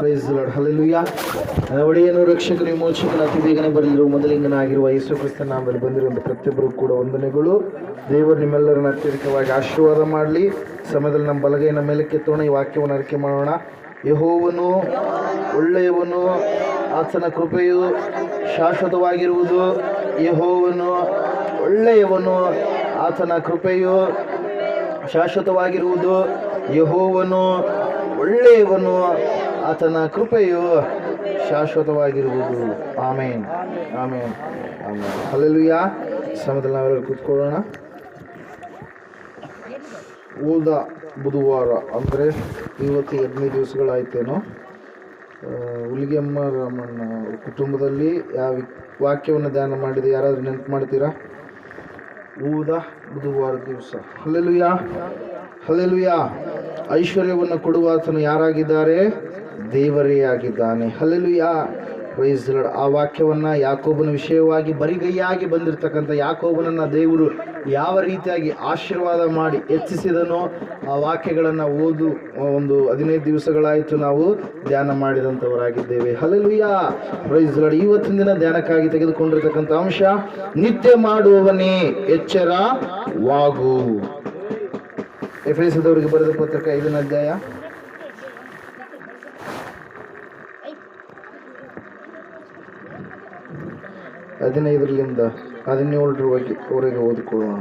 Price the lord, hallelujah. ಒಡೆಯನು ರಕ್ಷಕನು ವಿಮೋಚಕನು ಅತಿ ಬೇಗನೆ ಬರಲಿರುವ ಮೊದಲಿಂಗನಾಗಿರುವ ಯೇಸು ಕ್ರಿಸ್ತನ ನಾಮದಲ್ಲಿ ಬಂದಿರುವಂಥ ಪ್ರತಿಯೊಬ್ಬರು ಕೂಡ ವಂದನೆಗಳು. ದೇವರು ನಿಮ್ಮೆಲ್ಲರನ್ನ ಅತ್ಯಧಿಕವಾಗಿ ಆಶೀರ್ವಾದ ಮಾಡಲಿ. ಸಮಯದಲ್ಲಿ ನಮ್ಮ ಬಲಗೈನ ಮೇಲಕ್ಕೆತ್ತೋಣ, ಈ ವಾಕ್ಯವನ್ನು ಅರಿಕೆ ಮಾಡೋಣ. ಯೆಹೋವನು ಒಳ್ಳೆಯವನು, ಆತನ ಕೃಪೆಯು ಶಾಶ್ವತವಾಗಿರುವುದು. ಯೆಹೋವನು ಒಳ್ಳೆಯವನು, ಆತನ ಕೃಪೆಯು ಶಾಶ್ವತವಾಗಿರುವುದು. ಯೆಹೋವನು ಒಳ್ಳೆಯವನು, ಆತನ ಕೃಪೆಯು ಶಾಶ್ವತವಾಗಿರುವುದು. ಆಮೇನ್, ಆಮೇನ್, ಆಮೇನ್. ಹಲ್ಲೆಲೂಯಾ. ಸಮಯದಲ್ಲಿ ನಾವೆಲ್ಲರೂ ಕೂತ್ಕೊಳ್ಳೋಣ. ಉಳಿದ ಬುಧವಾರ ಅಂದರೆ ಇವತ್ತು 15 ದಿವಸಗಳಾಯ್ತೇನೋ, ಹುಲಿಗೆಮ್ಮ ರಾಮಣ್ಣ ಕುಟುಂಬದಲ್ಲಿ ಯಾವ ವಾಕ್ಯವನ್ನು ಧ್ಯಾನ ಮಾಡಿದೆ? ಯಾರಾದರೂ ನೆನಪು ಮಾಡ್ತೀರಾ? ಉಳಿದ ಬುಧವಾರ ದಿವಸ. Hallelujah, hallelujah. ಐಶ್ವರ್ಯವನ್ನು ಕೊಡುವಾತನು ಯಾರಾಗಿದ್ದಾರೆ? ದೇವರೇ ಆಗಿದ್ದಾನೆ. Hallelujah, praise the Lord. ಆ ವಾಕ್ಯವನ್ನು ಯಾಕೋಬನ ವಿಷಯವಾಗಿ ಬರಿಗೈಯಾಗಿ ಬಂದಿರತಕ್ಕಂಥ ಯಾಕೋಬನನ್ನು ದೇವರು ಯಾವ ರೀತಿಯಾಗಿ ಆಶೀರ್ವಾದ ಮಾಡಿ ಹೆಚ್ಚಿಸಿದನೋ ಆ ವಾಕ್ಯಗಳನ್ನು ಒಂದು 15 ದಿವಸಗಳಾಯಿತು ನಾವು ಧ್ಯಾನ ಮಾಡಿದಂಥವರಾಗಿದ್ದೇವೆ. Hallelujah, praise the Lord. ಇವತ್ತಿನ ದಿನ ಧ್ಯಾನಕ್ಕಾಗಿ ತೆಗೆದುಕೊಂಡಿರ್ತಕ್ಕಂಥ ಅಂಶ, ನಿತ್ಯ ಮಾಡುವವನೇ ಎಚ್ಚರವಾಗು. ಎಫೆಸದವರಿಗೆ ಬರೆದ ಪತ್ರಿಕೆ 5ನೇ ಅಧ್ಯಾಯ 15ರಿಂದ 17ರವರೆಗೆ ಓದಿಕೊಳ್ಳೋಣ.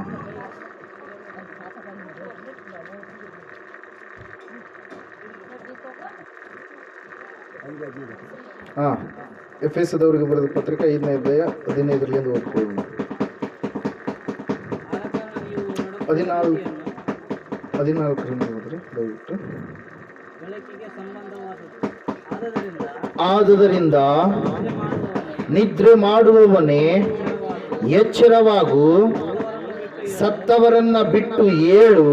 ಎಫೆಸದವರಿಗೆ ಬರೆದ ಪತ್ರಿಕೆ 5ನೇ ಅಧ್ಯಾಯ 15ರಿಂದ ಓದಿಕೊಳ್ಳೋಣ. 14ರಿಂದ ಹೋದರೆ ದಯವಿಟ್ಟು. ಆದುದರಿಂದ ನಿದ್ರೆ ಮಾಡುವವನೇ ಎಚ್ಚರವಾಗು, ಸತ್ತವರನ್ನ ಬಿಟ್ಟು ಏಳು,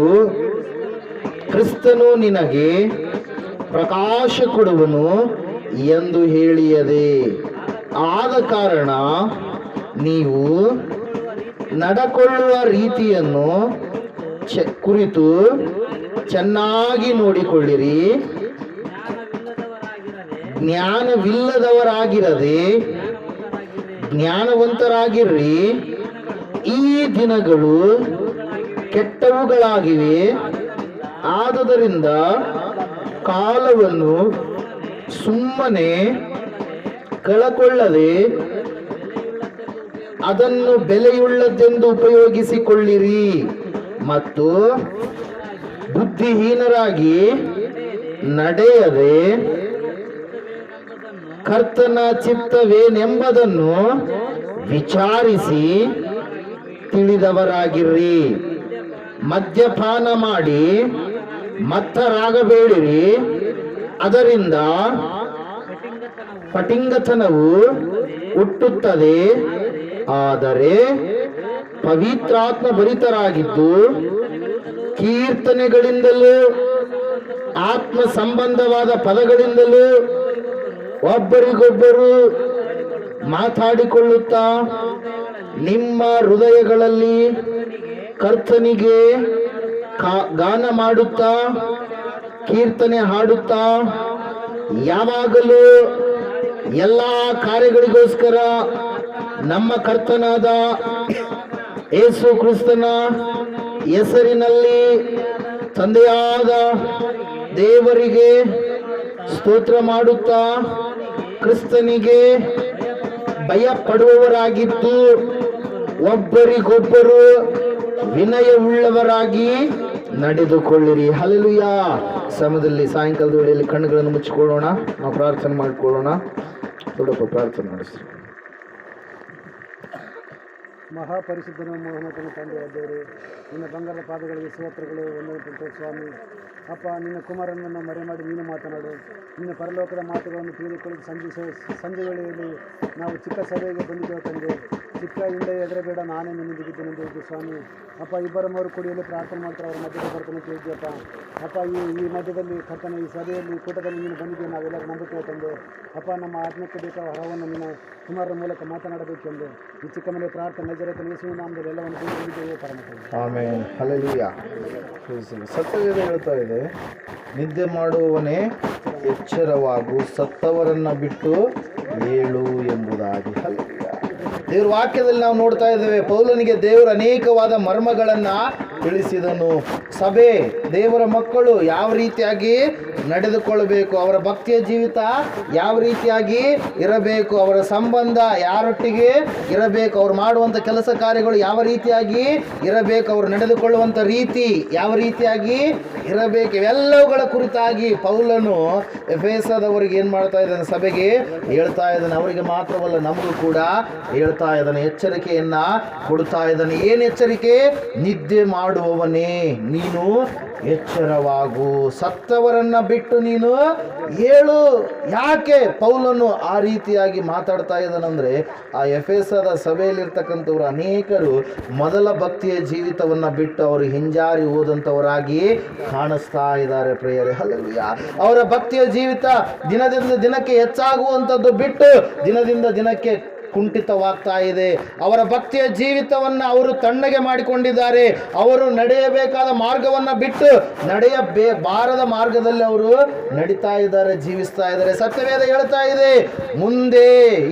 ಕ್ರಿಸ್ತನು ನಿನಗೆ ಪ್ರಕಾಶ ಕೊಡುವನು ಎಂದು ಹೇಳಿಯದೆ. ಆದ ಕಾರಣ ನೀವು ನಡಕೊಳ್ಳುವ ರೀತಿಯನ್ನು ಕುರಿತು ಚೆನ್ನಾಗಿ ನೋಡಿಕೊಳ್ಳಿರಿ. ಜ್ಞಾನವಿಲ್ಲದವರಾಗಿರದೆ ಜ್ಞಾನವಂತರಾಗಿರ್ರಿ. ಈ ದಿನಗಳು ಕೆಟ್ಟವುಗಳಾಗಿವೆ. ಆದುದರಿಂದ ಕಾಲವನ್ನು ಸುಮ್ಮನೆ ಕಳಕೊಳ್ಳದೆ ಅದನ್ನು ಬೆಲೆಯುಳ್ಳದ್ದೆಂದು ಉಪಯೋಗಿಸಿಕೊಳ್ಳಿರಿ. ಮತ್ತು ಬುದ್ಧಿಹೀನರಾಗಿ ನಡೆಯದೆ ಕರ್ತನ ಚಿತ್ತವೇನೆಂಬುದನ್ನು ವಿಚಾರಿಸಿ ತಿಳಿದವರಾಗಿರ್ರಿ. ಮದ್ಯಪಾನ ಮಾಡಿ ಮತ್ತರಾಗಬೇಡಿರಿ, ಅದರಿಂದ ಪಟಿಂಗತನವು ಹುಟ್ಟುತ್ತದೆ. ಆದರೆ ಪವಿತ್ರಾತ್ಮ ಭರಿತರಾಗಿದ್ದು ಕೀರ್ತನೆಗಳಿಂದಲೂ ಆತ್ಮ ಸಂಬಂಧವಾದ ಪದಗಳಿಂದಲೂ ಒಬ್ಬರಿಗೊಬ್ಬರು ಮಾತಾಡಿಕೊಳ್ಳುತ್ತಾ ನಿಮ್ಮ ಹೃದಯಗಳಲ್ಲಿ ಕರ್ತನಿಗೆ ಗಾನ ಮಾಡುತ್ತಾ ಕೀರ್ತನೆ ಹಾಡುತ್ತಾ ಯಾವಾಗಲೂ ಎಲ್ಲ ಕಾರ್ಯಗಳಿಗೋಸ್ಕರ ನಮ್ಮ ಕರ್ತನಾದ ಯೇಸು ಕ್ರಿಸ್ತನ ಹೆಸರಿನಲ್ಲಿ ತಂದೆಯಾದ ದೇವರಿಗೆ ಸ್ತೋತ್ರ ಮಾಡುತ್ತಾ ಕ್ರಿಸ್ತನಿಗೆ ಭಯ ಪಡುವವರಾಗಿದ್ದು ಒಬ್ಬರಿಗೊಬ್ಬರು ವಿನಯವುಳ್ಳವರಾಗಿ ನಡೆದುಕೊಳ್ಳಿರಿ. ಹಲ್ಲೆಲೂಯಾ. ಸಮಯದಲ್ಲಿ ಸಾಯಂಕಾಲದ ವೇಳೆಯಲ್ಲಿ ಕಣ್ಣುಗಳನ್ನು ಮುಚ್ಚಿಕೊಳ್ಳೋಣ, ನಾವು ಪ್ರಾರ್ಥನೆ ಮಾಡಿಕೊಳ್ಳೋಣ. ದೊಡ್ಡಪ್ಪ ಪ್ರಾರ್ಥನೆ ಮಾಡಿಸ್ರಿ. ಮಹಾಪರಿಶುದ್ಧನ ಮೋಹನತನ ತಂದೆಯ ದೇವರು, ನಿನ್ನ ಬಂಗಾರದ ಪಾದಗಳಿಗೆ ಸ್ತೋತ್ರಗಳು, ವಂದನೆ ಸ್ವಾಮಿ. ಅಪ್ಪ, ನಿನ್ನ ಕುಮಾರನನ್ನು ಮರೆ ಮಾಡಿ ನೀನು ಮಾತನಾಡು. ನಿನ್ನ ಪರಲೋಕದ ಮಾತುಗಳನ್ನು ತಿಳಿದುಕೊಳ್ಳಿ. ಸಂಜೆ ವೇಳೆಯಲ್ಲಿ ನಾವು ಚಿಕ್ಕ ಸಭೆಗೆ ಬಂದಿದ್ದೇವೆ ತಂದೆ. ಚಿಕ್ಕ ಹಿಂದೆ ಹೆದರಬೇಡ, ನಾನೇ ನಿನ್ನದಿದ್ದೇನೆ ಎಂದು ಸ್ವಾಮಿ. ಅಪ್ಪ, 2-3 ಕೂಡಿಯಲ್ಲಿ ಪ್ರಾರ್ಥನೆ ಮಾಡ್ತಾರೆ, ಅವರ ಮಧ್ಯದಲ್ಲಿ ಬರ್ತೇನೆ ಕೇಳಿದ್ಯಪ್ಪ. ಅಪ್ಪ, ಈ ಮಧ್ಯದಲ್ಲಿ ಕರ್ತನೆ, ಈ ಸಭೆಯಲ್ಲಿ ಕೂಟದಲ್ಲಿ ನೀನು ಬಂದಿದ್ದೀವಿ, ನಾವೆಲ್ಲರೂ ನಂಬುತ್ತೇವೆ ತಂದೆ. ಅಪ್ಪ, ನಮ್ಮ ಆತ್ಮಕ್ಕೆ ಬೇಕಾದ ಹೊರವನ್ನು ನಿನ್ನ ಕುಮಾರನ ಮೂಲಕ ಮಾತನಾಡಬೇಕೆಂದು ಈ ಚಿಕ್ಕ ಮನೆ ಪ್ರಾರ್ಥನೆ ನಜರೇತನ ಯೇಸುವಿನ ನಾಮದಲ್ಲಿ ಎಲ್ಲವನ್ನು ತಿಳಿದಿದ್ದೇವೆ ಪರಮ. ಆಮೆನ್. ಹಲ್ಲೆಲೂಯಾ. ಸತ್ಯವೇದ ಹೇಳ್ತಾ ಇದೆ, ನಿದ್ದೆ ಮಾಡುವವನೇ ಎಚ್ಚರವಾಗು, ಸತ್ತವರನ್ನು ಬಿಟ್ಟು ಏಳು ಎಂಬುದಾಗಿ. ಹಲ್ಲೆಲೂಯಾ. ದೇವರ ವಾಕ್ಯದಲ್ಲಿ ನಾವು ನೋಡ್ತಾ ಇದ್ದೇವೆ, ಪೌಲನಿಗೆ ದೇವರು ಅನೇಕವಾದ ಮರ್ಮಗಳನ್ನು ತಿಳಿಸಿದನು. ಸಭೆ, ದೇವರ ಮಕ್ಕಳು ಯಾವ ರೀತಿಯಾಗಿ ನಡೆದುಕೊಳ್ಳಬೇಕು, ಅವರ ಭಕ್ತಿಯ ಜೀವಿತ ಯಾವ ರೀತಿಯಾಗಿ ಇರಬೇಕು, ಅವರ ಸಂಬಂಧ ಯಾರೊಟ್ಟಿಗೆ ಇರಬೇಕು, ಅವ್ರು ಮಾಡುವಂಥ ಕೆಲಸ ಕಾರ್ಯಗಳು ಯಾವ ರೀತಿಯಾಗಿ ಇರಬೇಕು, ಅವರು ನಡೆದುಕೊಳ್ಳುವಂಥ ರೀತಿ ಯಾವ ರೀತಿಯಾಗಿ ಇರಬೇಕು, ಇವೆಲ್ಲವುಗಳ ಕುರಿತಾಗಿ ಪೌಲನು ಎಫೆಸದವರಿಗೆ ಏನು ಮಾಡ್ತಾ ಇದ್ದಾನೆ, ಸಭೆಗೆ ಹೇಳ್ತಾ ಇದ್ದಾನೆ. ಅವರಿಗೆ ಮಾತ್ರವಲ್ಲ, ನಮಗೂ ಕೂಡ ಹೇಳ್ತಾ ಇದ್ದಾನೆ, ಎಚ್ಚರಿಕೆಯನ್ನ ಕೊಡ್ತಾ ಇದ್ದಾನೆ. ಏನು ಎಚ್ಚರಿಕೆ? ನಿದ್ದೆ ಮಾಡುವವನೇ ನೀನು ಎಚ್ಚರವಾಗು, ಸತ್ತವರನ್ನ ಬಿಟ್ಟು ನೀನು ಏಳು. ಯಾಕೆ ಪೌಲನು ಆ ರೀತಿಯಾಗಿ ಮಾತಾಡ್ತಾ ಇದ್ದಾನಂದ್ರೆ, ಆ ಎಫೆಸದ ಸಭೆಯಲ್ಲಿರ್ತಕ್ಕಂಥವ್ರು ಅನೇಕರು ಮೊದಲ ಭಕ್ತಿಯ ಜೀವಿತವನ್ನ ಬಿಟ್ಟು ಅವರು ಹಿಂಜಾರಿ ಹೋದಂಥವರಾಗಿ ಕಾಣಿಸ್ತಾ ಇದ್ದಾರೆ ಪ್ರಿಯರೇ. ಹಲ್ಲೆಲೂಯಾ. ಅವರ ಭಕ್ತಿಯ ಜೀವಿತ ದಿನದಿಂದ ದಿನಕ್ಕೆ ಹೆಚ್ಚಾಗುವಂಥದ್ದು ಬಿಟ್ಟು ದಿನದಿಂದ ದಿನಕ್ಕೆ ಕುಂಠಿತವಾಗ್ತಾ ಇದೆ. ಅವರ ಭಕ್ತಿಯ ಜೀವಿತವನ್ನು ಅವರು ತಣ್ಣಗೆ ಮಾಡಿಕೊಂಡಿದ್ದಾರೆ. ಅವರು ನಡೆಯಬೇಕಾದ ಮಾರ್ಗವನ್ನು ಬಿಟ್ಟು ಬಾರದ ಮಾರ್ಗದಲ್ಲಿ ಅವರು ನಡೀತಾ ಇದ್ದಾರೆ, ಜೀವಿಸ್ತಾ ಇದ್ದಾರೆ. ಸತ್ಯವೇದ ಹೇಳ್ತಾ ಇದೆ, ಮುಂದೆ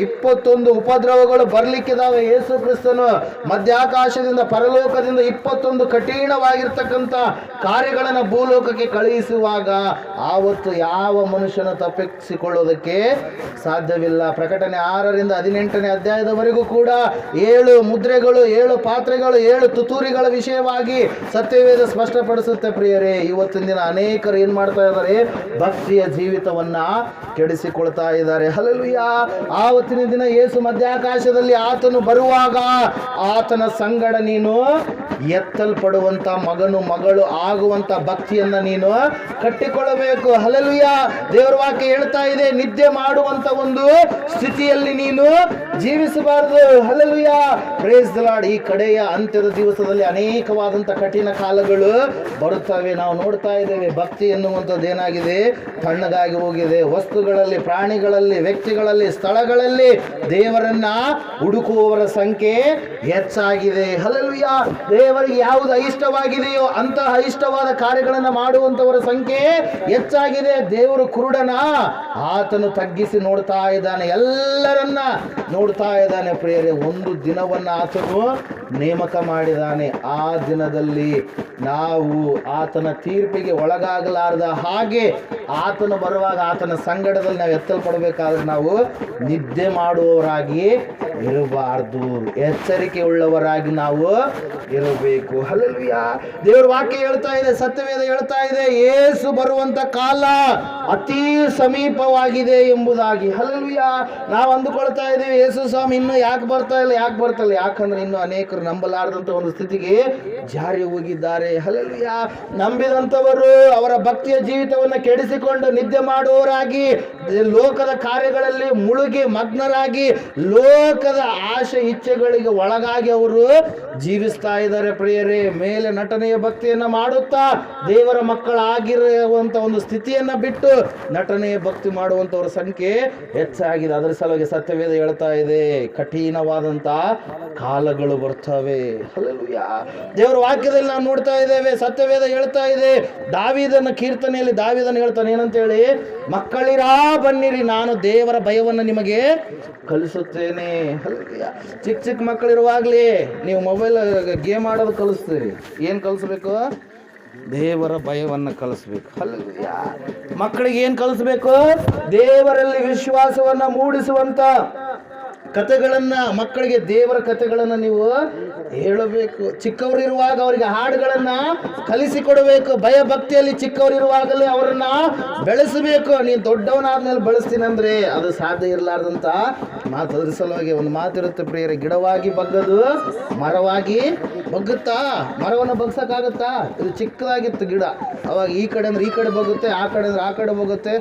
21 ಉಪದ್ರವಗಳು ಬರ್ಲಿಕ್ಕಿದಾವೆ. ಯೇಸು ಕ್ರಿಸ್ತನು ಮಧ್ಯಾಕಾಶದಿಂದ ಪರಲೋಕದಿಂದ 21 ಕಠಿಣವಾಗಿರ್ತಕ್ಕಂಥ ಕಾರ್ಯಗಳನ್ನು ಭೂಲೋಕಕ್ಕೆ ಕಳುಹಿಸುವಾಗ ಆವತ್ತು ಯಾವ ಮನುಷ್ಯನು ತಪ್ಪಿಸಿಕೊಳ್ಳೋದಕ್ಕೆ ಸಾಧ್ಯವಿಲ್ಲ. ಪ್ರಕಟಣೆ 6ರಿಂದ 18ನೇ ಅಧ್ಯಾಯದವರೆಗೂ ಕೂಡ 7 ಮುದ್ರೆಗಳು, 7 ಪಾತ್ರೆಗಳು, 7 ತುತ್ತೂರಿಗಳ ವಿಷಯವಾಗಿ ಸತ್ಯವೇದ ಸ್ಪಷ್ಟಪಡಿಸುತ್ತೆ ಪ್ರಿಯರೇ. ಇವತ್ತಿನ ದಿನ ಅನೇಕರು ಏನ್ ಮಾಡ್ತಾ ಇದ್ದಾರೆ, ಭಕ್ತಿಯ ಜೀವಿತವನ್ನ ಕೆಡಿಸಿಕೊಳ್ತಾ ಇದ್ದಾರೆ. ಹಲ್ಲೆಲೂಯಾ. ಆವತ್ತಿನ ದಿನ ಯೇಸು ಮಧ್ಯಾಕಾಶದಲ್ಲಿ ಆತನು ಬರುವಾಗ ಆತನ ಸಂಗಡ ನೀನು ಎತ್ತಲ್ಪಡುವಂತ ಮಗನು ಮಗಳು ಆಗುವಂತ ಭಕ್ತಿಯನ್ನ ನೀನು ಕಟ್ಟಿಕೊಳ್ಳಬೇಕು. ಹಲ್ಲೆಲೂಯಾ. ದೇವರ ವಾಕ್ಯ ಹೇಳ್ತಾ ಇದೆ, ನಿದ್ದೆ ಮಾಡುವಂತ ಒಂದು ಸ್ಥಿತಿಯಲ್ಲಿ ನೀನು ಜೀವಿಸಬಾರದು. ಹಲ್ಲೆಲೂಯಾ. Praise the lord. ಈ ಕಡೆಯ ಅಂತ್ಯದ ದಿವಸದಲ್ಲಿ ಅನೇಕವಾದಂಥ ಕಠಿಣ ಕಾಲಗಳು ಬರುತ್ತವೆ. ನಾವು ನೋಡ್ತಾ ಇದ್ದೇವೆ, ಭಕ್ತಿ ಎನ್ನುವಂಥದ್ದು ಏನಾಗಿದೆ, ತಣ್ಣಗಾಗಿ ಹೋಗಿದೆ. ವಸ್ತುಗಳಲ್ಲಿ, ಪ್ರಾಣಿಗಳಲ್ಲಿ, ವ್ಯಕ್ತಿಗಳಲ್ಲಿ, ಸ್ಥಳಗಳಲ್ಲಿ ದೇವರನ್ನ ಹುಡುಕುವವರ ಸಂಖ್ಯೆ ಹೆಚ್ಚಾಗಿದೆ. ಹಲ್ಲೆಲೂಯಾ. ದೇವರಿಗೆ ಯಾವುದು ಇಷ್ಟವಾಗಿದೆಯೋ ಅಂತಹ ಇಷ್ಟವಾದ ಕಾರ್ಯಗಳನ್ನು ಮಾಡುವಂತವರ ಸಂಖ್ಯೆ ಹೆಚ್ಚಾಗಿದೆ. ದೇವರು ಕುರುಡನ ಆತನು ತಗ್ಗಿಸಿ ನೋಡ್ತಾ ಇದ್ದಾನೆ, ಎಲ್ಲರನ್ನ ನೋಡ್ತಾ ಇದ್ದಾನೆ ಪ್ರಿಯರೇ. ಒಂದು ದಿನವನ್ನು ಆತನು ನೇಮಕ ಮಾಡಿದ್ದಾನೆ. ಆ ದಿನದಲ್ಲಿ ನಾವು ಆತನ ತೀರ್ಪಿಗೆ ಒಳಗಾಗಲಾರದ ಹಾಗೆ ಆತನು ಬರುವಾಗ ಆತನ ಸಂಗಡದಲ್ಲಿ ನಾವು ಎತ್ತಲ್ಪಡಬೇಕಾದ್ರೆ ನಾವು ನಿದ್ದೆ ಮಾಡುವವರಾಗಿ ಇರಬಾರ್ದು, ಎಚ್ಚರಿಕೆ ಉಳ್ಳವರಾಗಿ ನಾವು ಇರಬೇಕು. ಹಲ್ಲೆಲೂಯಾ. ದೇವರ ವಾಕ್ಯ ಹೇಳ್ತಾ ಇದೆ, ಸತ್ಯವೇದ ಹೇಳ್ತಾ ಇದೆ, ಯೇಸು ಬರುವಂತ ಕಾಲ ಅತಿ ಸಮೀಪವಾಗಿದೆ ಎಂಬುದಾಗಿ. ಹಲ್ಲೆಲೂಯಾ. ನಾವು ಅಂದುಕೊಳ್ತಾ ಇದ್ದೀವಿ, ಯೇಸು ಸ್ವಾಮಿ ಇನ್ನೂ ಯಾಕೆ ಬರ್ತಾ ಇಲ್ಲ, ಯಾಕಂದ್ರೆ ಇನ್ನು ಅನೇಕರು ನಂಬಲಾರದಂತ ಒಂದು ಸ್ಥಿತಿಗೆ ಜಾರಿ ಹೋಗಿದ್ದಾರೆ. ಹಲ್ಲೆಲೂಯಾ. ನಂಬಿದಂಥವರು ಅವರ ಭಕ್ತಿಯ ಜೀವಿತವನ್ನು ಕೆಡಿಸಿಕೊಂಡು ನಿದ್ದೆ ಮಾಡುವವರಾಗಿ, ಲೋಕದ ಕಾರ್ಯಗಳಲ್ಲಿ ಮುಳುಗಿ ಮಗ್ನರಾಗಿ, ಲೋಕದ ಆಶೆ ಇಚ್ಛೆಗಳಿಗೆ ಒಳಗಾಗಿ ಅವರು ಜೀವಿಸ್ತಾ ಇದ್ದಾರೆ ಪ್ರಿಯರೇ. ಮೇಲೆ ನಟನೆಯ ಭಕ್ತಿಯನ್ನ ಮಾಡುತ್ತಾ ದೇವರ ಮಕ್ಕಳಾಗಿರುವಂತ ಒಂದು ಸ್ಥಿತಿಯನ್ನ ಬಿಟ್ಟು ನಟನೆಯ ಭಕ್ತಿ ಮಾಡುವಂತವರ ಸಂಖ್ಯೆ ಹೆಚ್ಚಾಗಿದೆ. ಅದರ ಸಲುವಾಗಿ ಸತ್ಯವೇದ ಹೇಳ್ತಾ ಇದೆ, ಕಠಿಣವಾದಂತ ಕಾಲಗಳು ಬರ್ತವೆ. ಹಲ್ಲೆಲೂಯಾ. ದೇವರ ವಾಕ್ಯದಲ್ಲಿ ನಾವು ನೋಡ್ತಾ ಇದ್ದೇವೆ, ಸತ್ಯವೇದ ಹೇಳ್ತಾ ಇದೆ, ದಾವೀದನ ಕೀರ್ತನೆಯಲ್ಲಿ ದಾವೀದನ ಹೇಳ್ತಾನೆ ಏನಂತೇಳಿ, ಮಕ್ಕಳಿರಾ ಬನ್ನಿರಿ, ನಾನು ದೇವರ ಭಯವನ್ನು ನಿಮಗೆ ಕಲಿಸುತ್ತೇನೆ. ಹಲ್ಲೆಲೂಯಾ. ಚಿಕ್ಕ ಮಕ್ಕಳಿರುವಾಗಲೇ ನೀವು ಮೊಬೈಲ್ ಗೇಮ್ ಆಡೋದು ಕಲಿಸ್ತೀರಿ. ಏನು ಕಲಿಸ್ಬೇಕು? ದೇವರ ಭಯವನ್ನು ಕಲಿಸ್ಬೇಕು. ಹಲ್ಲೆಲೂಯಾ. ಮಕ್ಕಳಿಗೆ ಏನು ಕಲಿಸ್ಬೇಕು? ದೇವರಲ್ಲಿ ವಿಶ್ವಾಸವನ್ನ ಮೂಡಿಸುವಂತ ಕಥೆಗಳನ್ನ, ಮಕ್ಕಳಿಗೆ ದೇವರ ಕಥೆಗಳನ್ನ ನೀವು ಹೇಳಬೇಕು. ಚಿಕ್ಕವರಿರುವಾಗ ಅವರಿಗೆ ಹಾಡುಗಳನ್ನ ಕಲಿಸಿಕೊಡಬೇಕು. ಭಯ ಭಕ್ತಿಯಲ್ಲಿ ಚಿಕ್ಕವರಿರುವಾಗಲೇ ಅವರನ್ನ ಬೆಳೆಸಬೇಕು. ನೀನು ದೊಡ್ಡವನಾದ್ಮೇಲೆ ಬೆಳೆಸ್ತೀನಿ ಅಂದ್ರೆ ಅದು ಸಾಧ್ಯ ಇರಲಾರ್ದಂತ ಮಾತು. ಅದ್ರ ಸಲುವಾಗಿ ಒಂದು ಮಾತಿರುತ್ತೆ ಪ್ರಿಯರೇ, ಗಿಡವಾಗಿ ಬಗ್ಗದು ಮರವಾಗಿ ಬಗ್ಗುತ್ತಾ? ಮರವನ್ನು ಬಗ್ಸಕ್ಕಾಗತ್ತಾ? ಇದು ಚಿಕ್ಕದಾಗಿತ್ತು ಗಿಡ, ಅವಾಗ ಈ ಕಡೆ ಅಂದ್ರೆ ಈ ಕಡೆ ಬಗ್ಗುತ್ತೆ, ಆ ಕಡೆ ಅಂದ್ರೆ ಆ ಕಡೆ ಬಗ್ಗುತ್ತೆ.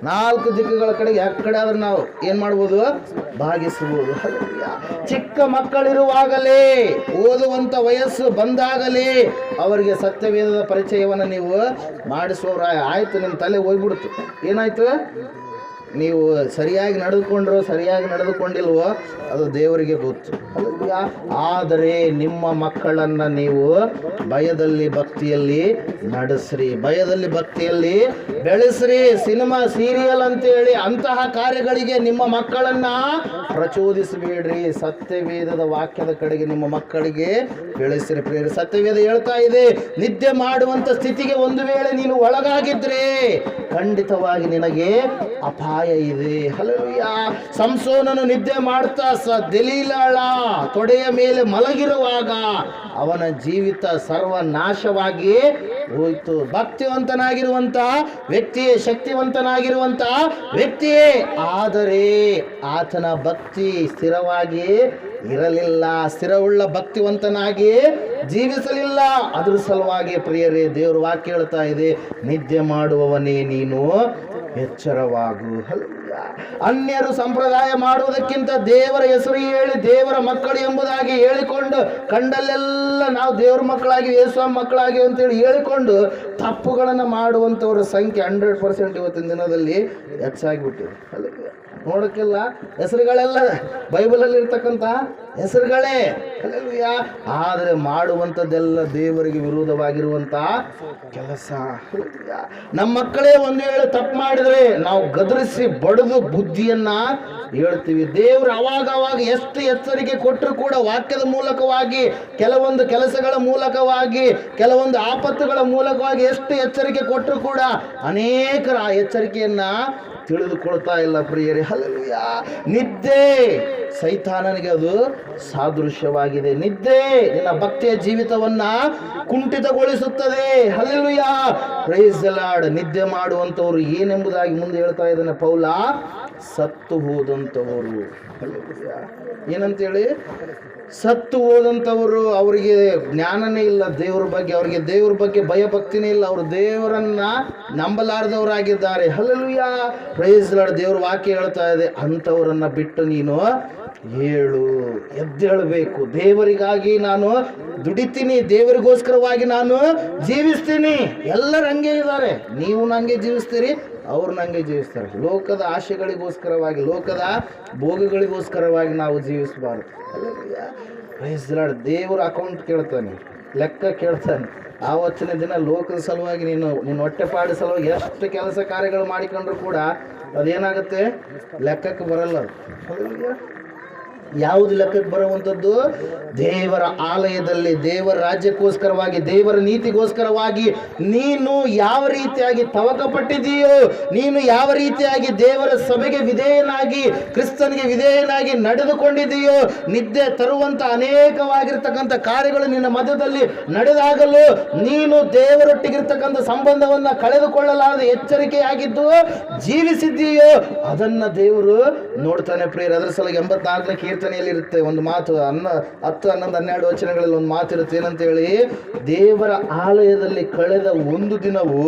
4 ದಿಕ್ಕುಗಳ ಕಡೆಗೆ ಕಡೆ ಆದ್ರೆ ನಾವು ಏನ್ ಮಾಡ್ಬೋದು? ಭಾಗಿಸಬಹುದು. ಚಿಕ್ಕ ಮಕ್ಕಳಿರುವಾಗಲೇ, ಓದುವಂತ ವಯಸ್ಸು ಬಂದಾಗಲೇ ಅವರಿಗೆ ಸತ್ಯವೇದದ ಪರಿಚಯವನ್ನು ನೀವು ಮಾಡಿಸುವವರ ಆಯ್ತು. ನಿಮ್ಮ ತಲೆ ಹೋಗ್ಬಿಡ್ತು. ಏನಾಯ್ತು? ನೀವು ಸರಿಯಾಗಿ ನಡೆದುಕೊಂಡ್ರೋ ಸರಿಯಾಗಿ ನಡೆದುಕೊಂಡಿಲ್ವೋ ಅದು ದೇವರಿಗೆ ಗೊತ್ತು. ಆದರೆ ನಿಮ್ಮ ಮಕ್ಕಳನ್ನು ನೀವು ಭಯದಲ್ಲಿ ಭಕ್ತಿಯಲ್ಲಿ ನಡೆಸ್ರಿ, ಭಯದಲ್ಲಿ ಭಕ್ತಿಯಲ್ಲಿ ಬೆಳೆಸ್ರಿ. ಸಿನಿಮಾ ಸೀರಿಯಲ್ ಅಂತೇಳಿ ಅಂತಹ ಕಾರ್ಯಗಳಿಗೆ ನಿಮ್ಮ ಮಕ್ಕಳನ್ನು ಪ್ರಚೋದಿಸಬೇಡ್ರಿ. ಸತ್ಯವೇದದ ವಾಕ್ಯದ ಕಡೆಗೆ ನಿಮ್ಮ ಮಕ್ಕಳಿಗೆ ಬೆಳೆಸಿರಿ ಪ್ರಿಯರೇ. ಸತ್ಯವೇದ ಹೇಳ್ತಾ ಇದೆ, ನಿದ್ದೆ ಮಾಡುವಂಥ ಸ್ಥಿತಿಗೆ ಒಂದು ವೇಳೆ ನೀನು ಒಳಗಾಗಿದ್ರೆ ಖಂಡಿತವಾಗಿ ನಿನಗೆ ಅಪಾಯ ಇದೆ. ಹಲ್ಲೆಲೂಯಾ. ಸಂಸೋನನು ನಿದ್ದೆ ಮಾಡ್ತಾ ದೆಲೀಲಾಳ ತೊಡೆಯ ಮೇಲೆ ಮಲಗಿರುವಾಗ ಅವನ ಜೀವಿತ ಸರ್ವನಾಶವಾಗಿ ಹೋಯಿತು. ಭಕ್ತಿವಂತನಾಗಿರುವಂಥ ವ್ಯಕ್ತಿಯೇ, ಶಕ್ತಿವಂತನಾಗಿರುವಂಥ ವ್ಯಕ್ತಿಯೇ, ಆದರೆ ಆತನ ಭಕ್ತಿ ಸ್ಥಿರವಾಗಿ ಇರಲಿಲ್ಲ, ಸ್ಥಿರವುಳ್ಳ ಭಕ್ತಿವಂತನಾಗಿ ಜೀವಿಸಲಿಲ್ಲ. ಅದ್ರ ಸಲುವಾಗಿ ಪ್ರಿಯರೇ, ದೇವರ ವಾಕ್ಯ ಹೇಳ್ತಾ ಇದೆ, ನಿದ್ದೆ ಮಾಡುವವನೇ ನೀನು ಎಚ್ಚರವಾಗು. ಅನ್ಯರು ಸಂಪ್ರದಾಯ ಮಾಡುವುದಕ್ಕಿಂತ ದೇವರ ಹೆಸರು ಹೇಳಿ ದೇವರ ಮಕ್ಕಳು ಎಂಬುದಾಗಿ ಹೇಳಿಕೊಂಡು ಕಂಡಲ್ಲೆಲ್ಲ ನಾವು ದೇವರ ಮಕ್ಕಳಾಗಿ ಯೇಸುವ ಮಕ್ಕಳಾಗಿ ಅಂತೇಳಿ ಹೇಳಿಕೊಂಡು ತಪ್ಪುಗಳನ್ನು ಮಾಡುವಂಥವ್ರ ಸಂಖ್ಯೆ 100% ಇವತ್ತಿನ ದಿನದಲ್ಲಿ ಹೆಚ್ಚಾಗಿಬಿಟ್ಟಿದೆ. ನೋಡೋಕ್ಕಿಲ್ಲ, ಹೆಸರುಗಳೆಲ್ಲ ಬೈಬಲಲ್ಲಿ ಇರ್ತಕ್ಕಂಥ ಹೆಸರುಗಳೇ. ಆದರೆ ಮಾಡುವಂಥದ್ದೆಲ್ಲ ದೇವರಿಗೆ ವಿರೋಧವಾಗಿರುವಂಥ ಕೆಲಸ. ನಮ್ಮ ಮಕ್ಕಳೇ ಒಂದು ವೇಳೆ ತಪ್ಪು ಮಾಡಿದರೆ ನಾವು ಗದರಿಸಿ ಬಡಿದು ಬುದ್ಧಿಯನ್ನ ಹೇಳ್ತೀವಿ. ದೇವರು ಅವಾಗ ಎಷ್ಟು ಎಚ್ಚರಿಕೆ ಕೊಟ್ಟರು ಕೂಡ ವಾಕ್ಯದ ಮೂಲಕವಾಗಿ, ಕೆಲವೊಂದು ಕೆಲಸಗಳ ಮೂಲಕವಾಗಿ, ಕೆಲವೊಂದು ಆಪತ್ತುಗಳ ಮೂಲಕವಾಗಿ ಎಷ್ಟು ಎಚ್ಚರಿಕೆ ಕೊಟ್ಟರು ಕೂಡ ಅನೇಕರ ಆ ಎಚ್ಚರಿಕೆಯನ್ನ ತಿಳಿದುಕೊಳ್ತಾ ಇಲ್ಲ ಪ್ರಿಯರೇ. ಹಲ್ಲೆಲೂಯಾ. ನಿದ್ದೆ ಸೈತಾನನಿಗೆ ಅದು ಸಾದೃಶ್ಯವಾಗಿದೆ. ನಿದ್ದೆ ನಿನ್ನ ಭಕ್ತಿಯ ಜೀವಿತವನ್ನ ಕುಂಠಿತಗೊಳಿಸುತ್ತದೆ. ಹಲ್ಲೆಲೂಯಾ. Praise the lord. ನಿದ್ದೆ ಮಾಡುವಂಥವ್ರು ಏನೆಂಬುದಾಗಿ ಮುಂದೆ ಹೇಳ್ತಾ ಇದ್ದಾನೆ ಪೌಲ, ಸತ್ತು ಹೋದಂಥವರು. ಹಲ್ಲೆಲೂಯಾ. ಏನಂತೇಳಿ? ಸತ್ತು ಹೋದಂಥವರು. ಅವರಿಗೆ ಜ್ಞಾನನೇ ಇಲ್ಲ ದೇವ್ರ ಬಗ್ಗೆ, ಅವರಿಗೆ ದೇವ್ರ ಬಗ್ಗೆ ಭಯಭಕ್ತಿನೇ ಇಲ್ಲ, ಅವರು ದೇವರನ್ನ ನಂಬಲಾರದವರಾಗಿದ್ದಾರೆ. ಹಲ್ಲೆಲೂಯಾ. Praise lord. ದೇವ್ರ ವಾಕ್ಯ ಹೇಳ್ತಾ ಇದೆ, ಅಂಥವರನ್ನ ಬಿಟ್ಟು ನೀನು ಹೇಳು, ಎದ್ದೇಳಬೇಕು. ದೇವರಿಗಾಗಿ ನಾನು ದುಡಿತೀನಿ, ದೇವರಿಗೋಸ್ಕರವಾಗಿ ನಾನು ಜೀವಿಸ್ತೀನಿ. ಎಲ್ಲರೂ ಹಂಗೆ ಇದ್ದಾರೆ. ನೀವು ನಂಗೆ ಜೀವಿಸ್ತೀರಿ, ಅವ್ರು ನಂಗೆ ಜೀವಿಸ್ತಾರೆ. ಲೋಕದ ಆಶೆಗಳಿಗೋಸ್ಕರವಾಗಿ, ಲೋಕದ ಭೋಗಗಳಿಗೋಸ್ಕರವಾಗಿ ನಾವು ಜೀವಿಸಬಾರ್ದು. Praise the Lord. ದೇವರ ಅಕೌಂಟ್ ಕೇಳ್ತಾನೆ, ಲೆಕ್ಕ ಕೇಳ್ತಾನೆ. ಆವತ್ತಿನ ದಿನ ಲೋಕದ ಸಲುವಾಗಿ ನೀನು ಹೊಟ್ಟೆಪಾಡು ಸಲುವಾಗಿ ಎಷ್ಟು ಕೆಲಸ ಕಾರ್ಯಗಳು ಮಾಡಿಕೊಂಡ್ರು ಕೂಡ ಅದೇನಾಗುತ್ತೆ? ಲೆಕ್ಕಕ್ಕೆ ಬರಲ್ಲ. ಯಾವುದು ಲೆಕ್ಕಕ್ಕೆ ಬರುವಂಥದ್ದು? ದೇವರ ಆಲಯದಲ್ಲಿ ದೇವರ ರಾಜ್ಯಕ್ಕೋಸ್ಕರವಾಗಿ, ದೇವರ ನೀತಿಗೋಸ್ಕರವಾಗಿ ನೀನು ಯಾವ ರೀತಿಯಾಗಿ ತವಕಪಟ್ಟಿದೆಯೋ, ನೀನು ಯಾವ ರೀತಿಯಾಗಿ ದೇವರ ಸಭೆಗೆ ವಿಧೇಯನಾಗಿ, ಕ್ರಿಸ್ತನಿಗೆ ವಿಧೇಯನಾಗಿ ನಡೆದುಕೊಂಡಿದೆಯೋ, ನಿದ್ದೆ ತರುವಂಥ ಅನೇಕವಾಗಿರ್ತಕ್ಕಂಥ ಕಾರ್ಯಗಳು ನಿನ್ನ ಮಧ್ಯದಲ್ಲಿ ನಡೆದಾಗಲೂ ನೀನು ದೇವರೊಟ್ಟಿಗಿರ್ತಕ್ಕಂಥ ಸಂಬಂಧವನ್ನು ಕಳೆದುಕೊಳ್ಳಲಾರದೆ ಎಚ್ಚರಿಕೆಯಾಗಿದ್ದು ಜೀವಿಸಿದ್ದೀಯೋ ಅದನ್ನು ದೇವರು ನೋಡ್ತಾನೆ ಪ್ರಿಯರೇ. ಅದರ ಸಲುವಾಗಿ 84ನೇ ಕೀರ್ತನೆಯಲ್ಲಿ ಇರುತ್ತೆ ಒಂದು ಮಾತು, 10, 11, 12 ವಚನಗಳಲ್ಲಿ ಒಂದು ಮಾತಿರುತ್ತೆ. ಏನಂತೇಳಿ? ದೇವರ ಆಲಯದಲ್ಲಿ ಕಳೆದ ಒಂದು ದಿನವು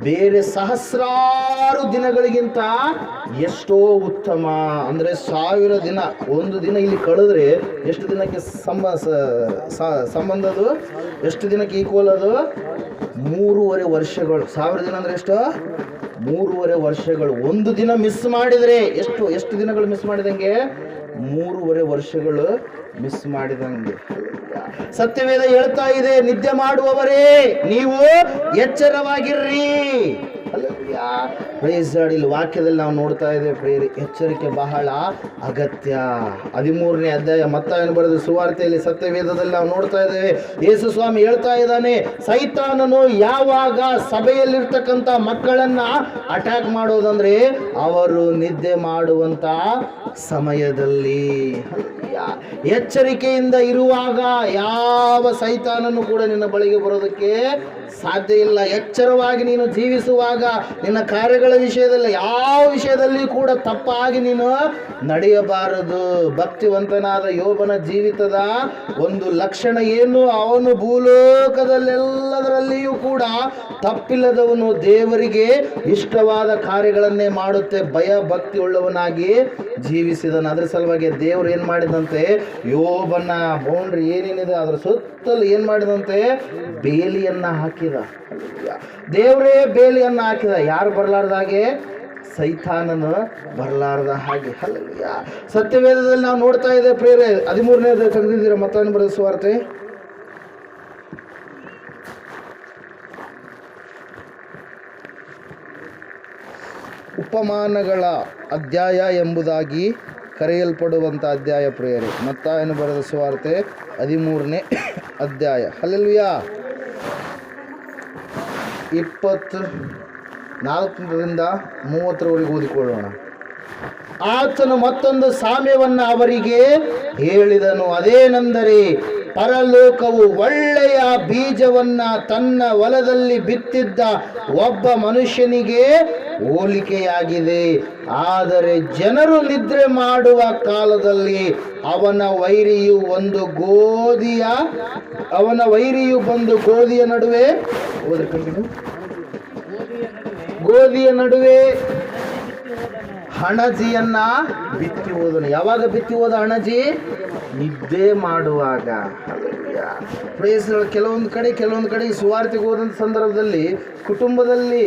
ಬೇರೆ ಸಹಸ್ರಾರು ದಿನಗಳಿಗಿಂತ ಎಷ್ಟೋ ಉತ್ತಮ. ಅಂದರೆ 1000 ದಿನ ಒಂದು ದಿನ ಇಲ್ಲಿ ಕಳೆದ್ರೆ ಎಷ್ಟು ದಿನಕ್ಕೆ ಸಂಬಂಧ ಅದು? ಎಷ್ಟು ದಿನಕ್ಕೆ ಈಕ್ವಲ್ ಅದು? 3.5 ವರ್ಷಗಳು. 1000 ದಿನ ಅಂದರೆ ಎಷ್ಟು? 3.5 ವರ್ಷಗಳು. ಒಂದು ದಿನ ಮಿಸ್ ಮಾಡಿದರೆ ಎಷ್ಟು ದಿನಗಳು ಮಿಸ್ ಮಾಡಿದಂಗೆ? 3.5 ವರ್ಷಗಳು ಮಿಸ್ ಮಾಡಿದಂಗೆ. ಸತ್ಯವೇದ ಹೇಳ್ತಾ ಇದೆ, ನಿದ್ದೆ ಮಾಡುವವರೇ ನೀವು ಎಚ್ಚರವಾಗಿರ್ರಿ. Price lord. ಇಲ್ಲಿ ವಾಕ್ಯದಲ್ಲಿ ನಾವು ನೋಡ್ತಾ ಇದ್ದೇವೆ ಪ್ರಿಯರೇ, ಎಚ್ಚರಿಕೆ ಬಹಳ ಅಗತ್ಯ. 13ನೇ ಅಧ್ಯಾಯ ಮತ್ತಾಯನು ಬರೆದ ಸುವಾರ್ತೆಯಲ್ಲಿ ಸತ್ಯವೇದದಲ್ಲಿ ನಾವು ನೋಡ್ತಾ ಇದ್ದೇವೆ, ಯೇಸು ಸ್ವಾಮಿ ಹೇಳ್ತಾ ಇದ್ದಾನೆ, ಸೈತಾನನು ಯಾವಾಗ ಸಭೆಯಲ್ಲಿರ್ತಕ್ಕಂಥ ಮಕ್ಕಳನ್ನ ಅಟ್ಯಾಕ್ ಮಾಡೋದಂದ್ರೆ ಅವರು ನಿದ್ದೆ ಮಾಡುವಂತ ಸಮಯದಲ್ಲಿ. ಎಚ್ಚರಿಕೆಯಿಂದ ಇರುವಾಗ ಯಾವ ಸೈತಾನನು ಕೂಡ ನಿನ್ನ ಬಳಿಗೆ ಬರೋದಕ್ಕೆ ಸಾಧ್ಯ ಇಲ್ಲ. ಎಚ್ಚರವಾಗಿ ನೀನು ಜೀವಿಸುವಾಗ ನಿನ್ನ ಕಾರ್ಯಗಳ ವಿಷಯದಲ್ಲಿ ಯಾವ ವಿಷಯದಲ್ಲಿ ಕೂಡ ತಪ್ಪಾಗಿ ನೀನು ನಡೆಯಬಾರದು. ಭಕ್ತಿವಂತನಾದ ಯೋಬನ ಜೀವಿತದ ಒಂದು ಲಕ್ಷಣ ಏನು? ಅವನು ಭೂಲೋಕದಲ್ಲೆಲ್ಲದರಲ್ಲಿಯೂ ಕೂಡ ತಪ್ಪಿಲ್ಲದವನು, ದೇವರಿಗೆ ಇಷ್ಟವಾದ ಕಾರ್ಯಗಳನ್ನೇ ಮಾಡುತ್ತೆ ಭಯ ಭಕ್ತಿ ಉಳ್ಳವನಾಗಿ ಜೀವಿಸಿದನು. ಅದರ ಸಲುವಾಗಿ ದೇವರು ಏನು ಮಾಡಿದಂತೆ, ಯೋಬನ ಬೌಂಡ್ರಿ ಏನೇನಿದೆ ಅದರ ಸುತ್ತಲೂ ಏನು ಮಾಡಿದಂತೆ? ಬೇಲಿಯನ್ನ ಹಾಕಿದ. ದೇವರೇ ಬೇಲಿಯನ್ನ ಹಾಕಿದ. ಯಾರು ಬರಲಾರ್ದಾಗೆ? ಸೈತಾನನು ಬರಲಾರದ ಹಾಗೆ. ಹಲ್ಲೆಲೂಯಾ. ಸತ್ಯವೇದದಲ್ಲಿ ನಾವು ನೋಡ್ತಾ ಇದ್ದೇವೆ ಪ್ರಿಯರೇ, 13ನೇದು ತೆಗೆದಿದ್ದೀರಾ ಮತ್ತಾಯನ ಬರೆದ ಸುವಾರ್ತೆ? ಉಪಮಾನಗಳ ಅಧ್ಯಾಯ ಎಂಬುದಾಗಿ ಕರೆಯಲ್ಪಡುವಂಥ ಅಧ್ಯಾಯ ಪ್ರಿಯರೇ, ಮತ್ತಾಯನ ಬರೆದ ಸುವಾರ್ತೆ 13ನೇ ಅಧ್ಯಾಯ. ಹಲ್ಲೆಲೂಯಾ. 24ರಿಂದ 30ರವರೆಗೆ ಓದಿಕೊಳ್ಳೋಣ. ಆತನು ಮತ್ತೊಂದು ಸಾಮ್ಯವನ್ನು ಅವರಿಗೆ ಹೇಳಿದನು. ಅದೇನೆಂದರೆ, ಪರಲೋಕವು ಒಳ್ಳೆಯ ಬೀಜವನ್ನ ತನ್ನ ಹೊಲದಲ್ಲಿ ಬಿತ್ತಿದ್ದ ಒಬ್ಬ ಮನುಷ್ಯನಿಗೆ ಹೋಲಿಕೆಯಾಗಿದೆ. ಆದರೆ ಜನರು ನಿದ್ರೆ ಮಾಡುವ ಕಾಲದಲ್ಲಿ ಅವನ ವೈರಿಯು ಬಂದು ಗೋಧಿಯ ನಡುವೆ ಹಣಜಿಯನ್ನ ಬಿತ್ತಿ ಹೋದನು. ಯಾವಾಗ ಬಿತ್ತಿ ಹೋದ ಹಣಜಿ? ನಿದ್ದೆ ಮಾಡುವಾಗ. ಕೆಲವೊಂದು ಕಡೆ ಸುವಾರ್ತೆಗೆ ಹೋದಂಥ ಸಂದರ್ಭದಲ್ಲಿ ಕುಟುಂಬದಲ್ಲಿ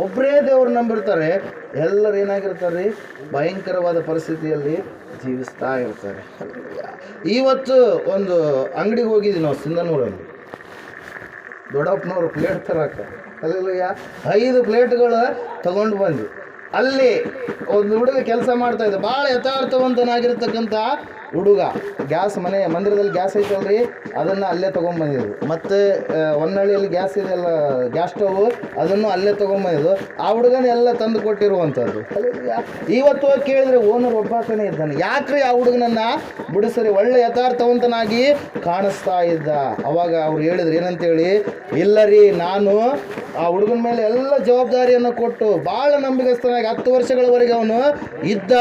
ಒಬ್ಬರೇ ದೇವರು ನಂಬಿರ್ತಾರೆ, ಎಲ್ಲರೂ ಏನಾಗಿರ್ತಾರೆ? ಭಯಂಕರವಾದ ಪರಿಸ್ಥಿತಿಯಲ್ಲಿ ಜೀವಿಸ್ತಾ ಇರ್ತಾರೆ. ಇವತ್ತು ಒಂದು ಅಂಗಡಿಗೆ ಹೋಗಿದ್ವಿ ನಾವು ಸಿಂಧನೂರಲ್ಲಿ, ದೊಡ್ಡಪ್ಪನವರು ಪ್ಲೇಟ್ ತರಕ. ಅಲ್ಲೆಲ್ಲ 5 ಪ್ಲೇಟ್ಗಳು ತಗೊಂಡು ಬಂದ್ವಿ. ಅಲ್ಲಿ ಒಂದು ಹುಡುಗ ಕೆಲಸ ಮಾಡ್ತಾ ಇದ್ದ, ಭಾಳ ಯಥಾರ್ಥವಂತನಾಗಿರ್ತಕ್ಕಂಥ ಹುಡುಗ. ಮಂದಿರದಲ್ಲಿ ಗ್ಯಾಸ್ ಐತಲ್ರಿ, ಅದನ್ನು ಅಲ್ಲೇ ತೊಗೊಂಬಂದಿದ್ದು. ಮತ್ತು ಹೊನ್ನಳ್ಳಿಯಲ್ಲಿ ಗ್ಯಾಸ್ ಇದೆಯಲ್ಲ, ಗ್ಯಾಸ್ ಸ್ಟವ್, ಅದನ್ನು ಅಲ್ಲೇ ತೊಗೊಂಬಂದಿದ್ದು. ಆ ಹುಡುಗನ ಎಲ್ಲ ತಂದು ಕೊಟ್ಟಿರುವಂಥದ್ದು. ಇವತ್ತು ಹೋಗಿ ಕೇಳಿದ್ರೆ ಓನರ್ ಒಬ್ಬಾಕನೇ ಇದ್ದಾನೆ. ಯಾಕ್ರಿ ಆ ಹುಡುಗನನ್ನು ಬಿಡಿಸ್ರಿ? ಒಳ್ಳೆ ಯಥಾರ್ಥವಂತನಾಗಿ ಕಾಣಿಸ್ತಾ ಇದ್ದ. ಅವಾಗ ಅವ್ರು ಹೇಳಿದ್ರು ಏನಂತೇಳಿ, ಇಲ್ಲ ರೀ, ನಾನು ಆ ಹುಡುಗನ ಮೇಲೆ ಎಲ್ಲ ಜವಾಬ್ದಾರಿಯನ್ನು ಕೊಟ್ಟು ಭಾಳ ನಂಬಿಕಸ್ಥನಾಗಿ 10 ವರ್ಷಗಳವರೆಗೆ ಅವನು ಇದ್ದ.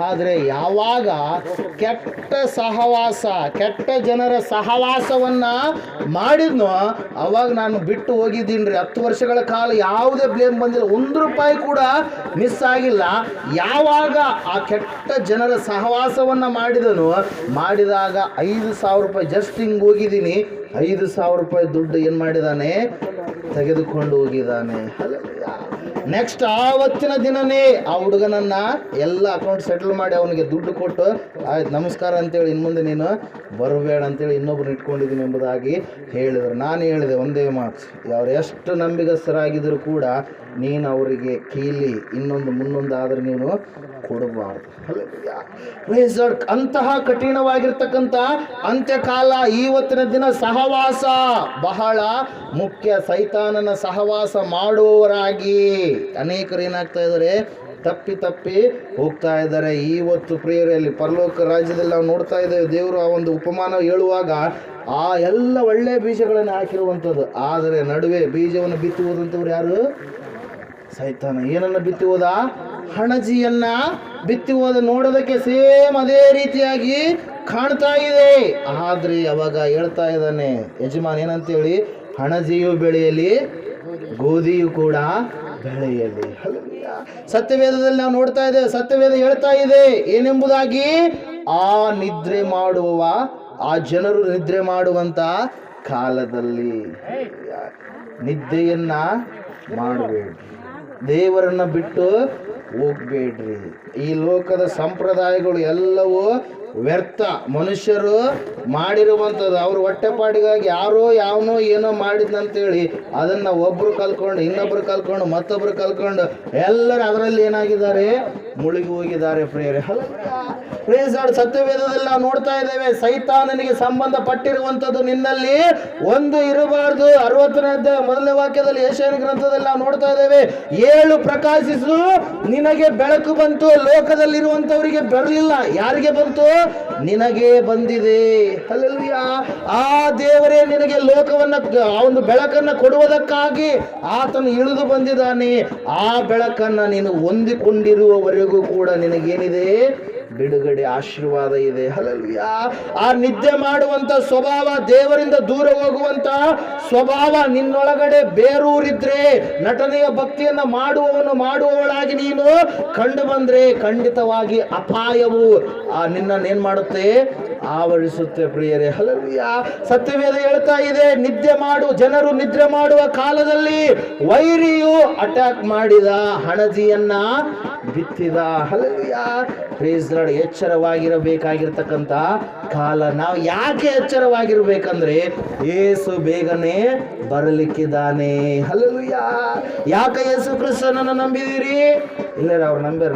ಆದರೆ ಯಾವಾಗ ಕೆಟ್ಟ ಜನರ ಸಹವಾಸವನ್ನ ಮಾಡಿದ್ನೋ ಅವಾಗ ನಾನು ಬಿಟ್ಟು ಹೋಗಿದ್ದೀನಿ ರೀ. 10 ವರ್ಷಗಳ ಕಾಲ ಯಾವುದೇ ಬ್ಲೇಮ್ ಬಂದಿಲ್ಲ, 1 ರೂಪಾಯಿ ಕೂಡ ಮಿಸ್ ಆಗಿಲ್ಲ. ಯಾವಾಗ ಆ ಕೆಟ್ಟ ಜನರ ಸಹವಾಸವನ್ನ ಮಾಡಿದಾಗ 5,000 ರೂಪಾಯಿ ಜಸ್ಟ್ ಹಿಂಗೆ ಹೋಗಿದ್ದೀನಿ, 5,000 ರೂಪಾಯಿ ದುಡ್ಡು ಏನು ಮಾಡಿದ್ದಾನೆ? ತೆಗೆದುಕೊಂಡು ಹೋಗಿದ್ದಾನೆ. ನೆಕ್ಸ್ಟ್ ಆವತ್ತಿನ ದಿನನೇ ಆ ಹುಡುಗನನ್ನ ಎಲ್ಲ ಅಕೌಂಟ್ ಸೆಟಲ್ ಮಾಡಿ ಅವನಿಗೆ ದುಡ್ಡು ಕೊಟ್ಟು, ಆಯ್ತು ನಮಸ್ಕಾರ ಅಂತೇಳಿ, ಇನ್ನು ಮುಂದೆ ನೀನು ಬರಬೇಡ ಅಂತೇಳಿ ಇನ್ನೊಬ್ಬರು ಇಟ್ಕೊಂಡಿದ್ದೀನಿ ಎಂಬುದಾಗಿ ಹೇಳಿದರು. ನಾನು ಹೇಳಿದೆ ಒಂದೇ ಮಾತು, ಅವ್ರು ಎಷ್ಟು ನಂಬಿಗಸ್ತರಾಗಿದ್ದರೂ ಕೂಡ ನೀನು ಅವರಿಗೆ ಕೀಲಿ ಮುಂದೊಂದು ಆದರೆ ನೀನು ಕೊಡಬಾರ್ದು. ಅಂತಹ ಕಠಿಣವಾಗಿರ್ತಕ್ಕಂಥ ಅಂತ್ಯಕಾಲ ಇವತ್ತಿನ ದಿನ. ಸಹವಾಸ ಬಹಳ ಮುಖ್ಯ. ಸೈತಾನನ ಸಹವಾಸ ಮಾಡುವವರಾಗಿ ಅನೇಕರು ಏನಾಗ್ತಾ ಇದ್ದಾರೆ? ತಪ್ಪಿ ಹೋಗ್ತಾ ಇದ್ದಾರೆ. ಇವತ್ತು ಪ್ರಿಯರಲ್ಲಿ ಪರಲೋಕ ರಾಜ್ಯದಲ್ಲಿ ನಾವು ನೋಡ್ತಾ ಇದ್ದೇವೆ, ದೇವರು ಆ ಒಂದು ಉಪಮಾನ ಹೇಳುವಾಗ ಆ ಎಲ್ಲ ಒಳ್ಳೆಯ ಬೀಜಗಳನ್ನು ಹಾಕಿರುವಂಥದ್ದು. ಆದರೆ ನಡುವೆ ಬೀಜವನ್ನು ಬಿತ್ತಿ ಹೋದಂಥವ್ರು ಯಾರು? ಸೈತಾನ. ಏನನ್ನು ಬಿತ್ತಿ ಹೋದ? ಹಣಜಿಯನ್ನ ಬಿತ್ತಿ ಹೋದ. ನೋಡೋದಕ್ಕೆ ಸೇಮ್ ಅದೇ ರೀತಿಯಾಗಿ ಕಾಣ್ತಾ ಇದೆ. ಆದರೆ ಅವಾಗ ಹೇಳ್ತಾ ಇದ್ದಾನೆ ಯಜಮಾನ್ ಏನಂತೇಳಿ, ಹಣಜಿಯು ಬೆಳೆಯಲಿ, ಗೋಧಿಯು ಕೂಡ ಬೆಳೆಯಲಿ. ಸತ್ಯವೇದದಲ್ಲಿ ನಾವು ನೋಡ್ತಾ ಇದ್ದೇವೆ, ಸತ್ಯವೇದ ಹೇಳ್ತಾ ಇದೆ ಏನೆಂಬುದಾಗಿ, ಆ ಜನರು ನಿದ್ರೆ ಮಾಡುವಂತ ಕಾಲದಲ್ಲಿ ನಿದ್ದೆಯನ್ನ ಮಾಡಬೇಡ್ರಿ, ದೇವರನ್ನ ಬಿಟ್ಟು ಹೋಗ್ಬೇಡ್ರಿ. ಈ ಲೋಕದ ಸಂಪ್ರದಾಯಗಳು ಎಲ್ಲವೂ ವ್ಯರ್ಥ. ಮನುಷ್ಯರು ಮಾಡಿರುವಂಥದ್ದು ಅವ್ರ ಹೊಟ್ಟೆಪಾಡಿಗಾಗಿ ಯಾರೋ ಯಾವನೋ ಏನೋ ಮಾಡಿದ್ನಂತೇಳಿ ಅದನ್ನು ಒಬ್ಬರು ಕಲ್ಕೊಂಡು, ಇನ್ನೊಬ್ರು ಕಲ್ಕೊಂಡು, ಮತ್ತೊಬ್ರು ಕಲ್ಕೊಂಡು ಎಲ್ಲರೂ ಅದರಲ್ಲಿ ಏನಾಗಿದ್ದಾರೆ? ಮುಳುಗಿ ಹೋಗಿದ್ದಾರೆ ಪ್ರಿಯರೇ. Praise God. ಸತ್ಯವೇದದಲ್ಲಿ ನಾವು ನೋಡ್ತಾ ಇದ್ದೇವೆ, ಸೈತಾನನಿಗೆ ಸಂಬಂಧಪಟ್ಟಿರುವಂಥದ್ದು ನಿನ್ನಲ್ಲಿ ಒಂದು ಇರಬಾರ್ದು. 60ನೇ ಅಧ್ಯಾಯ 1ನೇ ವಾಕ್ಯದಲ್ಲಿ ಯೆಶಾಯನ ಗ್ರಂಥದಲ್ಲಿ ನಾವು ನೋಡ್ತಾ ಇದ್ದೇವೆ, 7 ಪ್ರಕಾಶಿಸು, ನಿನಗೆ ಬೆಳಕು ಬಂತು. ಲೋಕದಲ್ಲಿರುವಂಥವರಿಗೆ ಬರಲಿಲ್ಲ, ಯಾರಿಗೆ ಬಂತು? ನಿನಗೆ ಬಂದಿದೆ. ಹಲ್ಲೆಲೂಯಾ. ಆ ದೇವರೇ ನಿನಗೆ ಲೋಕವನ್ನ, ಆ ಒಂದು ಬೆಳಕನ್ನು ಕೊಡುವುದಕ್ಕಾಗಿ ಆತನು ಇಳಿದು ಬಂದಿದ್ದಾನೆ. ಆ ಬೆಳಕನ್ನು ನೀನು ಹೊಂದಿಕೊಂಡಿರುವವರೆಗೂ ಕೂಡ ನಿನಗೇನಿದೆ? ಬಿಡುಗಡೆ, ಆಶೀರ್ವಾದ ಇದೆ. ಹಲ್ಲೆಲೂಯಾ. ಆ ನಿದ್ದೆ ಮಾಡುವಂತ ಸ್ವಭಾವ, ದೇವರಿಂದ ದೂರ ಹೋಗುವಂತ ಸ್ವಭಾವ ನಿನ್ನೊಳಗಡೆ ಬೇರೂರಿದ್ರೆ, ನಟನೆಯ ಭಕ್ತಿಯನ್ನ ಮಾಡುವವಳಾಗಿ ನೀನು ಕಂಡು ಬಂದ್ರೆ ಖಂಡಿತವಾಗಿ ಅಪಾಯವು ನಿನ್ನನ್ನು ಏನ್ ಮಾಡುತ್ತೆ? ಆವರಿಸುತ್ತೆ ಪ್ರಿಯರೇ. ಹಲ್ಲೆಲೂಯಾ. ಸತ್ಯವೇದ ಹೇಳ್ತಾ ಇದೆ, ಜನರು ನಿದ್ರೆ ಮಾಡುವ ಕಾಲದಲ್ಲಿ ವೈರಿಯು ಅಟ್ಯಾಕ್ ಮಾಡಿದ, ಹಣಜಿಯನ್ನ ಬಿತ್ತಿದ. ಹಲ್ಲೆಲೂಯಾ. Praise lord. ಎಚ್ಚರವಾಗಿರಬೇಕಾಗಿರ್ತಕ್ಕಂಥ ಕಾಲ. ನಾವು ಯಾಕೆ ಎಚ್ಚರವಾಗಿರ್ಬೇಕಂದ್ರೆ ಯೇಸು ಬೇಗನೆ ಬರಲಿಕ್ಕಿದ್ದಾನೆ. ಹಲ್ಲೆಲೂಯಾ. ಯಾಕೆ ಯೇಸು ಕ್ರಿಸ್ತನನ್ನು ನಂಬಿದಿರಿ? ಇಲ್ಲ ಅವ್ರು ನಂಬ್ಯಾರ,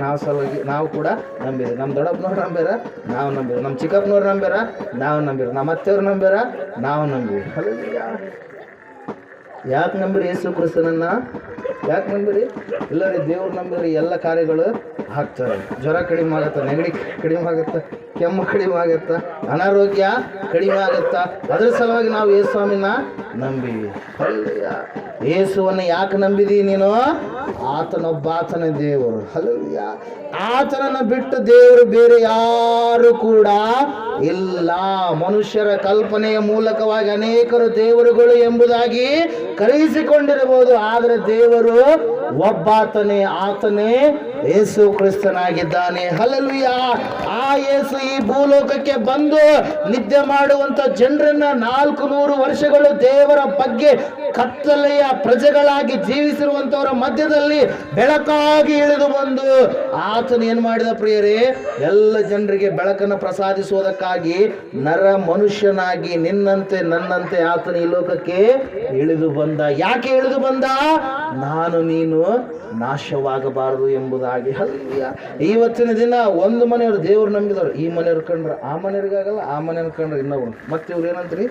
ನಾವು ಕೂಡ ನಂಬಿದ್ರಿ. ನಮ್ಮ ದೊಡ್ಡಪ್ಪನವ್ರು ನಂಬ್ಯಾರ, ನಾವು ನಂಬಿದ್ರಿ. ನಮ್ಮ ಚಿಕ್ಕಪ್ಪನವ್ರು ನಂಬ್ಯಾರ, ನಾವು ನಂಬಿರಿ. ನಮ್ಮ ಅತ್ತೆಯವ್ರು ನಂಬ್ಯಾರ, ನಾವು ನಂಬಿರಿ. ಹಲ್ಲೆಲೂಯಾ. ಯಾಕೆ ನಂಬಿರಿ ಯೇಸು ಕ್ರಿಸ್ತನನ್ನ? ಯಾಕೆ ನಂಬಿರಿ? ಇಲ್ಲ ರೀ, ದೇವ್ರು ನಂಬಿರಿ ಎಲ್ಲ ಕಾರ್ಯಗಳು ಆಗ್ತಾರೆ. ಜ್ವರ ಕಡಿಮೆ ಆಗತ್ತ, ನೆಗಡಿ ಕಡಿಮೆ ಆಗತ್ತ, ಕೆಮ್ಮು ಕಡಿಮೆ ಆಗತ್ತ, ಅನಾರೋಗ್ಯ ಕಡಿಮೆ ಆಗತ್ತ. ಅದ್ರ ಸಲುವಾಗಿ ನಾವು ಯೇಸು ಸ್ವಾಮಿನ ನಂಬಿವಿ. ಹಲ್ಲೆಲೂಯಾ. ಯೇಸುವನ್ನು ಯಾಕೆ ನಂಬಿದಿ ನೀನು? ಆತನೇ ದೇವರು. ಹಲ್ಲೆಲೂಯಾ. ಆತನನ್ನು ಬಿಟ್ಟು ದೇವರು ಬೇರೆ ಯಾರು ಕೂಡ ಇಲ್ಲ. ಮನುಷ್ಯರ ಕಲ್ಪನೆಯ ಮೂಲಕವಾಗಿ ಅನೇಕರು ದೇವರುಗಳು ಎಂಬುದಾಗಿ ಕರೆಯಿಸಿಕೊಂಡಿರಬಹುದು, ಆದರೆ ದೇವರು ಒಬ್ಬಾತನೇ, ಆತನೇ ಯೇಸು ಕ್ರಿಸ್ತನಾಗಿದ್ದಾನೆ. ಹಲ್ಲೆಲೂಯಾ. ಆ ಯೇಸು ಈ ಭೂಲೋಕಕ್ಕೆ ಬಂದು ನಿದ್ದೆ ಮಾಡುವಂತ ಜನರನ್ನ 400 ವರ್ಷಗಳು ದೇವರ ಬಗ್ಗೆ ಕತ್ತಲೆಯ ಪ್ರಜೆಗಳಾಗಿ ಜೀವಿಸಿರುವಂತವರ ಮಧ್ಯದಲ್ಲಿ ಬೆಳಕಾಗಿ ಇಳಿದು ಬಂದು ಆತನು ಏನ್ ಮಾಡಿದ ಪ್ರಿಯರೇ? ಎಲ್ಲ ಜನರಿಗೆ ಬೆಳಕನ್ನು ಪ್ರಸಾದಿಸುವುದಕ್ಕಾಗಿ ನರ ಮನುಷ್ಯನಾಗಿ ನಿನ್ನಂತೆ ನನ್ನಂತೆ ಆತನು ಈ ಲೋಕಕ್ಕೆ ಇಳಿದು ಬಂದ. ಯಾಕೆ ಇಳಿದು ಬಂದ? ನಾನು ನೀನು ನಾಶವಾಗಬಾರದು ಎಂಬುದಾಗಿ. ಹಲ್ಲೆಲೂಯಾ. ಇವತ್ತಿನ ದಿನ ಒಂದು ಮನೆಯವರು ದೇವ್ರು ನಂಬಿದವರು, ಈ ಮನೆಯವ್ರು ಕಂಡ್ರೆ ಆ ಮನೆಯವ್ರಿಗಾಗಲ್ಲ, ಆ ಮನೆಯವ್ರು ಕಂಡ್ರೆ ಇನ್ನೊಬ್ರು. ಮತ್ತೆ ಇವ್ರು ಏನಂತ್ರಿ?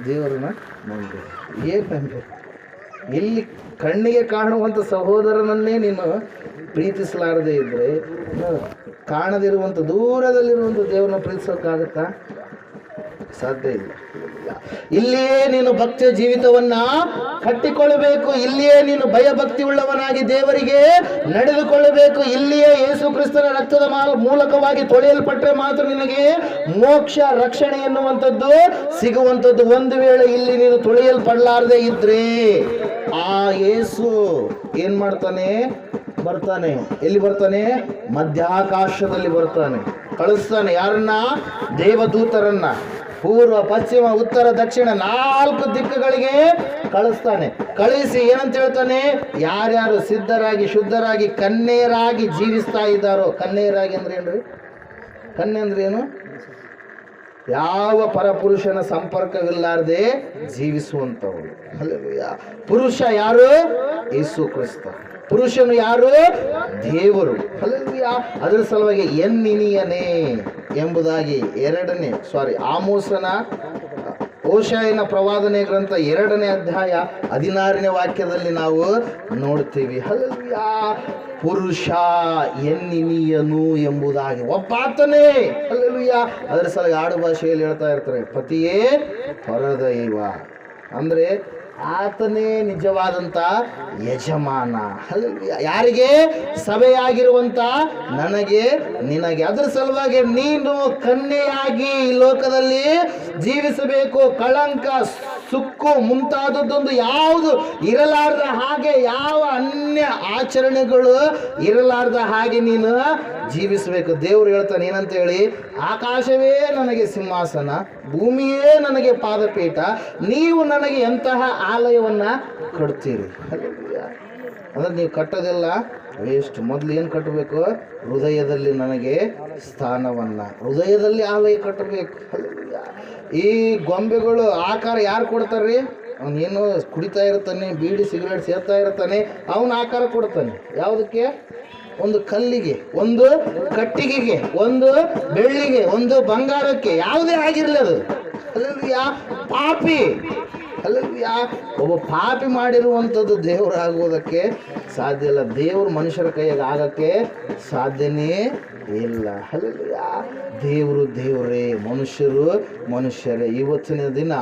ದೇವ್ರನ್ನ ನಂಬಿ. ಏನ್ ನಂಬಿ? ಇಲ್ಲಿ ಕಣ್ಣಿಗೆ ಕಾಣುವಂಥ ಸಹೋದರನನ್ನೇ ನೀನು ಪ್ರೀತಿಸಲಾರದೆ ಇದ್ರೆ ಕಾಣದಿರುವಂಥ ದೂರದಲ್ಲಿರುವಂಥ ದೇವ್ರನ್ನ ಪ್ರೀತಿಸೋಕ್ಕಾಗತ್ತಾ? ಸಾಧ್ಯ ಇಲ್ಲ. ಇಲ್ಲಿಯೇ ನೀನು ಭಕ್ತಿಯ ಜೀವಿತವನ್ನ ಕಟ್ಟಿಕೊಳ್ಳಬೇಕು. ಇಲ್ಲಿಯೇ ನೀನು ಭಯಭಕ್ತಿ ಉಳ್ಳವನಾಗಿ ದೇವರಿಗೆ ನಡೆದುಕೊಳ್ಳಬೇಕು. ಇಲ್ಲಿಯೇ ಯೇಸು ಕ್ರಿಸ್ತನ ರಕ್ತದ ಮೂಲಕವಾಗಿ ತೊಳೆಯಲ್ಪಟ್ಟರೆ ಮಾತ್ರ ನಿನಗೆ ಮೋಕ್ಷ, ರಕ್ಷಣೆ ಎನ್ನುವಂಥದ್ದು ಸಿಗುವಂಥದ್ದು. ಒಂದು ವೇಳೆ ಇಲ್ಲಿ ನೀನು ತೊಳೆಯಲ್ಪಡಲಾರದೆ ಇದ್ರೆ ಆ ಯೇಸು ಏನ್ ಮಾಡ್ತಾನೆ? ಬರ್ತಾನೆ. ಎಲ್ಲಿ ಬರ್ತಾನೆ? ಮಧ್ಯಾಕಾಶದಲ್ಲಿ ಬರ್ತಾನೆ. ಕಳಿಸ್ತಾನೆ. ಯಾರನ್ನ? ದೇವದೂತರನ್ನ. ಪೂರ್ವ, ಪಶ್ಚಿಮ, ಉತ್ತರ, ದಕ್ಷಿಣ 4 ದಿಕ್ಕುಗಳಿಗೆ ಕಳಿಸ್ತಾನೆ. ಕಳಿಸಿ ಏನಂತ ಹೇಳ್ತಾನೆ? ಯಾರ್ಯಾರು ಸಿದ್ಧರಾಗಿ ಶುದ್ಧರಾಗಿ ಕನ್ಯೆಯರಾಗಿ ಜೀವಿಸ್ತಾ ಇದ್ದಾರೋ. ಕನ್ಯೆಯರಾಗಿ ಅಂದ್ರೆ ಏನ್ರಿ? ಕನ್ಯೆ ಅಂದ್ರೆ ಏನು? ಯಾವ ಪರಪುರುಷನ ಸಂಪರ್ಕವಿಲ್ಲಾರದೆ ಜೀವಿಸುವಂಥವ್ರು. ಹಲ್ಲೆಲೂಯಾ. ಪುರುಷ ಯಾರು? ಯೇಸು ಕ್ರಿಸ್ತ. ಪುರುಷನು ಯಾರು? ದೇವರು. ಹಲ್ಲೆಲೂಯಾ. ಅದರ ಸಲುವಾಗಿ ಎನ್ನಿನಿಯನೇ ಎಂಬುದಾಗಿ ಹೋಶೇಯನ ಪ್ರವಾದನೆ ಗ್ರಂಥ 2ನೇ ಅಧ್ಯಾಯ 16ನೇ ವಾಕ್ಯದಲ್ಲಿ ನಾವು ನೋಡ್ತೀವಿ. ಹಲ್ಲೆಲೂಯಾ. ಪುರುಷ ಎನ್ನಿನಿಯನು ಎಂಬುದಾಗಿ ಒಬ್ಬಾತನೇ. ಹಲ್ಲೆಲೂಯಾ. ಅದರ ಸಲುವಾಗಿ ಆಡು ಭಾಷೆಯಲ್ಲಿ ಹೇಳ್ತಾ ಇರ್ತಾರೆ, ಪತಿಯೇ ಪರದೈವ ಅಂದ್ರೆ ಆತನೇ ನಿಜವಾದಂತ ಯಜಮಾನ. ಹಲ್ಲೆಲೂಯಾ. ಯಾರಿಗೆ? ಸಭೆಯಾಗಿರುವಂತ ನನಗೆ, ನಿನಗೆ. ಅದರ ಸಲುವಾಗಿ ನೀನು ಕನ್ಯೆಯಾಗಿ ಈ ಲೋಕದಲ್ಲಿ ಜೀವಿಸಬೇಕು. ಕಳಂಕ, ಸುಕ್ಕು ಮುಂತಾದದ್ದೊಂದು ಯಾವುದು ಇರಲಾರ್ದ ಹಾಗೆ, ಯಾವ ಅನ್ಯ ಆಚರಣೆಗಳು ಇರಲಾರ್ದ ಹಾಗೆ ನೀನು ಜೀವಿಸಬೇಕು. ದೇವರು ಹೇಳ್ತಾನೆ ಏನಂತ ಹೇಳಿ? ಆಕಾಶವೇ ನನಗೆ ಸಿಂಹಾಸನ, ಭೂಮಿಯೇ ನನಗೆ ಪಾದಪೀಠ, ನೀವು ನನಗೆ ಎಂತಹ ಆಲಯವನ್ನ ಕಟ್ತೀರಿ. ಅಂದ್ರೆ ನೀವು ಕಟ್ಟೋದೆಲ್ಲ ವೇಸ್ಟ್. ಮೊದಲು ಏನು ಕಟ್ಟಬೇಕು? ಹೃದಯದಲ್ಲಿ ನನಗೆ ಸ್ಥಾನವನ್ನ, ಹೃದಯದಲ್ಲಿ ಆಲಯ ಕಟ್ಟಬೇಕು. ಈ ಗೊಂಬೆಗಳು ಆಕಾರ ಯಾರು ಕೊಡ್ತಾರ್ರಿ? ಅವನೇನು ಕುಡಿತಾ ಇರ್ತಾನೆ, ಬೀಡಿ ಸಿಗರೇಟ್ ಸೇರ್ತಾ ಇರ್ತಾನೆ, ಅವನ ಆಕಾರ ಕೊಡ್ತಾನೆ. ಯಾವುದಕ್ಕೆ? ಒಂದು ಕಲ್ಲಿಗೆ, ಒಂದು ಕಟ್ಟಿಗೆಗೆ, ಒಂದು ಬೆಳ್ಳಿಗೆ, ಒಂದು ಬಂಗಾರಕ್ಕೆ, ಯಾವುದೇ ಆಗಿರಲಿ ಅದು. ಹಲ್ಲೆಲೂಯಾ. ಪಾಪಿ. ಹಲ್ಲೆಲೂಯಾ. ಒಬ್ಬ ಪಾಪಿ ಮಾಡಿರುವಂಥದ್ದು ದೇವರಾಗುವುದಕ್ಕೆ ಸಾಧ್ಯ ಇಲ್ಲ. ದೇವರು ಮನುಷ್ಯರ ಕೈಯಾಗ ಆಗಕ್ಕೆ ಸಾಧ್ಯನೇ ಇಲ್ಲ. ಹಲ್ಲೆಲೂಯಾ. ದೇವರು ದೇವರೇ, ಮನುಷ್ಯರು ಮನುಷ್ಯರೇ. ಇವತ್ತಿನ ದಿನ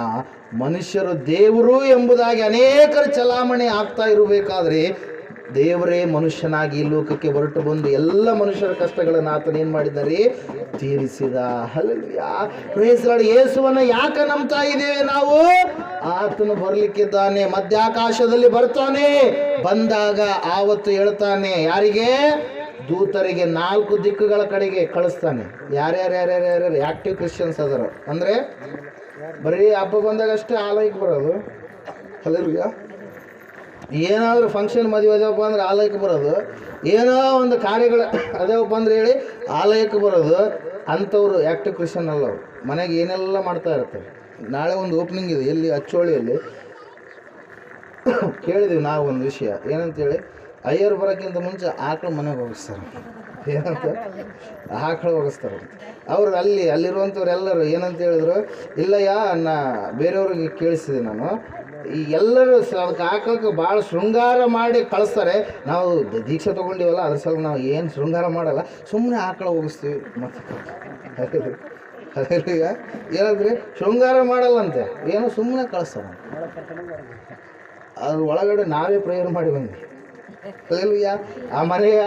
ಮನುಷ್ಯರು ದೇವರು ಎಂಬುದಾಗಿ ಅನೇಕರ ಚಲಾವಣೆ ಆಗ್ತಾ ಇರಬೇಕಾದ್ರೆ ದೇವರೇ ಮನುಷ್ಯನಾಗಿ ಈ ಲೋಕಕ್ಕೆ ಹೊರಟು ಬಂದು ಎಲ್ಲ ಮನುಷ್ಯರ ಕಷ್ಟಗಳನ್ನು ಆತನ ಏನು ಮಾಡಿದ್ದಾರೆ, ತೀರಿಸಿದ. Hallelujah, praise Lord. ಯೇಸುವನ್ನ ಯಾಕೆ ನಂಬ್ತಾ ಇದ್ದೇವೆ ನಾವು? ಆತನು ಬರ್ಲಿಕ್ಕಿದ್ದಾನೆ, ಮಧ್ಯಾಕಾಶದಲ್ಲಿ ಬರ್ತಾನೆ. ಬಂದಾಗ ಆವತ್ತು ಹೇಳ್ತಾನೆ, ಯಾರಿಗೆ? ದೂತರಿಗೆ 4 ದಿಕ್ಕುಗಳ ಕಡೆಗೆ ಕಳಿಸ್ತಾನೆ. ಯಾರ್ಯಾರು ಆಕ್ಟಿವ್ ಕ್ರಿಶ್ಚಿಯನ್ಸ್ ಅದರ ಅಂದರೆ ಬರೀ ಹಬ್ಬ ಬಂದಾಗ ಅಷ್ಟೇ ಆಲಯಕ್ಕೆ ಬರೋದು. ಹಲ್ಲೆಲೂಯಾ. ಏನಾದರೂ ಫಂಕ್ಷನ್ ಮದುವೆ ಅದೇವಪ್ಪ ಅಂದ್ರೆ ಆಲಯಕ್ಕೆ ಬರೋದು, ಏನೋ ಒಂದು ಕಾರ್ಯಗಳು ಅದೇವಪ್ಪ ಅಂದ್ರೆ ಹೇಳಿ ಆಲಯಕ್ಕೆ ಬರೋದು. ಅಂಥವ್ರು ಆ್ಯಕ್ಟಿವ್ ಕ್ರಿಶ್ಚಿಯನ್ ಅಲ್ಲ. ಅವರು ಮನೆಗೆ ಏನೆಲ್ಲ ಮಾಡ್ತಾ ಇರ್ತಾರೆ. ನಾಳೆ ಒಂದು ಓಪನಿಂಗ್ ಇದೆ ಎಲ್ಲಿ, ಅಚ್ಚೋಳಿಯಲ್ಲಿ. ಕೇಳಿದ್ವಿ ನಾವು ಒಂದು ವಿಷಯ ಏನಂತೇಳಿ, ಅಯ್ಯರು ಬರೋಕ್ಕಿಂತ ಮುಂಚೆ ಆಕಳು ಮನೆಗೆ ಹೋಗಿಸ್ತಾರೆ. ಏನಂತ? ಆಕಳು ಹೋಗಿಸ್ತಾರೆ. ಅವರು ಅಲ್ಲಿರುವಂಥವ್ರು ಎಲ್ಲರೂ ಏನಂತ ಹೇಳಿದ್ರು, ಇಲ್ಲಯ್ಯ ಬೇರೆಯವ್ರಿಗೆ ಕೇಳಿಸಿದೆ ನಾನು, ಈ ಎಲ್ಲರೂ ಅದಕ್ಕೆ ಆಕಳಕ್ಕೆ ಭಾಳ ಶೃಂಗಾರ ಮಾಡಿ ಕಳಿಸ್ತಾರೆ. ನಾವು ದೀಕ್ಷೆ ತೊಗೊಂಡಿವಲ್ಲ, ಅದ್ರ ಸಲ ನಾವು ಏನು ಶೃಂಗಾರ ಮಾಡಲ್ಲ, ಸುಮ್ಮನೆ ಆಕಳ ಹೋಗಿಸ್ತೀವಿ. ಮತ್ತು ಈಗ ಏನಂದ್ರೆ ಶೃಂಗಾರ ಮಾಡಲ್ಲಂತೆ, ಏನೋ ಸುಮ್ಮನೆ ಕಳಿಸ್ತಾರೆ. ಅದ್ರ ಒಳಗಡೆ ನಾವೇ ಪ್ರೇಯರ್ ಮಾಡಿ ಬಂದ್ವಿ. ಹಲ್ಲೆಲೂಯಾ. ಆ ಮನೆಯ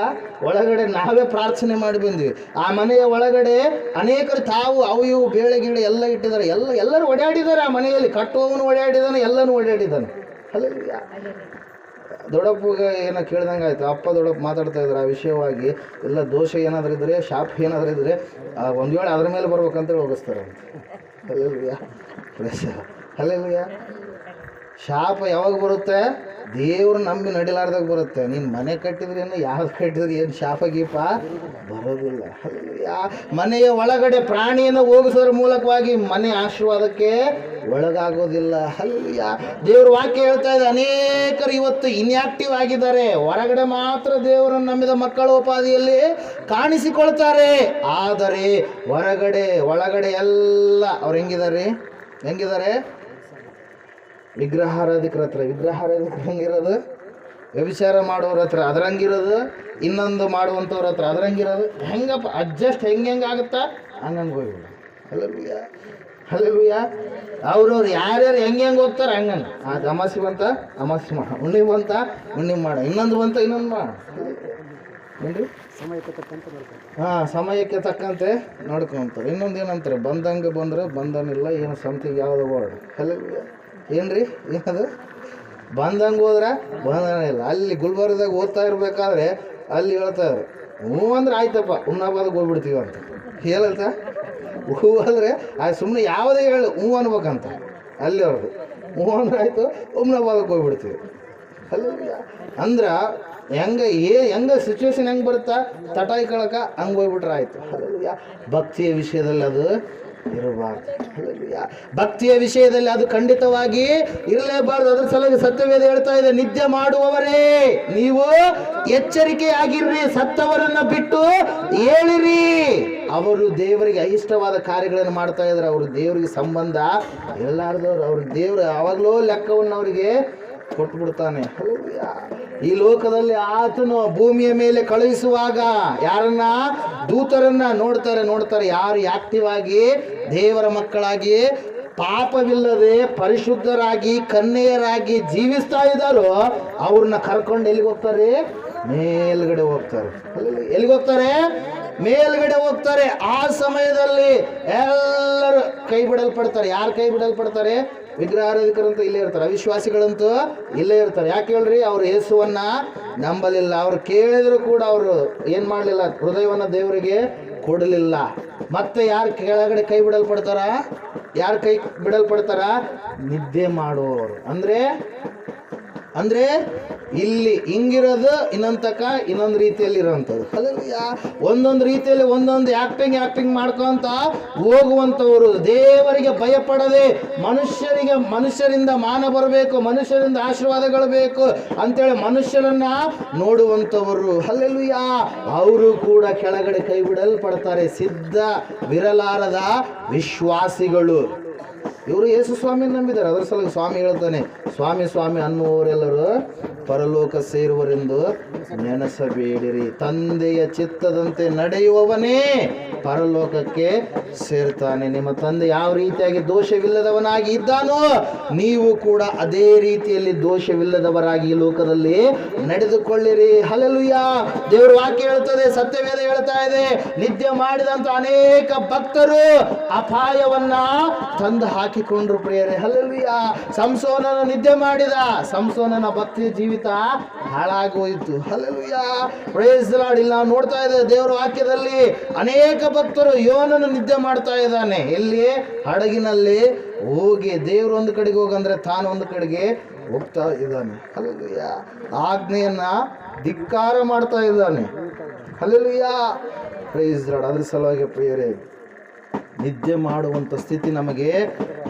ಒಳಗಡೆ ನಾವೇ ಪ್ರಾರ್ಥನೆ ಮಾಡಿ ಬಂದ್ವಿ. ಆ ಮನೆಯ ಒಳಗಡೆ ಅನೇಕರು ತಾವು ಅವು ಇವು ಬೇಳೆ ಗೀಳೆ ಎಲ್ಲ ಇಟ್ಟಿದ್ದಾರೆ. ಎಲ್ಲರೂ ಓಡಾಡಿದ್ದಾರೆ. ಆ ಮನೆಯಲ್ಲಿ ಕಟ್ಟುವವನು ಓಡಾಡಿದ್ದಾನೆ, ಎಲ್ಲನೂ ಓಡಾಡಿದ್ದಾನೆ. ಹಲ್ಲೆಲೂಯಾ. ದೊಡ್ಡಪ್ಪಗೆ ಏನೋ ಕೇಳ್ದಂಗೆ ಆಯಿತು. ಅಪ್ಪ ದೊಡ್ಡಪ್ಪ ಮಾತಾಡ್ತಾ ಇದ್ರು ಆ ವಿಷಯವಾಗಿ. ಎಲ್ಲ ದೋಷ ಏನಾದರೂ ಇದ್ದರೆ, ಶಾಪ ಏನಾದರೂ ಇದ್ದರೆ ಒಂದು ವೇಳೆ ಅದ್ರ ಮೇಲೆ ಬರ್ಬೇಕಂತೇಳಿ ಹೋಗಿಸ್ತಾರೆ ಅಂತ. ಹಲ್ಲೆಲೂಯಾ. ಹಲ್ಲೆಲೂಯಾ. ಶಾಪ ಯಾವಾಗ ಬರುತ್ತೆ? ದೇವ್ರು ನಂಬಿ ನಡಿಲಾರ್ದಾಗ ಬರುತ್ತೆ. ನೀನು ಮನೆ ಕಟ್ಟಿದ್ರೇನು ಯಾವ್ದು ಕಟ್ಟಿದ್ರೆ ಏನು ಶಾಪ ಗೀಪ ಬರೋದಿಲ್ಲ. ಮನೆಯ ಒಳಗಡೆ ಪ್ರಾಣಿಯನ್ನು ಹೋಗಿಸೋದ್ರ ಮೂಲಕವಾಗಿ ಮನೆ ಆಶೀರ್ವಾದಕ್ಕೆ ಒಳಗಾಗೋದಿಲ್ಲ. ಹಲ್ಲೆಲೂಯಾ. ದೇವ್ರ ವಾಕ್ಯ ಹೇಳ್ತಾ ಇದೆ, ಅನೇಕರು ಇವತ್ತು ಇನ್ಯಾಕ್ಟಿವ್ ಆಗಿದ್ದಾರೆ. ಹೊರಗಡೆ ಮಾತ್ರ ದೇವರನ್ನು ನಂಬಿದ ಮಕ್ಕಳೋಪಾದಿಯಲ್ಲಿ ಕಾಣಿಸಿಕೊಳ್ತಾರೆ. ಆದರೆ ಒಳಗಡೆ ಎಲ್ಲ ಅವ್ರು ಹೆಂಗಿದ್ದಾರೆ? ವಿಗ್ರಹಾರಾಧಿಕರ ಹತ್ರ ಹೆಂಗಿರೋದು, ವ್ಯಭಿಚಾರ ಮಾಡೋರ ಹತ್ರ ಅದರಂಗಿರೋದು, ಇನ್ನೊಂದು ಮಾಡುವಂಥವ್ರ ಹತ್ರ ಅದರಂಗಿರೋದು. ಹೆಂಗಪ್ಪ ಅಡ್ಜಸ್ಟ್ ಹೆಂಗಾಗುತ್ತಾ ಹಂಗಂಗೆ ಹೋಗ್ಬಿಡ. ಹಲ್ಲೆಲೂಯಾ. ಹಲ್ಲೆಲೂಯಾ. ಅವ್ರವ್ರು ಯಾರ್ಯಾರು ಹೆಂಗೆ ಹೋಗ್ತಾರೆ ಹಂಗಂಗೆ. ಅಮಾಸಿ ಬಂತ ಅಮಾಸಿ ಮಾಡ, ಹುಣ್ಣಿಮೆ ಬಂತ ಹುಣ್ಣಿಮೆ ಮಾಡ, ಇನ್ನೊಂದು ಬಂತ ಇನ್ನೊಂದು ಮಾಡ. ಏನ್ರಿ? ಸಮಯಕ್ಕೆ ತಕ್ಕಂತೆ ನೋಡ್ಕೊಂತಾರೆ. ಇನ್ನೊಂದು ಏನಂತಾರೆ, ಬಂದಂಗೆ ಬಂದರೆ ಬಂದನಿಲ್ಲ, ಏನು ಸಮಥಿಂಗ್ ಯಾವುದೋ ವರ್ಡ್. ಹಲ್ಲೆಲೂಯಾ. ಏನ್ರಿ ಏನದು? ಬಂದಂಗೆ ಹೋದ್ರೆ ಬಂಧನ ಇಲ್ಲ. ಅಲ್ಲಿ ಗುಲ್ಬರ್ಗದಾಗ ಓದ್ತಾ ಇರಬೇಕಾದ್ರೆ ಅಲ್ಲಿ ಹೇಳ್ತಾರೆ, ಹ್ಞೂ ಅಂದ್ರೆ ಆಯ್ತಪ್ಪ ಹುಮ್ನಾಬಾದಕ್ಕೆ ಹೋಗ್ಬಿಡ್ತೀವಿ ಅಂತ. ಹೇಳಲ್ತ? ಹೂ ಅಂದರೆ ಸುಮ್ಮನೆ ಯಾವುದೇ ಹೇಳಿ ಹ್ಞೂ ಅನ್ಬೇಕಂತ. ಅಲ್ಲಿ ಅವ್ರದ್ದು ಹ್ಞೂ ಅಂದ್ರೆ ಆಯಿತು, ಹುಮ್ನಾಬಾದಕ್ಕೆ ಹೋಗ್ಬಿಡ್ತೀವಿ. ಅಲ್ಲ ಅಂದ್ರೆ ಹೆಂಗೆ ಸಿಚುವೇಶನ್ ಹೆಂಗೆ ಬರುತ್ತಾ ತಟಾಯಿ ಕಳಕ ಹಂಗೆ ಹೋಗ್ಬಿಟ್ರೆ ಆಯಿತು. ಅಲ್ಲ ಭಕ್ತಿಯ ವಿಷಯದಲ್ಲಿ ಅದು ಇರಬಾರ್ದು. ಭಕ್ತಿಯ ವಿಷಯದಲ್ಲಿ ಅದು ಖಂಡಿತವಾಗಿ ಇರಲೇಬಾರ್ದು. ಅದರ ಸಲುವಾಗಿ ಸತ್ಯವೇದ ಹೇಳ್ತಾ ಇದೆ, ನಿದ್ದೆ ಮಾಡುವವರೇ ನೀವು ಎಚ್ಚರಿಕೆಯಾಗಿರ್ರಿ, ಸತ್ತವರನ್ನ ಬಿಟ್ಟು ಹೇಳಿರಿ. ಅವರು ದೇವರಿಗೆ అయిష్టವಾದ ಕಾರ್ಯಗಳನ್ನು ಮಾಡ್ತಾ ಇದ್ದಾರೆ. ಅವರು ದೇವರಿಗೆ ಸಂಬಂಧ ಎಲ್ಲಾರ್ದವ್ರು. ಅವ್ರ ದೇವರು ಯಾವಾಗಲೂ ಲೆಕ್ಕವನ್ನು ಅವರಿಗೆ ಕೊಟ್ಬಿಡ್ತಾನೆ. ಈ ಲೋಕದಲ್ಲಿ ಆತನು ಭೂಮಿಯ ಮೇಲೆ ಕಳುಹಿಸುವಾಗ ಯಾರನ್ನ? ದೂತರನ್ನ ನೋಡ್ತಾರೆ. ಯಾರು ಆಕ್ಟಿವ್ ಆಗಿ ದೇವರ ಮಕ್ಕಳಾಗಿ ಪಾಪವಿಲ್ಲದೆ ಪರಿಶುದ್ಧರಾಗಿ ಕನ್ಯೆಯರಾಗಿ ಜೀವಿಸ್ತಾ ಇದ್ದಾರೋ ಅವ್ರನ್ನ ಕರ್ಕೊಂಡು ಎಲ್ಲಿಗೆ ಹೋಗ್ತಾರೆ? ಮೇಲ್ಗಡೆ ಹೋಗ್ತಾರೆ. ಎಲ್ಲಿಗೆ ಹೋಗ್ತಾರೆ? ಮೇಲ್ಗಡೆ ಹೋಗ್ತಾರೆ. ಆ ಸಮಯದಲ್ಲಿ ಎಲ್ಲರೂ ಕೈ ಬಿಡಲ್ಪಡ್ತಾರೆ. ಯಾರು ಕೈ ಬಿಡಲ್ಪಡ್ತಾರೆ? ವಿಗ್ರಹಾರಾಧಿಕರಂತೂ ಇಲ್ಲೇ ಇರ್ತಾರೆ, ಅವಿಶ್ವಾಸಿಗಳಂತೂ ಇಲ್ಲೇ ಇರ್ತಾರೆ. ಯಾಕೆ ಹೇಳ್ರಿ? ಅವರು ಯೇಸುವನ್ನ ನಂಬಲಿಲ್ಲ. ಅವ್ರು ಕೇಳಿದ್ರು ಕೂಡ ಅವರು ಏನು ಮಾಡಲಿಲ್ಲ, ಹೃದಯವನ್ನು ದೇವರಿಗೆ ಕೊಡಲಿಲ್ಲ. ಮತ್ತೆ ಯಾರು ಕೆಳಗಡೆ ಕೈ ಬಿಡಲ್ಪಡ್ತಾರ? ಯಾರು ಕೈ ಬಿಡಲ್ಪಡ್ತಾರ? ನಿದ್ದೆ ಮಾಡುವವರು. ಅಂದ್ರೆ ಇಲ್ಲಿ ಹಿಂಗಿರೋದು ಇನ್ನೊಂದು ರೀತಿಯಲ್ಲಿ ಇರೋವಂಥದ್ದು. ಅಲ್ಲಯ್ಯ, ಒಂದೊಂದು ರೀತಿಯಲ್ಲಿ ಒಂದೊಂದು ಆಕ್ಟಿಂಗ್ ಮಾಡ್ಕೊಂತ ಹೋಗುವಂಥವ್ರು. ದೇವರಿಗೆ ಭಯಪಡದೆ ಮನುಷ್ಯರಿಂದ ಮಾನ ಬರಬೇಕು, ಮನುಷ್ಯರಿಂದ ಆಶೀರ್ವಾದಗಳು ಬೇಕು ಅಂತೇಳಿ ಮನುಷ್ಯರನ್ನ ನೋಡುವಂಥವರು. ಅಲ್ಲೆಲ್ಲೂಯ್ಯ, ಅವರು ಕೂಡ ಕೆಳಗಡೆ ಕೈ ಬಿಡಲ್ಪಡ್ತಾರೆ. ವಿರಲಾರದ ವಿಶ್ವಾಸಿಗಳು ಇವರು ಯೇಸು ಸ್ವಾಮಿ ನಂಬಿದ್ದಾರೆ. ಅದರ ಸಲುವಾಗಿ ಸ್ವಾಮಿ ಹೇಳ್ತಾನೆ, ಸ್ವಾಮಿ ಅನ್ನುವವರೆಲ್ಲರೂ ಪರಲೋಕ ಸೇರುವರೆಂದು ನೆನೆಸಬೇಡಿರಿ. ತಂದೆಯ ಚಿತ್ತದಂತೆ ನಡೆಯುವವನೇ ಪರಲೋಕಕ್ಕೆ ಸೇರ್ತಾನೆ. ನಿಮ್ಮ ತಂದೆ ಯಾವ ರೀತಿಯಾಗಿ ದೋಷವಿಲ್ಲದವನಾಗಿ ಇದ್ದಾನೋ ನೀವು ಕೂಡ ಅದೇ ರೀತಿಯಲ್ಲಿ ದೋಷವಿಲ್ಲದವರಾಗಿ ಈ ಲೋಕದಲ್ಲಿ ನಡೆದುಕೊಳ್ಳಿರಿ. ಹಲ್ಲೆಲೂಯಾ. ದೇವರ ವಾಕ್ಯ ಹೇಳ್ತದೆ, ಸತ್ಯವೇದ ಹೇಳ್ತಾ ಇದೆ, ನಿದ್ದೆ ಮಾಡಿದಂತ ಅನೇಕ ಭಕ್ತರು ಅಪಾಯವನ್ನ ತಂದು ಹಾಕಿಕೊಂಡ್ರು ಪ್ರಿಯರೇ. ಹಲ್ಲೆಲೂಯಾ. ಸಂಸೋನನ ನಿದ್ದೆ ಮಾಡಿದ, ಸಂಸೋನನ ಭಕ್ತಿಯ ಜೀವಿತ ಹಾಳಾಗೋಯಿತು. ಹಲ್ಲೆಲೂಯಾ. Praise the lord. ಇಲ್ಲಿ ನಾವು ನೋಡ್ತಾ ಇದ್ದೇವೆ ದೇವರ ವಾಕ್ಯದಲ್ಲಿ ಅನೇಕ ಭಕ್ತರು ಯೋನನು ನಿದ್ದೆ ಮಾಡ್ತಾ ಇದ್ದಾನೆ. ಎಲ್ಲಿ? ಹಡಗಿನಲ್ಲಿ ಹೋಗಿ. ದೇವರು ಒಂದು ಕಡೆಗೆ ಹೋಗಂದ್ರೆ ತಾನು ಒಂದು ಕಡೆಗೆ ಹೋಗ್ತಾ ಇದ್ದಾನೆ. ಹಲ್ಲೆಲೂಯಾ. ಆಜ್ಞೆಯನ್ನ ಧಿಕ್ಕಾರ ಮಾಡ್ತಾ ಇದ್ದಾನೆ. ಹಲ್ಲೆಲೂಯಾ. Praise the lord. ಅದ್ರ ಸಲುವಾಗಿ ಪ್ರಿಯರೇ, ನಿದ್ದೆ ಮಾಡುವಂಥ ಸ್ಥಿತಿ ನಮಗೆ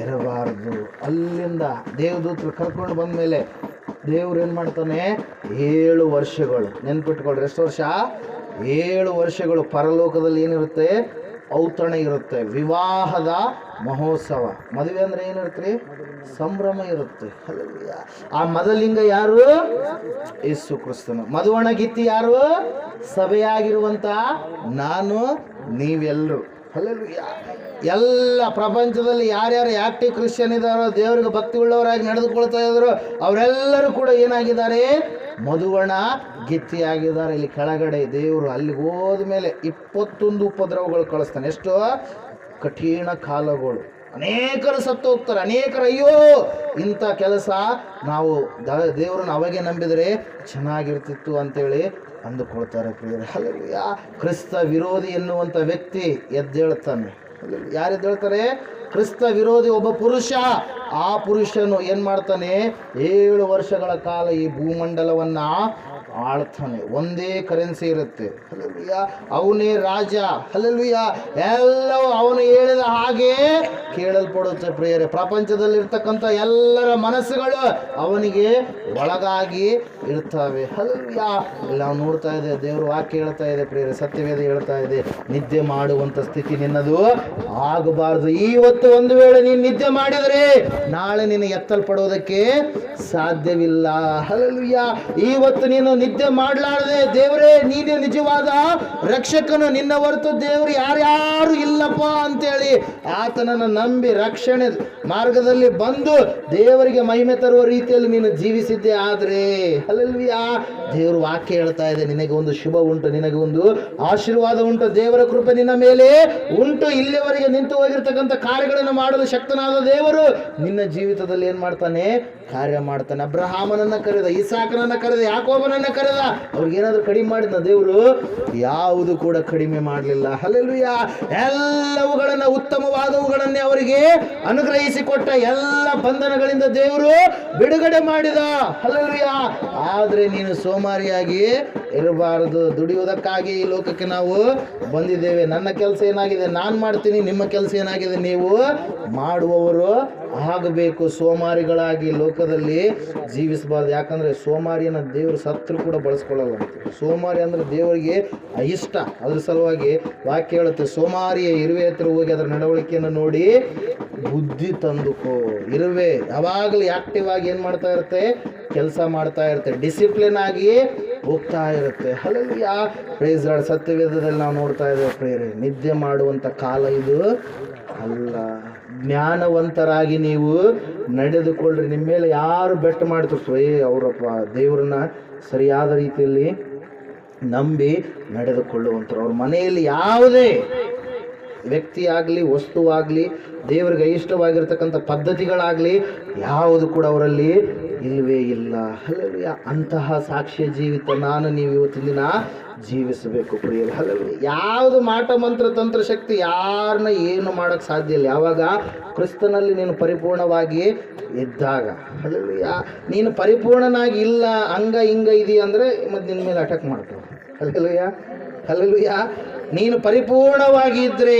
ಇರಬಾರದು. ಅಲ್ಲಿಂದ ದೇವದೂತರು ಕರ್ಕೊಂಡು ಬಂದ ಮೇಲೆ ದೇವ್ರು ಏನು ಮಾಡ್ತಾನೆ? 7 ವರ್ಷಗಳು ನೆನ್ಪಿಟ್ಕೊಳ್ರಿ. ಎಷ್ಟು ವರ್ಷ? 7 ವರ್ಷಗಳು ಪರಲೋಕದಲ್ಲಿ ಏನಿರುತ್ತೆ? ಔತಣ ಇರುತ್ತೆ, ವಿವಾಹದ ಮಹೋತ್ಸವ. ಮದುವೆ ಅಂದ್ರೆ ಏನಿರುತ್ತೆ? ಸಂಭ್ರಮ ಇರುತ್ತೆ. ಹಲ್ಲೆಲೂಯಾ. ಆ ಮದಲಿಂಗ ಯಾರು? ಯೇಸು ಕ್ರಿಸ್ತನು. ಮದುವಣ ಗಿತ್ತಿ ಯಾರು? ಸಭೆಯಾಗಿರುವಂತ ನಾನು, ನೀವೆಲ್ಲರೂ. ಹಲ್ಲೆಲೂಯಾ. ಎಲ್ಲ ಪ್ರಪಂಚದಲ್ಲಿ ಯಾರ್ಯಾರು ಆಕ್ಟಿವ್ ಕ್ರಿಶ್ಚಿಯನ್ ಇದ್ದಾರೋ, ದೇವರಿಗೆ ಭಕ್ತಿ ಉಳ್ಳವರಾಗಿ ನಡೆದುಕೊಳ್ತಾ ಇದ್ದಾರೋ ಅವರೆಲ್ಲರೂ ಕೂಡ ಏನಾಗಿದ್ದಾರೆ? ಮಧುವಣ ಗಿತ್ತಿಯಾಗಿದ್ದಾರೆ. ಇಲ್ಲಿ ಕೆಳಗಡೆ ದೇವರು ಅಲ್ಲಿಗೆ ಹೋದ ಮೇಲೆ 21 ಉಪದ್ರವಗಳು ಕಳಿಸ್ತಾನೆ. ಎಷ್ಟು ಕಠಿಣ ಕಾಲಗಳು. ಅನೇಕರು ಸತ್ತು ಹೋಗ್ತಾರೆ. ಅನೇಕರು ಅಯ್ಯೋ ಇಂಥ ಕೆಲಸ ನಾವು ದೇವರನ್ನು ಅವಾಗೆ ನಂಬಿದರೆ ಚೆನ್ನಾಗಿರ್ತಿತ್ತು ಅಂತೇಳಿ ಅಂದುಕೊಳ್ತಾರೆ ಪ್ರಿಯರೇ. ಹಲ್ಲೆಲೂಯಾ. ಕ್ರಿಸ್ತ ವಿರೋಧಿ ಎನ್ನುವಂಥ ವ್ಯಕ್ತಿ ಎದ್ದೇಳ್ತಾನೆ. ಯಾರು ಎದ್ದೇಳ್ತಾರೆ? ಕ್ರಿಸ್ತ ವಿರೋಧಿ ಒಬ್ಬ ಪುರುಷ. ಆ ಪುರುಷನು ಏನು ಮಾಡ್ತಾನೆ? 7 ವರ್ಷಗಳ ಕಾಲ ಈ ಭೂಮಂಡಲವನ್ನು ಆಳ್ತಾನೆ. ಒಂದೇ ಕರೆನ್ಸಿ ಇರುತ್ತೆ. ಹಲ್ಲೆಲೂಯಾ. ಅವನೇ ರಾಜ. ಹಲ್ಲೆಲೂಯಾ. ಎಲ್ಲವೂ ಅವನು ಹೇಳಿದ ಹಾಗೆ ಕೇಳಲ್ಪಡುತ್ತೆ ಪ್ರಿಯರೇ. ಪ್ರಪಂಚದಲ್ಲಿರ್ತಕ್ಕಂಥ ಎಲ್ಲರ ಮನಸ್ಸುಗಳು ಅವನಿಗೆ ಒಳಗಾಗಿ ಇರ್ತವೆ. ಹಲ್ಲೆಲೂಯಾ. ಇಲ್ಲಿ ನಾವು ನೋಡ್ತಾ ಇದ್ದೇವೆ ದೇವರು ವಾಕ್ಯ ಹೇಳ್ತಾ ಇದೆ ಪ್ರಿಯರೇ, ಸತ್ಯವೇದ ಹೇಳ್ತಾ ಇದೆ, ನಿದ್ದೆ ಮಾಡುವಂಥ ಸ್ಥಿತಿ ನಿನ್ನದು ಆಗಬಾರದು. ಇವತ್ತು ಒಂದು ವೇಳೆ ನೀನು ನಿದ್ದೆ ಮಾಡಿದರೆ ನಾಳೆ ನೀನು ಎತ್ತಲ್ಪಡೋದಕ್ಕೆ ಸಾಧ್ಯವಿಲ್ಲ. ಹಲ್ಲೆಲೂಯಾ. ಇವತ್ತು ನೀನು ನಿದ್ದೆ ಮಾಡಲಾರದೆ ದೇವರೇ ನೀನೇ ನಿಜವಾದ ರಕ್ಷಕನು, ನಿನ್ನ ಹೊರತು ದೇವರು ಯಾರ್ಯಾರು ಇಲ್ಲಪ್ಪ ಅಂತೇಳಿ ಆತನನ್ನು ನಂಬಿ ರಕ್ಷಣೆ ಮಾರ್ಗದಲ್ಲಿ ಬಂದು ದೇವರಿಗೆ ಮಹಿಮೆ ತರುವ ರೀತಿಯಲ್ಲಿ ನೀನು ಜೀವಿಸಿದ್ದೆ ಆದರೆ, ಹಲ್ಲೆಲೂಯಾ, ದೇವರು ವಾಕ್ಯ ಹೇಳ್ತಾ ಇದೆ, ನಿನಗೆ ಒಂದು ಶುಭ ಉಂಟು, ನಿನಗೆ ಒಂದು ಆಶೀರ್ವಾದ ಉಂಟು, ದೇವರ ಕೃಪೆ ನಿನ್ನ ಮೇಲೆ ಉಂಟು. ಇಲ್ಲಿವರೆಗೆ ನಿಂತು ಹೋಗಿರ್ತಕ್ಕಂಥ ಕಾರ್ಯಗಳನ್ನು ಮಾಡಲು ಶಕ್ತನಾದ ದೇವರು ನಿನ್ನ ಜೀವಿತದಲ್ಲಿ ಏನ್ ಮಾಡ್ತಾನೆ? ಕಾರ್ಯ ಮಾಡ್ತಾನೆ. ಅಬ್ರಹಾಮನನ್ನ ಕರೆದ, ಇಸಾಕನನ್ನ ಕರೆದ, ಯಾಕೋಬನನ್ನ ಕರೆದ. ಅವ್ರಿಗೇನಾದ್ರೂ ಕಡಿಮೆ ಮಾಡಿದ ದೇವರು? ಯಾವುದು ಕೂಡ ಕಡಿಮೆ ಮಾಡಲಿಲ್ಲ. ಹಲ್ಲೆಲೂಯಾ. ಎಲ್ಲವುಗಳನ್ನ, ಉತ್ತಮವಾದವುಗಳನ್ನೇ ಅವರಿಗೆ ಅನುಗ್ರಹಿಸಿಕೊಟ್ಟ. ಎಲ್ಲ ಬಂಧನಗಳಿಂದ ದೇವರು ಬಿಡುಗಡೆ ಮಾಡಿದ. ಹಲ್ಲೆಲೂಯಾ. ಆದ್ರೆ ನೀನು ಸೋಮಾರಿಯಾಗಿ ಇರಬಾರದು. ದುಡಿಯುವುದಕ್ಕಾಗಿ ಈ ಲೋಕಕ್ಕೆ ನಾವು ಬಂದಿದ್ದೇವೆ. ನನ್ನ ಕೆಲಸ ಏನಾಗಿದೆ ನಾನು ಮಾಡ್ತೀನಿ, ನಿಮ್ಮ ಕೆಲಸ ಏನಾಗಿದೆ ನೀವು ಮಾಡುವವರು ಆಗಬೇಕು. ಸೋಮಾರಿಗಳಾಗಿ ಲೋಕದಲ್ಲಿ ಜೀವಿಸಬಾರ್ದು. ಯಾಕಂದ್ರೆ ಸೋಮಾರಿಯನ್ನು ದೇವರು ಸತ್ರು ಕೂಡ ಬಳಸ್ಕೊಳ್ಳಲ್ಲ. ಸೋಮಾರಿ ಅಂದ್ರೆ ದೇವರಿಗೆ ಇಷ್ಟ. ಅದ್ರ ಸಲುವಾಗಿ ವಾಕ್ಯ ಹೇಳುತ್ತೆ, ಸೋಮಾರಿಯ ಇರುವೆ ಹತ್ರ ಹೋಗಿ ಅದರ ನಡವಳಿಕೆಯನ್ನು ನೋಡಿ ಬುದ್ಧಿ ತಂದುಕೋ. ಇರುವೆ ಯಾವಾಗಲೂ ಆಕ್ಟಿವ್ ಆಗಿ ಏನು ಮಾಡ್ತಾ ಇರುತ್ತೆ? ಕೆಲಸ ಮಾಡ್ತಾ ಇರುತ್ತೆ, ಡಿಸಿಪ್ಲಿನ್ ಆಗಿ ಹೋಗ್ತಾ ಇರುತ್ತೆ. ಹಲ್ಲೆಲೂಯಾ. Praise lord. ಸತ್ಯವೇದದಲ್ಲಿ ನಾವು ನೋಡ್ತಾ ಇದ್ದೇವೆ ಪ್ರೇರೆ, ನಿದ್ದೆ ಮಾಡುವಂಥ ಕಾಲ ಇದು ಅಲ್ಲ. ಜ್ಞಾನವಂತರಾಗಿ ನೀವು ನಡೆದುಕೊಳ್ಳ್ರಿ. ನಿಮ್ಮ ಮೇಲೆ ಯಾರು ಬೆಟ್ಟು ಮಾಡ್ತಿರ್ತಾರೆ, ಅವರಪ್ಪ ದೇವ್ರನ್ನ ಸರಿಯಾದ ರೀತಿಯಲ್ಲಿ ನಂಬಿ ನಡೆದುಕೊಳ್ಳುವಂಥರು. ಅವ್ರ ಮನೆಯಲ್ಲಿ ಯಾವುದೇ ವ್ಯಕ್ತಿ ಆಗಲಿ, ವಸ್ತುವಾಗಲಿ, ದೇವರಿಗೆ ಇಷ್ಟವಾಗಿರ್ತಕ್ಕಂಥ ಪದ್ಧತಿಗಳಾಗಲಿ ಯಾವುದು ಕೂಡ ಅವರಲ್ಲಿ ಇಲ್ಲವೇ ಇಲ್ಲ. ಹಲ್ಲೆಲೂಯಾ. ಅಂತಹ ಸಾಕ್ಷ್ಯ ಜೀವಿತ ನಾನು ನೀವು ಇವತ್ತಿನ ದಿನ ಜೀವಿಸಬೇಕು ಪ್ರಿಯರೇ. ಹಲ್ಲೆಲೂಯಾ. ಯಾವುದು ಮಾಟ ಮಂತ್ರ ತಂತ್ರ ಶಕ್ತಿ ಯಾರನ್ನ ಏನು ಮಾಡೋಕ್ಕೆ ಸಾಧ್ಯ ಇಲ್ಲ. ಯಾವಾಗ ಕ್ರಿಸ್ತನಲ್ಲಿ ನೀನು ಪರಿಪೂರ್ಣವಾಗಿ ಇದ್ದಾಗ. ಹಲ್ಲೆಲೂಯಾ. ನೀನು ಪರಿಪೂರ್ಣನಾಗಿ ಇಲ್ಲ, ಹಂಗ ಹಿಂಗ ಇದೆಯಾ ಅಂದರೆ ಮತ್ತೆ ನಿನ್ನ ಮೇಲೆ ಅಟ್ಯಾಕ್ ಮಾಡ್ತಾವೆ. ಹಲ್ಲೆಲೂಯಾ. ಹಲ್ಲೆಲೂಯಾ. ನೀನು ಪರಿಪೂರ್ಣವಾಗಿ ಇದ್ದರೆ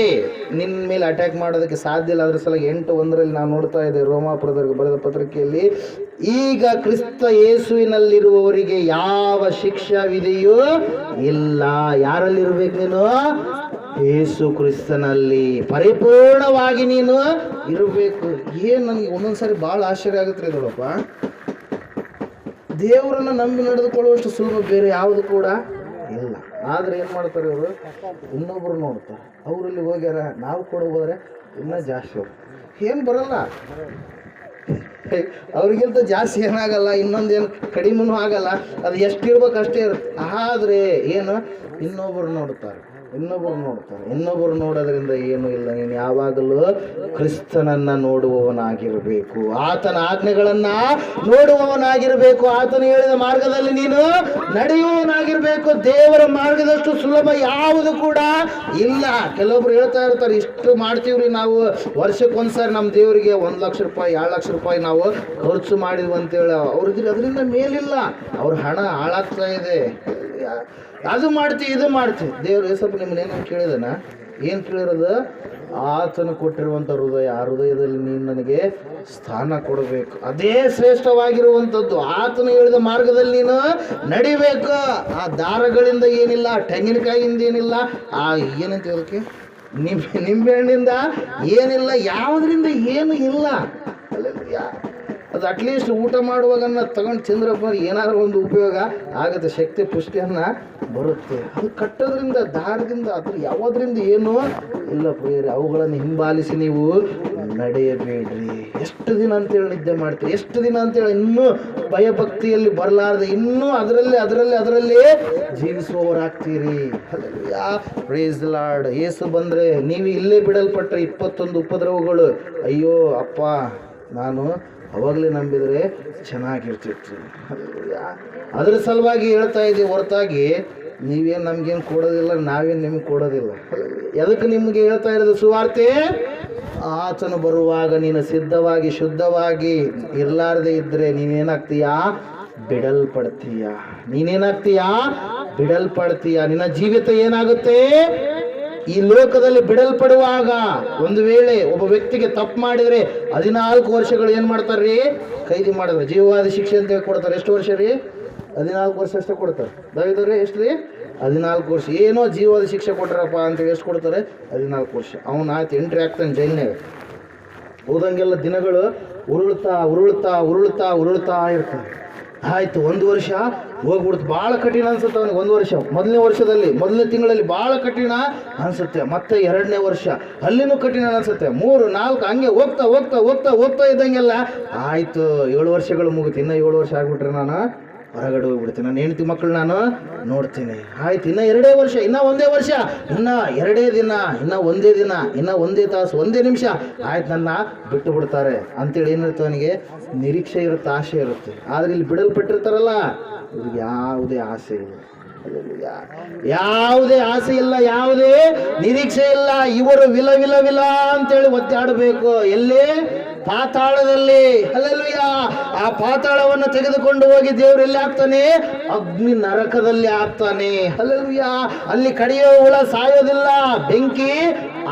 ನಿನ್ನ ಮೇಲೆ ಅಟ್ಯಾಕ್ ಮಾಡೋದಕ್ಕೆ ಸಾಧ್ಯ ಇಲ್ಲ. ಅದ್ರ ಸಲುವಾಗಿ 8:1 ನಾವು ನೋಡ್ತಾ ಇದ್ದೇವೆ ರೋಮಾಪುರದವರಿಗೆ ಬರೆದ ಪತ್ರಿಕೆಯಲ್ಲಿ, ಈಗ ಕ್ರಿಸ್ತ ಯೇಸುವಿನಲ್ಲಿರುವವರಿಗೆ ಯಾವ ಶಿಕ್ಷಾವಿದೆಯೂ ಇಲ್ಲ. ಯಾರಲ್ಲಿರ್ಬೇಕು ನೀನು? ಯೇಸು ಕ್ರಿಸ್ತನಲ್ಲಿ ಪರಿಪೂರ್ಣವಾಗಿ ನೀನು ಇರಬೇಕು. ಏನು ನನಗೆ ಒಂದೊಂದ್ಸರಿ ಭಾಳ ಆಶ್ಚರ್ಯ ಆಗುತ್ತೆ ರೀ. ನೋಡಪ್ಪ, ದೇವರನ್ನು ನಂಬಿ ನಡೆದುಕೊಳ್ಳುವಷ್ಟು ಸುಲಭ ಬೇರೆ ಯಾವುದು ಕೂಡ ಇಲ್ಲ. ಆದರೆ ಏನು ಮಾಡ್ತಾರೆ ಇವರು, ಇನ್ನೊಬ್ಬರು ನೋಡ್ತಾರೆ, ಅವರಲ್ಲಿ ಹೋಗ್ಯಾರ, ನಾವು ಕೂಡ ಹೋದರೆ ಇನ್ನೂ ಜಾಸ್ತಿ ಅವರು ಏನು ಬರಲ್ಲ, ಅವ್ರಿಗಿಂತ ಜಾಸ್ತಿ ಏನಾಗಲ್ಲ, ಇನ್ನೊಂದೇನು ಕಡಿಮೆನೂ ಆಗಲ್ಲ, ಅದು ಎಷ್ಟಿರ್ಬೇಕು ಅಷ್ಟೇ ಇರುತ್ತೆ. ಆದರೆ ಏನು, ಇನ್ನೊಬ್ಬರು ನೋಡ್ತಾರೆ. ಇನ್ನೊಬ್ಬರು ನೋಡೋದ್ರಿಂದ ಏನೂ ಇಲ್ಲ. ನೀನು ಯಾವಾಗಲೂ ಕ್ರಿಸ್ತನನ್ನು ನೋಡುವವನಾಗಿರಬೇಕು, ಆತನ ಆಜ್ಞೆಗಳನ್ನು ನೋಡುವವನಾಗಿರಬೇಕು, ಆತನು ಹೇಳಿದ ಮಾರ್ಗದಲ್ಲಿ ನೀನು ನಡೆಯುವವನಾಗಿರಬೇಕು. ದೇವರ ಮಾರ್ಗದಷ್ಟು ಸುಲಭ ಯಾವುದು ಕೂಡ ಇಲ್ಲ. ಕೆಲವೊಬ್ರು ಹೇಳ್ತಾ ಇರ್ತಾರೆ, ಇಷ್ಟು ಮಾಡ್ತೀವ್ರಿ ನಾವು, ವರ್ಷಕ್ಕೊಂದ್ಸಾರಿ ನಮ್ಮ ದೇವರಿಗೆ 1 ಲಕ್ಷ ರೂಪಾಯಿ 2 ಲಕ್ಷ ರೂಪಾಯಿ ನಾವು ಖರ್ಚು ಮಾಡಿದ್ವಿ ಅಂತೇಳಿ. ಅವ್ರಿಗೆ ಅದರಿಂದ ಮೇಲಿಲ್ಲ, ಅವ್ರ ಹಣ ಹಾಳಾಗ್ತಾ ಇದೆ. ಅದು ಮಾಡ್ತೀವಿ, ಇದು ಮಾಡ್ತೀವಿ. ದೇವ್ರು ಏಸಪ್ಪ ನಿಮ್ಮನ್ನೇನು ಕೇಳಿದಾನ? ಏನು ಕೇಳಿರೋದು? ಆತನು ಕೊಟ್ಟಿರುವಂಥ ಹೃದಯ, ಆ ಹೃದಯದಲ್ಲಿ ನೀನು ನನಗೆ ಸ್ಥಾನ ಕೊಡಬೇಕು. ಅದೇ ಶ್ರೇಷ್ಠವಾಗಿರುವಂಥದ್ದು. ಆತನು ಹೇಳಿದ ಮಾರ್ಗದಲ್ಲಿ ನೀನು ನಡಿಬೇಕು. ಆ ದಾರಗಳಿಂದ ಏನಿಲ್ಲ, ತೆಂಗಿನಕಾಯಿಂದ ಏನಿಲ್ಲ, ಆ ಏನಂತ ಹೇಳೋಕ್ಕೆ ನಿಂಬೆಹಣ್ಣಿಂದ ಏನಿಲ್ಲ, ಯಾವುದರಿಂದ ಏನು ಇಲ್ಲ. ಅದು ಅಟ್ಲೀಸ್ಟ್ ಊಟ ಮಾಡುವಾಗನ್ನ ತಗೊಂಡು ತಿಂದ್ರಪ್ಪ ಏನಾದರೂ ಒಂದು ಉಪಯೋಗ ಆಗುತ್ತೆ, ಶಕ್ತಿ ಪುಷ್ಟಿಯನ್ನು ಬರುತ್ತೆ. ಅದು ಕಟ್ಟೋದ್ರಿಂದ, ದಾರದಿಂದ, ಅದ್ರ ಯಾವುದರಿಂದ ಏನೂ ಇಲ್ಲ ಪ್ರಿಯರೇ. ಅವುಗಳನ್ನು ಹಿಂಬಾಲಿಸಿ ನೀವು ನಡೆಯಬೇಡ್ರಿ. ಎಷ್ಟು ದಿನ ಅಂತೇಳಿ ನಿದ್ದೆ ಮಾಡ್ತೀರಿ, ಎಷ್ಟು ದಿನ ಅಂತೇಳಿ ಇನ್ನೂ ಭಯಭಕ್ತಿಯಲ್ಲಿ ಬರಲಾರದೆ ಇನ್ನೂ ಅದರಲ್ಲೇ ಜೀವಿಸುವವರಾಗ್ತೀರಿ. Praise the Lord. ಯೇಸು ಬಂದರೆ ನೀವು ಇಲ್ಲೇ ಬಿಡಲ್ಪಟ್ಟರೆ 21 ಉಪದ್ರವಗಳು. ಅಯ್ಯೋ ಅಪ್ಪ, ನಾನು ಅವಾಗಲೇ ನಂಬಿದರೆ ಚೆನ್ನಾಗಿರ್ತಿತ್ತು. ಅದರ ಸಲುವಾಗಿ ಹೇಳ್ತಾ ಇದ್ದೀವಿ ಹೊರತಾಗಿ ನೀವೇನು ನಮಗೇನು ಕೊಡೋದಿಲ್ಲ, ನಾವೇನು ನಿಮಗೆ ಕೊಡೋದಿಲ್ಲ. ಎದಕ್ಕೆ ನಿಮಗೆ ಹೇಳ್ತಾ ಇರೋದು ಸುವಾರ್ತೆ? ಆತನು ಬರುವಾಗ ನೀನು ಸಿದ್ಧವಾಗಿ ಶುದ್ಧವಾಗಿ ಇರಲಾರದೆ ಇದ್ದರೆ ನೀನೇನಾಗ್ತೀಯಾ? ಬಿಡಲ್ಪಡ್ತೀಯ. ನಿನ್ನ ಜೀವಿತ ಏನಾಗುತ್ತೆ? ಈ ಲೋಕದಲ್ಲಿ ಬಿಡಲ್ಪಡುವಾಗ ಒಂದು ವೇಳೆ ಒಬ್ಬ ವ್ಯಕ್ತಿಗೆ ತಪ್ಪು ಮಾಡಿದರೆ 14 ವರ್ಷಗಳು ಏನು ಮಾಡ್ತಾರೆ? ಕೈದಿ ಮಾಡಿದ್ರೆ ಜೀವವಾದಿ ಶಿಕ್ಷೆ ಅಂತ ಕೊಡ್ತಾರೆ. ಎಷ್ಟು ವರ್ಷ ರೀ? 14 ವರ್ಷ ಅಷ್ಟೇ ಕೊಡ್ತಾರೆ. ದಾವಿದವ್ರೆ ಎಷ್ಟು ರೀ? 14 ವರ್ಷ. ಏನೋ ಜೀವವಾದಿ ಶಿಕ್ಷೆ ಕೊಟ್ರಪ್ಪ ಅಂತೇಳಿ ಎಷ್ಟು ಕೊಡ್ತಾರೆ? 14 ವರ್ಷ. ಅವನು ಆಯ್ತು ಎಂಟ್ರಿ ಆಗ್ತಾನೆ ಜೈಲ್ನಾಗ. ಹೋದಂಗೆಲ್ಲ ದಿನಗಳು ಉರುಳ್ತಾ ಇರ್ತಾನೆ. ಆಯಿತು, 1 ವರ್ಷ ಹೋಗ್ಬಿಡ್ತು. ಭಾಳ ಕಠಿಣ ಅನ್ಸುತ್ತೆ ಅವನಿಗೆ. 1 ವರ್ಷ ಮೊದಲನೇ ತಿಂಗಳಲ್ಲಿ ಭಾಳ ಕಠಿಣ ಅನಿಸುತ್ತೆ. ಮತ್ತೆ 2ನೇ ವರ್ಷ ಅಲ್ಲಿನೂ ಕಠಿಣ ಅನಿಸುತ್ತೆ. 3, 4 ಹಂಗೆ ಹೋಗ್ತಾ ಇದ್ದಂಗೆಲ್ಲ ಆಯಿತು, 7 ವರ್ಷಗಳು ಮುಗಿತು. ಇನ್ನೂ 7 ವರ್ಷ ಆಗಿಬಿಟ್ರೆ ನಾನು ಹೊರಗಡೆ ಹೋಗ್ಬಿಡ್ತೀನಿ, ನನ್ನ ಹೆಂಡತಿ ಮಕ್ಕಳು ನಾನು ನೋಡ್ತೀನಿ. ಆಯ್ತು, ಇನ್ನೂ 2 ವರ್ಷ, ಇನ್ನೂ 1 ವರ್ಷ, ಇನ್ನೂ 2 ದಿನ, ಇನ್ನೂ 1 ದಿನ, ಇನ್ನೂ 1 ತಾಸು, 1 ನಿಮಿಷ, ಆಯ್ತು ನನ್ನ ಬಿಟ್ಟು ಬಿಡ್ತಾರೆ ಅಂತೇಳಿ ಏನಿರುತ್ತೆ ಅವನಿಗೆ? ನಿರೀಕ್ಷೆ ಇರುತ್ತೆ, ಆಸೆ ಇರುತ್ತೆ. ಆದರೆ ಇಲ್ಲಿ ಬಿಡಲ್ಪಟ್ಟಿರ್ತಾರಲ್ಲ, ಇವ್ರಿಗೆ ಯಾವುದೇ ಆಸೆ ಇಲ್ಲ, ಯಾವುದೇ ನಿರೀಕ್ಷೆ ಇಲ್ಲ. ಇವರು ವಿಲ ಅಂತೇಳಿ ಒದ್ದಾಡಬೇಕು. ಎಲ್ಲಿ? ಪಾತಾಳದಲ್ಲಿ. ಹಲ್ಲೆಲೂಯಾ. ಆ ಪಾತಾಳವನ್ನು ತೆಗೆದುಕೊಂಡು ಹೋಗಿ ದೇವರು ಎಲ್ಲಿ ಹಾಕ್ತಾನೆ? ಅಗ್ನಿ ನರಕದಲ್ಲಿ ಹಾಕ್ತಾನೆ. ಹಲ್ಲೆಲೂಯಾ. ಅಲ್ಲಿ ಕಡಿಯೋ ಹುಳ ಸಾಯೋದಿಲ್ಲ, ಬೆಂಕಿ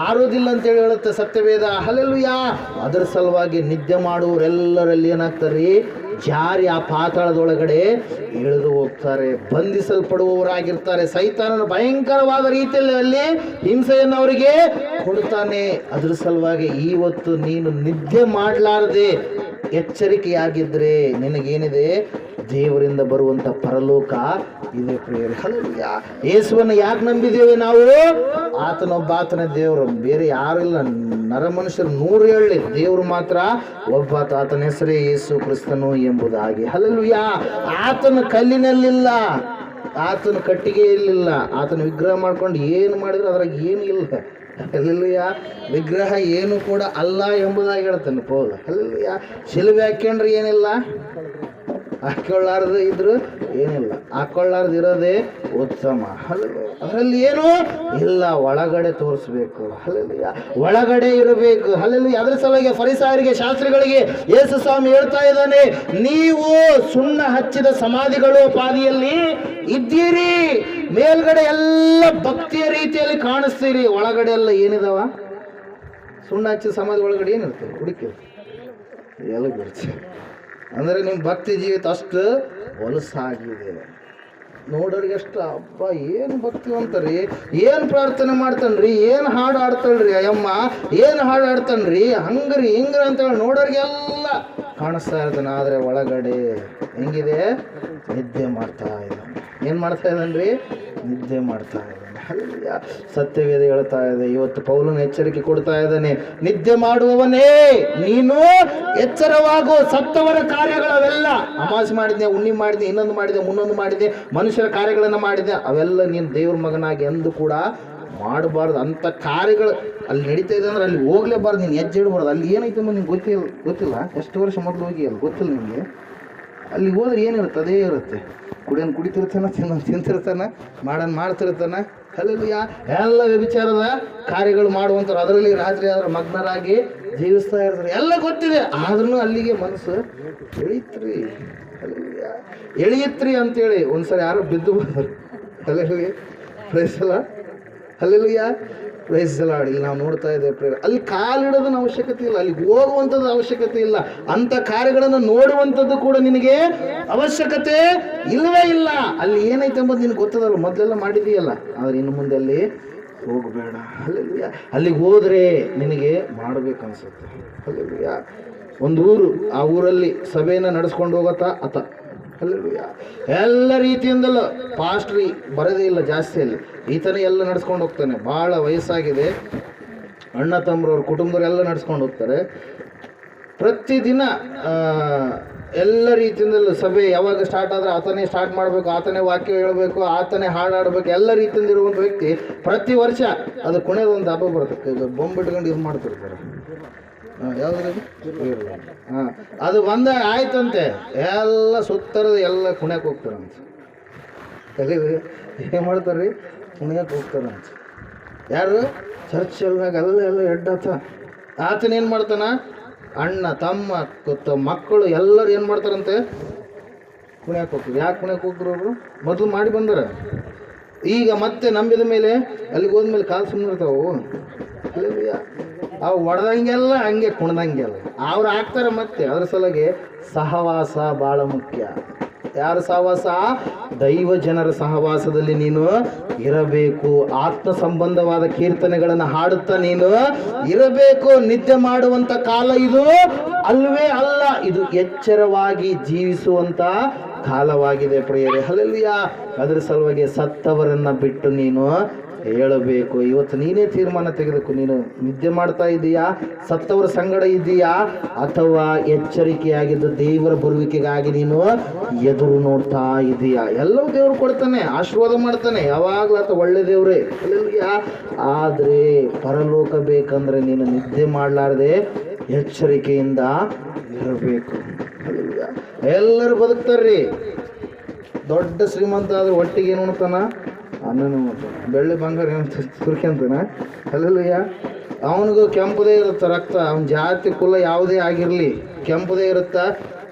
ಆರೋದಿಲ್ಲ ಅಂತೇಳಿ ಹೇಳುತ್ತೆ ಸತ್ಯವೇದ. ಹಲ್ಲೆಲೂಯಾ. ಅದರ ಸಲುವಾಗಿ ನಿದ್ದೆ ಮಾಡುವವರೆಲ್ಲರಲ್ಲಿ ಏನಾಗ್ತಾರೆ? ಜಾರಿ ಆ ಪಾತಾಳದೊಳಗಡೆ ಇಳಿದು ಹೋಗ್ತಾರೆ, ಬಂಧಿಸಲ್ಪಡುವವರಾಗಿರ್ತಾರೆ. ಸೈತಾನನ ಭಯಂಕರವಾದ ರೀತಿಯಲ್ಲಿ ಅಲ್ಲಿ ಹಿಂಸೆಯನ್ನು ಅವರಿಗೆ ಕೊಡ್ತಾನೆ. ಅದರ ಸಲುವಾಗಿ ಇವತ್ತು ನೀನು ನಿದ್ದೆ ಮಾಡಲಾರದೆ ಎಚ್ಚರಿಕೆಯಾಗಿದ್ದರೆ ನಿನಗೇನಿದೆ? ದೇವರಿಂದ ಬರುವಂಥ ಪರಲೋಕ ಇದೆ ಪ್ರಿಯರೇ. ಹಲ್ಲೆಲೂಯಾ. ಯೇಸುವನ್ನು ಯಾಕೆ ನಂಬಿದ್ದೇವೆ ನಾವು? ಆತನ ದೇವರು, ಬೇರೆ ಯಾರಿಲ್ಲ. ನರಮನುಷ್ಯರು 100 ಹೇಳಲಿ, ದೇವರು ಮಾತ್ರ ಒಬ್ಬಾತ, ಆತನ ಹೆಸರೇ ಯೇಸು ಕ್ರಿಸ್ತನು ಎಂಬುದಾಗಿ. ಹಲ್ಲೆಲೂಯಾ. ಆತನ ಕಲ್ಲಿನಲ್ಲಿಲ್ಲ, ಆತನ ಕಟ್ಟಿಗೆಯಲ್ಲಿಲ್ಲ, ಆತನ ವಿಗ್ರಹ ಮಾಡ್ಕೊಂಡು ಏನು ಮಾಡಿದ್ರು ಅದ್ರಾಗ ಏನು ಇಲ್ಲ. ಹಲ್ಲೆಲೂಯಾ. ವಿಗ್ರಹ ಏನು ಕೂಡ ಅಲ್ಲ ಎಂಬುದಾಗಿ ಹೇಳ್ತಾನೆ ಪೌಲ. ಹಲ್ಲೆಲೂಯಾ. ಶಿಲುಬೆ ಹಾಕ್ಕೊಂಡ್ರೆ ಏನಿಲ್ಲ, ಹಾಕೊಳ್ಳಾರ್ದು ಇದ್ರು ಏನಿಲ್ಲ, ಹಾಕೊಳ್ಳಾರ್ದು ಇರೋದೇ ಉತ್ತಮ. ಹಲ್ಲೆಲೂಯಾ. ಅದರಲ್ಲಿ ಏನೂ ಇಲ್ಲ, ಒಳಗಡೆ ತೋರಿಸ್ಬೇಕು. ಹಲ್ಲೆಲೂಯಾ. ಒಳಗಡೆ ಇರಬೇಕು. ಹಲ್ಲೆಲೂಯಾ. ಅದರ ಸಲುವಾಗಿ ಫರಿಸಾಯರಿಗೆ, ಶಾಸ್ತ್ರಿಗಳಿಗೆ ಯೇಸು ಸ್ವಾಮಿ ಹೇಳ್ತಾ ಇದ್ದಾನೆ, ನೀವು ಸುಣ್ಣ ಹಚ್ಚಿದ ಸಮಾಧಿಗಳು ಪಾದಿಯಲ್ಲಿ ಇದ್ದೀರಿ, ಮೇಲ್ಗಡೆ ಎಲ್ಲ ಭಕ್ತಿಯ ರೀತಿಯಲ್ಲಿ ಕಾಣಿಸ್ತೀರಿ, ಒಳಗಡೆ ಎಲ್ಲ ಏನಿದಾವ? ಸುಣ್ಣ ಹಚ್ಚಿದ ಸಮಾಧಿ ಒಳಗಡೆ ಏನಿರ್ತದೆ? ಹುಡುಕಿ ಎಲ್ಲ ಬಿಡ್ತೀವಿ. ಅಂದರೆ ನಿಮ್ಮ ಭಕ್ತಿ ಜೀವಿತ ಅಷ್ಟು ಹೊಲಸಾಗಿದೆ. ನೋಡೋರಿಗೆ ಎಷ್ಟು ಅಬ್ಬ ಏನು ಭಕ್ತಿವಂತರಿ, ಏನು ಪ್ರಾರ್ಥನೆ ಮಾಡ್ತಾನ್ರಿ, ಏನು ಹಾಡು ಆಡ್ತಾಳ್ರಿ ಅಯ್ಯಮ್ಮ, ಏನು ಹಾಡು ಆಡ್ತಾನ್ರಿ, ಹಂಗ್ರಿ ಹಿಂಗ್ರಿ ಅಂತೇಳಿ ನೋಡೋರಿಗೆಲ್ಲ ಕಾಣಿಸ್ತಾ ಇರ್ತಾನೆ, ಆದರೆ ಒಳಗಡೆ ಹೆಂಗಿದೆ? ನಿದ್ದೆ ಮಾಡ್ತಾ ಇದ್ದಾನೆ. ಏನು ಮಾಡ್ತಾ ಇದ್ದಾನ್ರಿ? ನಿದ್ದೆ ಮಾಡ್ತಾ ಇದ್ದಾನೆ. ಸತ್ಯವೇದ ಹೇಳ್ತಾ ಇದೆ, ಇವತ್ತು ಪೌಲನ ಎಚ್ಚರಿಕೆ ಕೊಡ್ತಾ ಇದ್ದಾನೆ, ನಿದ್ದೆ ಮಾಡುವವನೇ ನೀನು ಎಚ್ಚರವಾಗು. ಸತ್ತವರ ಕಾರ್ಯಗಳವೆಲ್ಲ, ಅಮಾವಾಸ್ಯೆ ಮಾಡಿದ್ದೆ, ಹುಣ್ಣಿ ಮಾಡಿದೆ, ಇನ್ನೊಂದು ಮಾಡಿದೆ, ಮುನ್ನೊಂದು ಮಾಡಿದೆ, ಮನುಷ್ಯರ ಕಾರ್ಯಗಳನ್ನು ಮಾಡಿದೆ, ಅವೆಲ್ಲ ನೀನು ದೇವ್ರ ಮಗನಾಗಿ ಎಂದು ಕೂಡ ಮಾಡಬಾರ್ದು. ಅಂಥ ಕಾರ್ಯಗಳು ಅಲ್ಲಿ ನಡೀತಾ ಇದೆ ಅಂದ್ರೆ ಅಲ್ಲಿ ಹೋಗ್ಲೇಬಾರ್ದು, ನೀನು ಹೆಜ್ಜೆ ಇಡಬಾರ್ದು. ಅಲ್ಲಿ ಏನೈತೆ ಅನ್ನೋದು ನಿಂಗೆ ಗೊತ್ತಿಲ್ಲ. ಎಷ್ಟು ವರ್ಷ ಮೊದಲು ಹೋಗಿ ಅಲ್ಲಿ ಗೊತ್ತಿಲ್ಲ ನಿಮಗೆ. ಅಲ್ಲಿ ಹೋದ್ರೆ ಏನಿರುತ್ತೆ? ಅದೇ ಇರುತ್ತೆ. ಕುಡಿಯೋನು ಕುಡಿತಿರ್ತಾನೆ, ತಿಂತಿರ್ತಾನೆ, ಮಾಡ್ತಿರ್ತಾನೆ. ಹಲ್ಲೆಲೂಯಾ. ಎಲ್ಲ ವ್ಯಭಿಚಾರದ ಕಾರ್ಯಗಳು ಮಾಡುವಂಥವ್ರು, ಅದರಲ್ಲಿ ರಾತ್ರಿ ಆದ್ರೆ ಮಗ್ನರಾಗಿ ಜೀವಿಸ್ತಾ ಇರ್ತಾರೆ. ಎಲ್ಲ ಗೊತ್ತಿದೆ, ಆದ್ರೂ ಅಲ್ಲಿಗೆ ಮನಸ್ಸು ಎಳೀತ್ರಿ. ಹಲ್ಲೆಲೂಯಾ. ಎಳೆಯತ್ರಿ ಅಂತೇಳಿ ಒಂದ್ಸರಿ ಯಾರೋ ಬಿದ್ದು ಬಂದರು. Hallelujah. Praise the lord. Hallelujah. Praise the lord. ಇಲ್ಲಿ ನಾವು ನೋಡ್ತಾ ಇದ್ದೇವೆ ಪ್ರೇರೆ, ಅಲ್ಲಿ ಕಾಲಿಡೋದನ್ನ ಅವಶ್ಯಕತೆ ಇಲ್ಲ, ಅಲ್ಲಿಗೆ ಹೋಗುವಂಥದ್ದು ಅವಶ್ಯಕತೆ ಇಲ್ಲ, ಅಂಥ ಕಾರ್ಯಗಳನ್ನು ನೋಡುವಂಥದ್ದು ಕೂಡ ನಿನಗೆ ಅವಶ್ಯಕತೆ ಇಲ್ಲವೇ ಇಲ್ಲ. ಅಲ್ಲಿ ಏನೈತೆ ಎಂಬುದು ನಿನಗೆ ಗೊತ್ತದಲ್ಲ, ಮೊದಲೆಲ್ಲ ಮಾಡಿದೀಯಲ್ಲ. ಆದರೆ ಇನ್ನು ಮುಂದೆ ಅಲ್ಲಿ ಹೋಗಬೇಡ. ಹಲ್ಲೆಲೂಯಾ. ಅಲ್ಲಿಗೆ ಹೋದರೆ ನಿನಗೆ ಮಾಡಬೇಕನ್ಸುತ್ತೆ. ಹಲ್ಲೆಲೂಯಾ. ಒಂದು ಊರು, ಆ ಊರಲ್ಲಿ ಸಭೆಯನ್ನು ನಡೆಸ್ಕೊಂಡು ಹೋಗತ್ತಾ ಆತ. ಹಲ್ಲೆಲೂಯಾ. ಎಲ್ಲ ರೀತಿಯಿಂದಲೂ ಪಾಸ್ಟ್ರಿ ಬರೋದೇ ಇಲ್ಲ ಜಾಸ್ತಿ, ಅಲ್ಲಿ ಈತನೇ ಎಲ್ಲ ನಡ್ಸ್ಕೊಂಡು ಹೋಗ್ತಾನೆ. ಭಾಳ ವಯಸ್ಸಾಗಿದೆ, ಅಣ್ಣ ತಮ್ಮರವ್ರ ಕುಟುಂಬದವರೆಲ್ಲ ನಡ್ಸ್ಕೊಂಡು ಹೋಗ್ತಾರೆ. ಪ್ರತಿದಿನ ಎಲ್ಲ ರೀತಿಯಿಂದಲೂ ಸಭೆ ಯಾವಾಗ ಸ್ಟಾರ್ಟ್ ಆದರೆ ಆತನೇ ಸ್ಟಾರ್ಟ್ ಮಾಡಬೇಕು, ಆತನೇ ವಾಕ್ಯ ಹೇಳಬೇಕು, ಆತನೇ ಹಾಡಾಡಬೇಕು. ಎಲ್ಲ ರೀತಿಯಿಂದ ಇರುವಂಥ ವ್ಯಕ್ತಿ ಪ್ರತಿ ವರ್ಷ ಅದು ಕೊನೆಯದೊಂದು ಹಬ್ಬ ಬರುತ್ತೆ, ಬೊಂಬಿಟ್ಕೊಂಡು ಇದು ಮಾಡ್ತಿರ್ತಾರೆ. ಯಾವ್ದು? ಹಾಂ, ಅದು ಬಂದ ಆಯ್ತಂತೆ, ಎಲ್ಲ ಸುತ್ತರದ ಎಲ್ಲ ಕುಣ್ಯಕ್ಕೆ ಹೋಗ್ತಾರಂತೆ. ಎಲ್ಲಿ ಏನು ಮಾಡ್ತಾರೆ ರೀ? ಕುಣ್ಯಕ್ಕೆ ಹೋಗ್ತಾರಂತೆ. ಯಾರು? ಚರ್ಚ್ ಅಲ್ಲಾಗ ಎಲ್ಲ ಎಡ್ಡಾತ. ಆತನೇನು ಮಾಡ್ತಾನ? ಅಣ್ಣ ತಮ್ಮ ಮಕ್ಕಳು ಎಲ್ಲರೂ ಏನು ಮಾಡ್ತಾರಂತೆ? ಕುಣ್ಯಕ್ಕೆ ಹೋಗ್ತಾರೆ. ಯಾಕೆ ಕುಣ್ಯಕ್ಕೆ ಹೋಗ್ತಾರೆ ಅವರು? ಮೊದಲು ಮಾಡಿ ಬಂದಾರ, ಈಗ ಮತ್ತೆ ನಂಬಿದ ಮೇಲೆ ಅಲ್ಲಿಗೆ ಹೋದ್ಮೇಲೆ ಕಾಲು ಸುಮ್ಮನೆ ಇರ್ತಾವು. ಅವು ಹೊಡೆದಂಗೆಲ್ಲ ಹಂಗೆ ಕುಣ್ದಂಗೆಲ್ಲ ಅವ್ರು ಆಗ್ತಾರೆ. ಮತ್ತೆ ಅದ್ರ ಸಲುವಾಗಿ ಸಹವಾಸ ಭಾಳ ಮುಖ್ಯ. ಯಾರ ಸಹವಾಸ? ದೈವ ಜನರ ಸಹವಾಸದಲ್ಲಿ ನೀನು ಇರಬೇಕು. ಆತ್ಮ ಸಂಬಂಧವಾದ ಕೀರ್ತನೆಗಳನ್ನು ಹಾಡುತ್ತಾ ನೀನು ಇರಬೇಕು. ನಿದ್ದೆ ಮಾಡುವಂಥ ಕಾಲ ಇದು ಅಲ್ವೇ ಅಲ್ಲ, ಇದು ಎಚ್ಚರವಾಗಿ ಜೀವಿಸುವಂಥ ಕಾಲವಾಗಿದೆ ಪ್ರಿಯರೇ. ಹಲ್ಲೆಲೂಯಾ. ಅದ್ರ ಸಲುವಾಗಿ ಸತ್ತವರನ್ನು ಬಿಟ್ಟು ನೀನು ಹೇಳಬೇಕು. ಇವತ್ತು ನೀನೇ ತೀರ್ಮಾನ ತೆಗೆದುಕೊ. ನೀನು ನಿದ್ದೆ ಮಾಡ್ತಾ ಇದ್ದೀಯಾ? ಸತ್ತವರ ಸಂಗಡ ಇದ್ದೀಯಾ? ಅಥವಾ ಎಚ್ಚರಿಕೆಯಾಗಿದ್ದು ದೇವರ ಬರುವಿಕೆಗಾಗಿ ನೀನು ಎದುರು ನೋಡ್ತಾ ಇದ್ದೀಯಾ? ಎಲ್ಲವೂ ದೇವರು ಕೊಡ್ತಾನೆ, ಆಶೀರ್ವಾದ ಮಾಡ್ತಾನೆ, ಯಾವಾಗಲೂ ಆತ ಒಳ್ಳೆ ದೇವ್ರೇ. ಆದರೆ ಪರಲೋಕ ಬೇಕಂದ್ರೆ ನೀನು ನಿದ್ದೆ ಮಾಡಲಾರ್ದೆ ಎಚ್ಚರಿಕೆಯಿಂದ ಇರಬೇಕು. ಎಲ್ಲರೂ ಬದುಕ್ತಾರ್ರಿ. ದೊಡ್ಡ ಶ್ರೀಮಂತ ಆದ್ರೆ ಒಟ್ಟಿಗೆ ಏನು ಉಣ್ತಾನ? ಅನ್ನನೂ ಉಣ್ತಾನ. ಬೆಳ್ಳಿ ಬಂಗಾರ ಏನು ಸುರ್ಕ್ಯಂತಾನ? ಹಲ್ಲೆಲೂಯಾ. ಅವನಿಗೂ ಕೆಂಪುದೇ ಇರುತ್ತೆ ರಕ್ತ, ಅವನ ಜಾತಿ ಕುಲ ಯಾವುದೇ ಆಗಿರಲಿ ಕೆಂಪುದೇ ಇರುತ್ತೆ.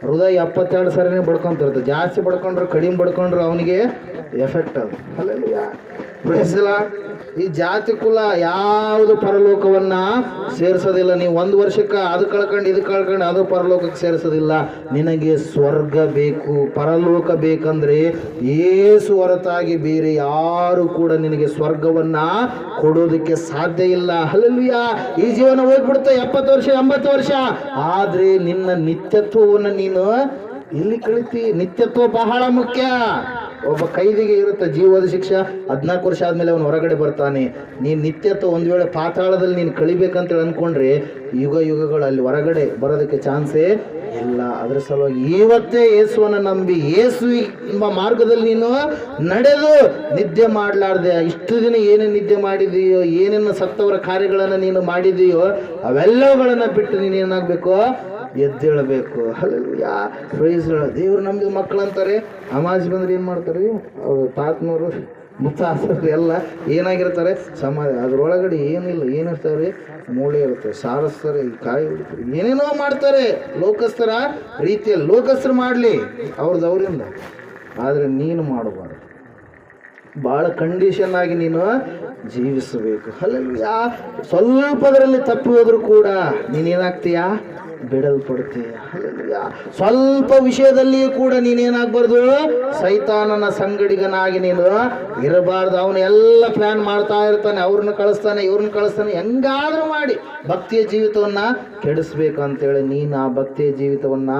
ಹೃದಯ 72 ಸರಿನೇ ಬಡ್ಕೊತಿರುತ್ತೆ. ಜಾಸ್ತಿ ಬಡ್ಕೊಂಡ್ರು ಕಡಿಮೆ ಬಡ್ಕೊಂಡ್ರು ಅವನಿಗೆ ಎಫೆಕ್ಟ್ ಅದು. ಹಲ್ಲೆಲೂಯಾ. Praise the lord. ಈ ಜಾತಿ ಕುಲ ಯಾವುದು ಪರಲೋಕವನ್ನು ಸೇರಿಸೋದಿಲ್ಲ. ನೀವು ಒಂದು ವರ್ಷಕ್ಕೆ ಅದು ಕಳ್ಕೊಂಡು ಇದು ಕಳ್ಕೊಂಡು ಅದು ಪರಲೋಕಕ್ಕೆ ಸೇರಿಸೋದಿಲ್ಲ. ನಿನಗೆ ಸ್ವರ್ಗ ಬೇಕು, ಪರಲೋಕ ಬೇಕಂದ್ರೆ ಏಸು ಹೊರತಾಗಿ ಬೇರೆ ಯಾರು ಕೂಡ ನಿನಗೆ ಸ್ವರ್ಗವನ್ನು ಕೊಡೋದಕ್ಕೆ ಸಾಧ್ಯ ಇಲ್ಲ. ಹಲ್ಲೆಲೂಯಾ. ಈ ಜೀವನ ಹೋಗ್ಬಿಡುತ್ತೆ 70 ವರ್ಷ 80 ವರ್ಷ, ಆದರೆ ನಿನ್ನ ನಿತ್ಯತ್ವವನ್ನು ನೀನು ಇಲ್ಲಿ ಕಳಿತಿ. ನಿತ್ಯತ್ವ ಬಹಳ ಮುಖ್ಯ. ಒಬ್ಬ ಕೈದಿಗೆ ಇರುತ್ತೆ ಜೀವದ ಶಿಕ್ಷೆ, 14 ವರ್ಷ ಆದಮೇಲೆ ಅವನು ಹೊರಗಡೆ ಬರ್ತಾನೆ. ನೀನು ನಿತ್ಯತ್ವ ಒಂದು ವೇಳೆ ಪಾತಾಳದಲ್ಲಿ ನೀನು ಕಳಿಬೇಕಂತೇಳಿ ಅಂದ್ಕೊಂಡ್ರೆ ಯುಗಗಳು ಅಲ್ಲಿ ಹೊರಗಡೆ ಬರೋದಕ್ಕೆ ಚಾನ್ಸೇ ಇಲ್ಲ. ಅದರ ಸಲುವಾಗಿ ಇವತ್ತೇ ಯೇಸುವನ್ನು ನಂಬಿ ಯೇಸು ಎಂಬ ಮಾರ್ಗದಲ್ಲಿ ನೀನು ನಡೆದು ನಿದ್ದೆ ಮಾಡಲಾರ್ದೆ ಇಷ್ಟು ದಿನ ಏನೇನು ನಿದ್ದೆ ಮಾಡಿದೆಯೋ, ಏನೇನು ಸತ್ತವರ ಕಾರ್ಯಗಳನ್ನು ನೀನು ಮಾಡಿದೆಯೋ ಅವೆಲ್ಲವುಗಳನ್ನು ಬಿಟ್ಟು ನೀನು ಏನಾಗಬೇಕು? ಎದ್ದೇಳಬೇಕು. ಹಲ್ಲೆಲೂಯಾ. Praise the lord. ದೇವ್ರು ನಂಬಿದ ಮಕ್ಕಳು ಅಂತಾರೆ. ಅಮಾಜ್ ಬಂದ್ರೆ ಏನು ಮಾಡ್ತಾರೆ? ಅವರು ತಾತನವರು ಮುತ್ತಾಸರು ಎಲ್ಲ ಏನಾಗಿರ್ತಾರೆ? ಸಮಾಧಿ. ಅದರೊಳಗಡೆ ಏನಿಲ್ಲ, ಏನಿರ್ತಾರೆ? ಮೂಳೆ ಇರುತ್ತೆ, ಸಾರಿಸ್ತಾರೆ, ಕಾಯಿ ಹೊಡಿತಾರೆ, ಏನೇನೋ ಮಾಡ್ತಾರೆ ಲೋಕಸ್ಥರ ರೀತಿಯಲ್ಲಿ. ಲೋಕಸ್ಥರು ಮಾಡಲಿ ಅವ್ರದ್ದು ಅವರಿಂದ, ಆದರೆ ನೀನು ಮಾಡಬಾರ್ದು. ಭಾಳ ಕಂಡೀಷನ್ ಆಗಿ ನೀನು ಜೀವಿಸಬೇಕು. ಹಲ್ಲೆಲೂಯಾ. ಸ್ವಲ್ಪದರಲ್ಲಿ ತಪ್ಪಿ ಹೋದರೂ ಕೂಡ ನೀನೇನಾಗ್ತೀಯಾ? ಬಿಡಲ್ಪಡ್ತೀಯ. ಹಲ್ಲೆಲೂಯಾ. ಸ್ವಲ್ಪ ವಿಷಯದಲ್ಲಿಯೂ ಕೂಡ ನೀನೇನಾಗಬಾರ್ದು, ಸೈತಾನನ ಸಂಗಡಿಗನಾಗಿ ನೀನು ಇರಬಾರ್ದು. ಅವನು ಎಲ್ಲ ಪ್ಲಾನ್ ಮಾಡ್ತಾ ಇರ್ತಾನೆ, ಅವ್ರನ್ನ ಕಳಿಸ್ತಾನೆ, ಇವ್ರನ್ನ ಕಳಿಸ್ತಾನೆ, ಹೆಂಗಾದ್ರೂ ಮಾಡಿ ಭಕ್ತಿಯ ಜೀವಿತವನ್ನ ಕೆಡಿಸ್ಬೇಕು ಅಂತೇಳಿ ನೀನು ಆ ಭಕ್ತಿಯ ಜೀವಿತವನ್ನ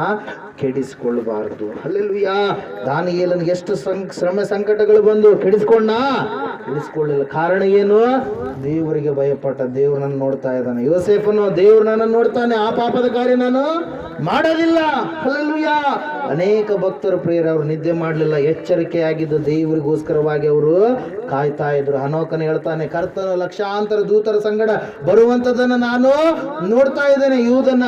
ಕೆಡಿಸ್ಕೊಳ್ಬಾರ್ದು. ಹಲ್ಲೆಲೂಯಾ. ದಾನಿಯೇಲನಿಗೆ ಎಷ್ಟು ಶ್ರಮ ಸಂಕಟಗಳು ಬಂದು ಕೆಡಿಸ್ಕೊಳ್ಳಿಲ್ಲ. ಕಾರಣ ಏನು? ದೇವರಿಗೆ ಭಯಪಟ್ಟ. ದೇವ್ರು ನನ್ನ ನೋಡ್ತಾ ಇದ್ದಾನೆ. ಯೋಸೇಫನು, ದೇವ್ರು ನನ್ನನ್ನು ನೋಡ್ತಾನೆ, ಆ ಪಾಪದ ಕಾರ್ಯ ನಾನು ಮಾಡೋದಿಲ್ಲ. ಹಲ್ಲೆಲೂಯಾ. ಅನೇಕ ಭಕ್ತರು ಪ್ರಿಯರು ಅವರು ನಿದ್ದೆ ಮಾಡಲಿಲ್ಲ, ಎಚ್ಚರಿಕೆಯಾಗಿದ್ದು ದೇವರಿಗೋಸ್ಕರವಾಗಿ ಅವರು ಕಾಯ್ತಾ ಇದ್ರು. ಹನೋಕನ ಹೇಳ್ತಾನೆ, ಕರ್ತನ ಲಕ್ಷಾಂತರ ದೂತರ ಸಂಗಡ ಬರುವಂಥದ್ದನ್ನು ನಾನು ನೋಡ್ತಾ ಇದ್ದೇನೆ. ಯೂದನ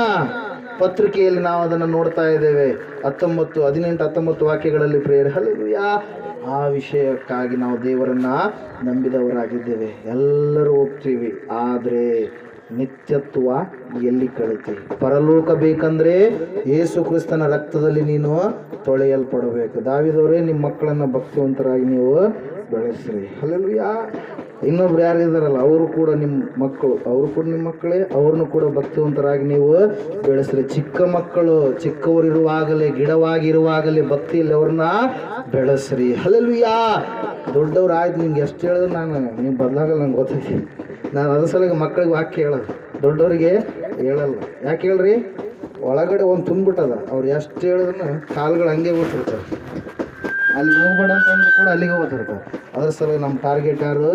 ಪತ್ರಿಕೆಯಲ್ಲಿ ನಾವು ಅದನ್ನು ನೋಡ್ತಾ ಇದ್ದೇವೆ. 18-19 ವಾಕ್ಯಗಳಲ್ಲಿ ಪ್ರೇಯರ್. ಹಲ್ಲೆಲೂಯಾ. ಆ ವಿಷಯಕ್ಕಾಗಿ ನಾವು ದೇವರನ್ನ ನಂಬಿದವರಾಗಿದ್ದೇವೆ. ಎಲ್ಲರೂ ಹೋಗ್ತೀವಿ, ಆದರೆ ನಿತ್ಯತ್ವ ಎಲ್ಲಿ ಕಳಿತೀವಿ? ಪರಲೋಕ ಬೇಕಂದ್ರೆ ಯೇಸು ಕ್ರಿಸ್ತನ ರಕ್ತದಲ್ಲಿ ನೀನು ತೊಳೆಯಲ್ಪಡಬೇಕು. ದಾವಿದವರೇ, ನಿಮ್ಮ ಮಕ್ಕಳನ್ನು ಭಕ್ತಿವಂತರಾಗಿ ನೀವು ಬೆಳೆಸ್ರಿ. ಹಲ್ಲೆಲೂಯಾ. ಇನ್ನೊಬ್ರು ಯಾರು ಇದ್ದಾರಲ್ಲ, ಅವರು ಕೂಡ ನಿಮ್ಮ ಮಕ್ಕಳು, ಅವರು ಕೂಡ ನಿಮ್ಮ ಮಕ್ಕಳೇ. ಅವ್ರನ್ನು ಕೂಡ ಭಕ್ತಿವಂತರಾಗಿ ನೀವು ಬೆಳೆಸ್ರಿ. ಚಿಕ್ಕ ಮಕ್ಕಳು ಚಿಕ್ಕವರಿರುವಾಗಲೇ, ಗಿಡವಾಗಿರುವಾಗಲೇ ಭಕ್ತಿಯಲ್ಲಿ ಅವ್ರನ್ನ ಬೆಳೆಸ್ರಿ. ಹಲ್ಲೆಲೂಯಾ. ದೊಡ್ಡವ್ರು ಆಯ್ತು, ನಿಮ್ಗೆ ಎಷ್ಟು ಹೇಳಿದ್ರು ನೀವು ಬದಲಾಗಲ್ಲ, ನಂಗೆ ಗೊತ್ತೈತಿ. ನಾನು ಅದ್ರ ಸಲುವಾಗಿ ಮಕ್ಕಳಿಗೆ ವಾಕ್ಯ ಹೇಳೋದು, ದೊಡ್ಡವರಿಗೆ ಹೇಳಲ್ಲ. ಯಾಕೆ ಹೇಳ್ರಿ? ಒಳಗಡೆ ಒಂದು ತುಂಬಿಬಿಟ್ಟದ. ಅವ್ರು ಎಷ್ಟು ಹೇಳಿದ್ರು ಕಾಲುಗಳು ಹಂಗೆ ಓದ್ತಿರ್ತಾರೆ. ಅಲ್ಲಿಗೆ ಹೋಗ್ಬೇಡ ಅಂತಂದ್ರು ಕೂಡ ಅಲ್ಲಿಗೆ ಹೋಗ್ತಿರ್ತಾರೆ. ಅದ್ರ ಸಲುವಾಗಿ ನಮ್ಮ ಟಾರ್ಗೆಟ್ ಯಾರು?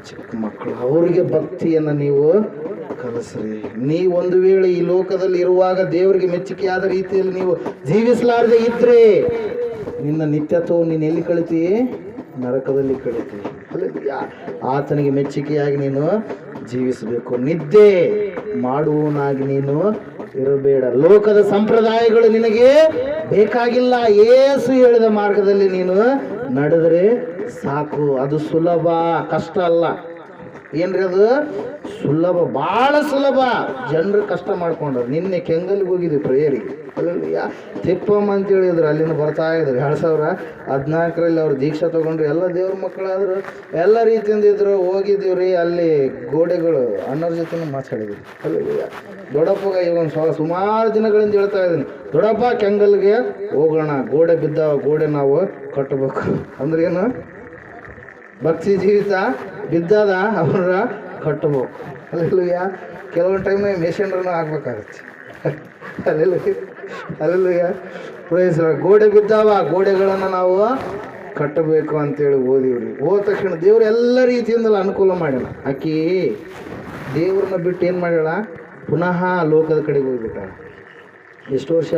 ಚಿಕ್ಕ ಮಕ್ಕಳು. ಅವರಿಗೆ ಭಕ್ತಿಯನ್ನು ನೀವು ಕಲಿಸ್ರಿ. ನೀವು ಒಂದು ವೇಳೆ ಈ ಲೋಕದಲ್ಲಿ ಇರುವಾಗ ದೇವರಿಗೆ ಮೆಚ್ಚುಗೆಯಾದ ರೀತಿಯಲ್ಲಿ ನೀವು ಜೀವಿಸಲಾರದೆ ಇದ್ರೆ ನಿನ್ನ ನಿತ್ಯತ್ವ ನೀನು ಎಲ್ಲಿ ಕಳಿತೀ? ನರಕದಲ್ಲಿ ಕಳಿತೀವಿ. ಹಲ್ಲೆಲೂಯಾ. ಆತನಿಗೆ ಮೆಚ್ಚುಗೆಯಾಗಿ ನೀನು ಜೀವಿಸಬೇಕು. ನಿದ್ದೆ ಮಾಡುವವನಾಗಿ ನೀನು ಇರಬೇಡ. ಲೋಕದ ಸಂಪ್ರದಾಯಗಳು ನಿನಗೆ ಬೇಕಾಗಿಲ್ಲ. ಯೇಸು ಹೇಳಿದ ಮಾರ್ಗದಲ್ಲಿ ನೀನು ನಡೆದರೆ ಸಾಕು. ಅದು ಸುಲಭ, ಕಷ್ಟ ಅಲ್ಲ. ಏನ್ರಿ ಅದು? ಸುಲಭ, ಭಾಳ ಸುಲಭ. ಜನರು ಕಷ್ಟ ಮಾಡ್ಕೊಂಡ್ರು. ನಿನ್ನೆ ಕೆಂಗಲ್ಗೆ ಹೋಗಿದ್ವಿ ಪ್ರೇಯರಿಗೆ. ಅಲ್ಲಲ್ಲಿಯ ತಿಪ್ಪಮ್ಮ ಅಂತ ಹೇಳಿದ್ರು, ಅಲ್ಲಿಂದ ಬರ್ತಾ ಇದ್ರು. 2014ರಲ್ಲಿ ಅವ್ರು ದೀಕ್ಷಾ ತೊಗೊಂಡ್ರು. ಎಲ್ಲ ದೇವ್ರ ಮಕ್ಕಳಾದ್ರು, ಎಲ್ಲ ರೀತಿಯಿಂದ ಇದ್ರು. ಹೋಗಿದ್ದೀವ್ರಿ. ಅಲ್ಲಿ ಗೋಡೆಗಳು ಅಣ್ಣವ್ರ ಜೊತೆ ಮಾತಾಡಿದ್ವಿ. ಅಲ್ಲಲ್ಲಿಯ ದೊಡ್ಡಪ್ಪಗ ಇವಾಗ ಸುಮಾರು ದಿನಗಳಿಂದ ಹೇಳ್ತಾ ಇದ್ದೀನಿ, ದೊಡ್ಡಪ್ಪ ಕೆಂಗಲ್ಗೆ ಹೋಗೋಣ, ಗೋಡೆ ಬಿದ್ದಾವ, ಗೋಡೆ ನಾವು ಕಟ್ಟಬೇಕು. ಅಂದ್ರೆ ಏನು? ಭಕ್ತಿ ಜೀವಿತ ಬಿದ್ದದ ಅವ್ರ ಕಟ್ಟಬೇಕು. ಅಲ್ಲೆಲ್ಲೂಯ್ಯ. ಕೆಲವೊಂದು ಟೈಮ್ನಾಗ ಮೇಷನ್ರನ್ನು ಆಗ್ಬೇಕಾಗತ್ತೆ. ಅಲ್ಲೆಲ್ಲೂಯ್ಯ. ಪ್ರೈಸ್. ಗೋಡೆ ಬಿದ್ದಾವ, ಗೋಡೆಗಳನ್ನು ನಾವು ಕಟ್ಟಬೇಕು ಅಂತೇಳಿ ಓದಿವ್ರಿ. ಹೋದ ತಕ್ಷಣ ದೇವ್ರು ಎಲ್ಲ ರೀತಿಯಿಂದಲೂ ಅನುಕೂಲ ಮಾಡ್ಯಾಳ. ಆಕಿ ದೇವ್ರನ್ನ ಬಿಟ್ಟು ಏನು ಮಾಡ್ಯಾಳ? ಪುನಃ ಲೋಕದ ಕಡೆಗೆ ಹೋಗ್ಬಿಟ್ಟಾಳ. ಎಷ್ಟು ವರ್ಷ?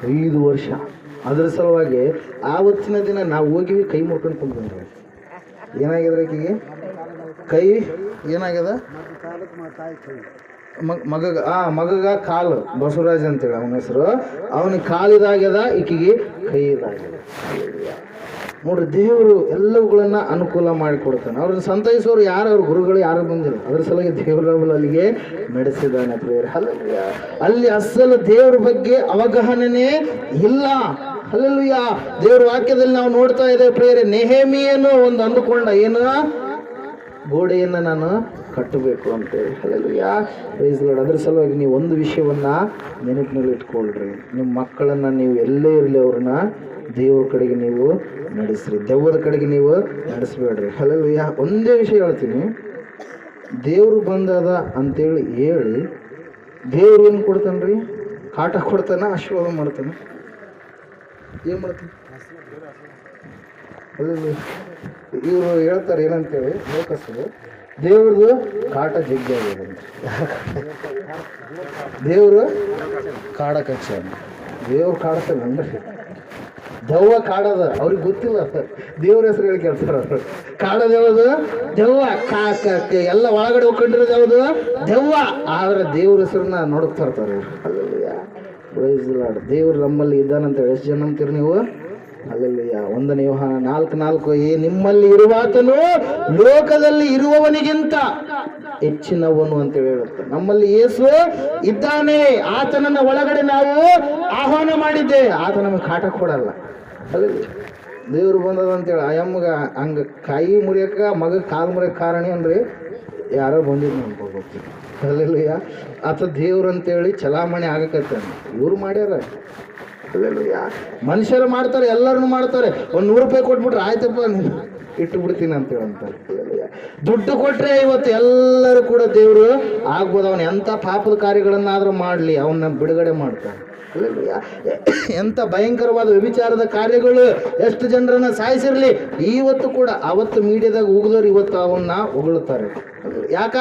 5 ವರ್ಷ. ಅದ್ರ ಸಲುವಾಗಿ ಆವತ್ತಿನ ದಿನ ನಾವು ಹೋಗಿವಿ, ಕೈ ಮುರ್ಕೊಂಡು ಕುಂತ್ಕೊಂಡ್ರಿ. ಏನಾಗಿದ್ರೆ ಆಕೆಗೆ ಕೈ ಏನಾಗ್ಯದ? ಮಗಗ ಕಾಲು, ಬಸವರಾಜ್ ಅಂತೇಳಿ ಅವನ ಹೆಸರು. ಅವನಿಗೆ ಕಾಲಿದಾಗ್ಯದ, ಈಕೆಗೆ ಕೈ ಇದಾಗ್ಯದ. ನೋಡ್ರಿ, ದೇವರು ಎಲ್ಲವುಗಳನ್ನ ಅನುಕೂಲ ಮಾಡಿಕೊಡ್ತಾನೆ. ಅವ್ರನ್ನ ಸಂತೈಸೋರು ಯಾರು? ಅವ್ರ ಗುರುಗಳು ಯಾರು ಬಂದಿಲ್ಲ. ಅದ್ರ ಸಲುವಾಗಿ ದೇವರ ಅಲ್ಲಿಗೆ ನಡೆಸಿದ್ದಾನೆ ಪ್ರೇಯರ್. ಹಲ್ಲೆಲೂಯಾ. ಅಲ್ಲಿ ಅಸಲು ದೇವ್ರ ಬಗ್ಗೆ ಅವಗಾಹನೆ ಇಲ್ಲ. ಹಲ್ಲೆಲೂಯಾ. ದೇವ್ರ ವಾಕ್ಯದಲ್ಲಿ ನಾವು ನೋಡ್ತಾ ಇದ್ದೇವೆ ಪ್ರೇಯರ್. ನೆಹೆಮೀಯನು ಒಂದು ಅಂದುಕೊಂಡ, ಏನು? ಗೋಡೆಯನ್ನು ನಾನು ಕಟ್ಟಬೇಕು ಅಂತೇಳಿ. ಹಲ್ಲೆಲೂಯಾ. Praise lord. ಅದ್ರ ಸಲುವಾಗಿ ನೀವು ಒಂದು ವಿಷಯವನ್ನ ನೆನಪಿನಲ್ಲಿ ಇಟ್ಕೊಳ್ರಿ. ನಿಮ್ಮ ಮಕ್ಕಳನ್ನು ನೀವು ಎಲ್ಲೇ ಇರಲಿ ಅವ್ರನ್ನ ದೇವ್ರ ಕಡೆಗೆ ನೀವು ನಡೆಸ್ರಿ, ದೆವ್ವದ ಕಡೆಗೆ ನೀವು ನಡೆಸಬೇಡ್ರಿ. ಹಲ್ಲೆಲೂಯಾ. ಒಂದೇ ವಿಷಯ ಹೇಳ್ತೀನಿ, ದೇವರು ಬಂದದ ಅಂತೇಳಿ ಹೇಳಿ ದೇವ್ರು ಏನು ಕೊಡ್ತಾನೆ ರೀ? ಕಾಟ ಕೊಡ್ತಾನೆ, ಆಶೀರ್ವಾದ ಮಾಡ್ತಾನೆ. ಏನು ಮಾಡ್ತಾನೆ? ಹಲ್ಲೆಲೂಯಾ. ಇವರು ಹೇಳ್ತಾರೆ ಏನಂತೇಳಿ, ಲೋಕಸ್ಥರು, ದೇವ್ರದ್ದು ಕಾಟ ಜಗ್ಗಿ ಆಗಿದೆ. ದೇವರು ಕಾಡ ಕಚ್ಚ, ದೇವ್ರು ಕಾಡ್ತಾನೆ ಅಂದ್ರೆ ದೆವ್ವ ಕಾಡದ. ಅವ್ರಿಗೆ ಗೊತ್ತಿಲ್ಲ, ದೇವ್ರ ಹೆಸರು ಹೇಳಿ ಕೇಳ್ತಾರ ಅವರು. ಕಾಡೋದು ಯಾವುದು? ದೆವ್ವ. ಎಲ್ಲ ಒಳಗಡೆ ಹೋಗ್ಕೊಂಡಿರೋದು ಯಾವುದು? ದೆವ್ವ. ಆದ್ರೆ ದೇವ್ರ ಹೆಸರನ್ನ ನೋಡ್ತಾ ಇರ್ತಾರೆ ಇವರು. ಅಲ್ಲೆಲ್ಲಯ್ಯ. Praise Lord. ದೇವ್ರು ನಮ್ಮಲ್ಲಿ ಇದ್ದಾನಂತ ಎಷ್ಟು ಜನ ಅಂತೀರಿ ನೀವು? ಅಲ್ಲೆಲ್ಲಯ್ಯ. 1 ಯೋಹಾನ 4:4 ನಿಮ್ಮಲ್ಲಿ ಇರುವಾತನು ಲೋಕದಲ್ಲಿ ಇರುವವನಿಗಿಂತ ಹೆಚ್ಚಿನವನು ಅಂತೇಳಿ ಹೇಳುತ್ತೆ. ನಮ್ಮಲ್ಲಿ ಯೇಸು ಇದ್ದಾನೆ, ಆತನನ್ನ ಒಳಗಡೆ ನಾವು ಆಹ್ವಾನ ಮಾಡಿದ್ದೆ. ಆತ ನಮಗೆ ಕಾಟ ಕೊಡಲ್ಲ. ಅಲ್ಲಿ ದೇವ್ರು ಬಂದದ ಅಂತೇಳಿ ಅಯ್ಯಮ್ಮಗೆ ಹಂಗೆ ಕೈ ಮುರಿಯಕ್ಕೆ, ಮಗ ಕಾಲು ಮುರಿಯಕ್ಕೆ ಕಾರಣ ಅಂದ್ರೆ ಯಾರೋ ಬಂದಿದ್ದು ನಮ್ಗೆ ಗೊತ್ತಿಲ್ಲ. ಅಲ್ಲೆಲ್ಲೂಯ್ಯ. ಆತ ದೇವ್ರು ಅಂತೇಳಿ ಚಲಾಮಣಿ ಆಗಕತ್ತಾನ, ಇವ್ರು ಮಾಡ್ಯಾರ. ಅಲ್ಲೆಲ್ಲೂಯ್ಯ. ಮನುಷ್ಯರು ಮಾಡ್ತಾರೆ, ಎಲ್ಲರನ್ನು ಮಾಡ್ತಾರೆ. ಒಂದು 100 ರೂಪಾಯಿ ಕೊಟ್ಬಿಟ್ರೆ ಆಯ್ತಪ್ಪ ನೀನು ಇಟ್ಟು ಬಿಡ್ತೀನಿ ಅಂತೇಳಿ ಅಂತಾರೆ. ದುಡ್ಡು ಕೊಟ್ಟರೆ ಇವತ್ತು ಎಲ್ಲರೂ ಕೂಡ ದೇವರು ಆಗ್ಬೋದು. ಅವನು ಎಂಥ ಪಾಪದ ಕಾರ್ಯಗಳನ್ನಾದರೂ ಮಾಡಲಿ, ಅವನ್ನ ಬಿಡುಗಡೆ ಮಾಡ್ತಾನೆ. ಎಂಥ ಭಯಂಕರವಾದ ವ್ಯಭಿಚಾರದ ಕಾರ್ಯಗಳು ಎಷ್ಟು ಜನರನ್ನ ಸಾಯಿಸಿರ್ಲಿ, ಇವತ್ತು ಕೂಡ ಅವತ್ತು ಮೀಡಿಯಾದಾಗ ಉಗಿದವ್ರು ಇವತ್ತು ಅವನ್ನ ಹೊಗಳುತ್ತಾರೆ. ಯಾಕ?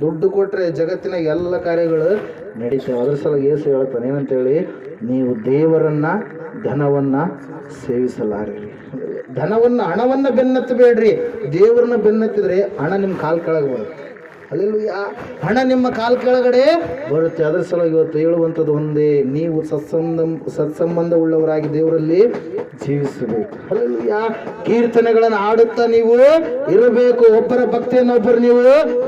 ದುಡ್ಡು ಕೊಟ್ಟರೆ ಜಗತ್ತಿನ ಎಲ್ಲ ಕಾರ್ಯಗಳು ನಡೀತವೆ. ಅದ್ರ ಸಲ ಯೇಸು ಹೇಳ್ತಾನೆ ಏನಂತೇಳಿ, ನೀವು ದೇವರನ್ನ ಧನವನ್ನ ಸೇವಿಸಲಾರಿರಿ. ಹಣವನ್ನ ಬೆನ್ನತ್ತಬೇಡ್ರಿ, ದೇವರನ್ನ ಬೆನ್ನತ್ತಿದ್ರೆ ಹಣ ನಿಮ್ಮ ಕಾಲ್ ಕೆಳಗೆ ಬರುತ್ತೆ. ಅಲ್ಲೆಲ್ಲೂಯ್ಯ. ಹಣ ನಿಮ್ಮ ಕಾಲ್ ಕೆಳಗಡೆ ಬರುತ್ತೆ. ಅದರ ಸಲುವಾಗಿ ಇವತ್ತು ಹೇಳುವಂಥದ್ದು ಒಂದೇ, ನೀವು ಸತ್ಸಂಬಂಧ ಉಳ್ಳವರಾಗಿ ದೇವರಲ್ಲಿ ಜೀವಿಸಬೇಕು. ಅಲ್ಲೆಲ್ಲೂಯ್ಯ. ಕೀರ್ತನೆಗಳನ್ನು ಹಾಡುತ್ತಾ ನೀವು ಇರಬೇಕು. ಒಬ್ಬರ ಭಕ್ತಿಯನ್ನು ಒಬ್ಬರು ನೀವು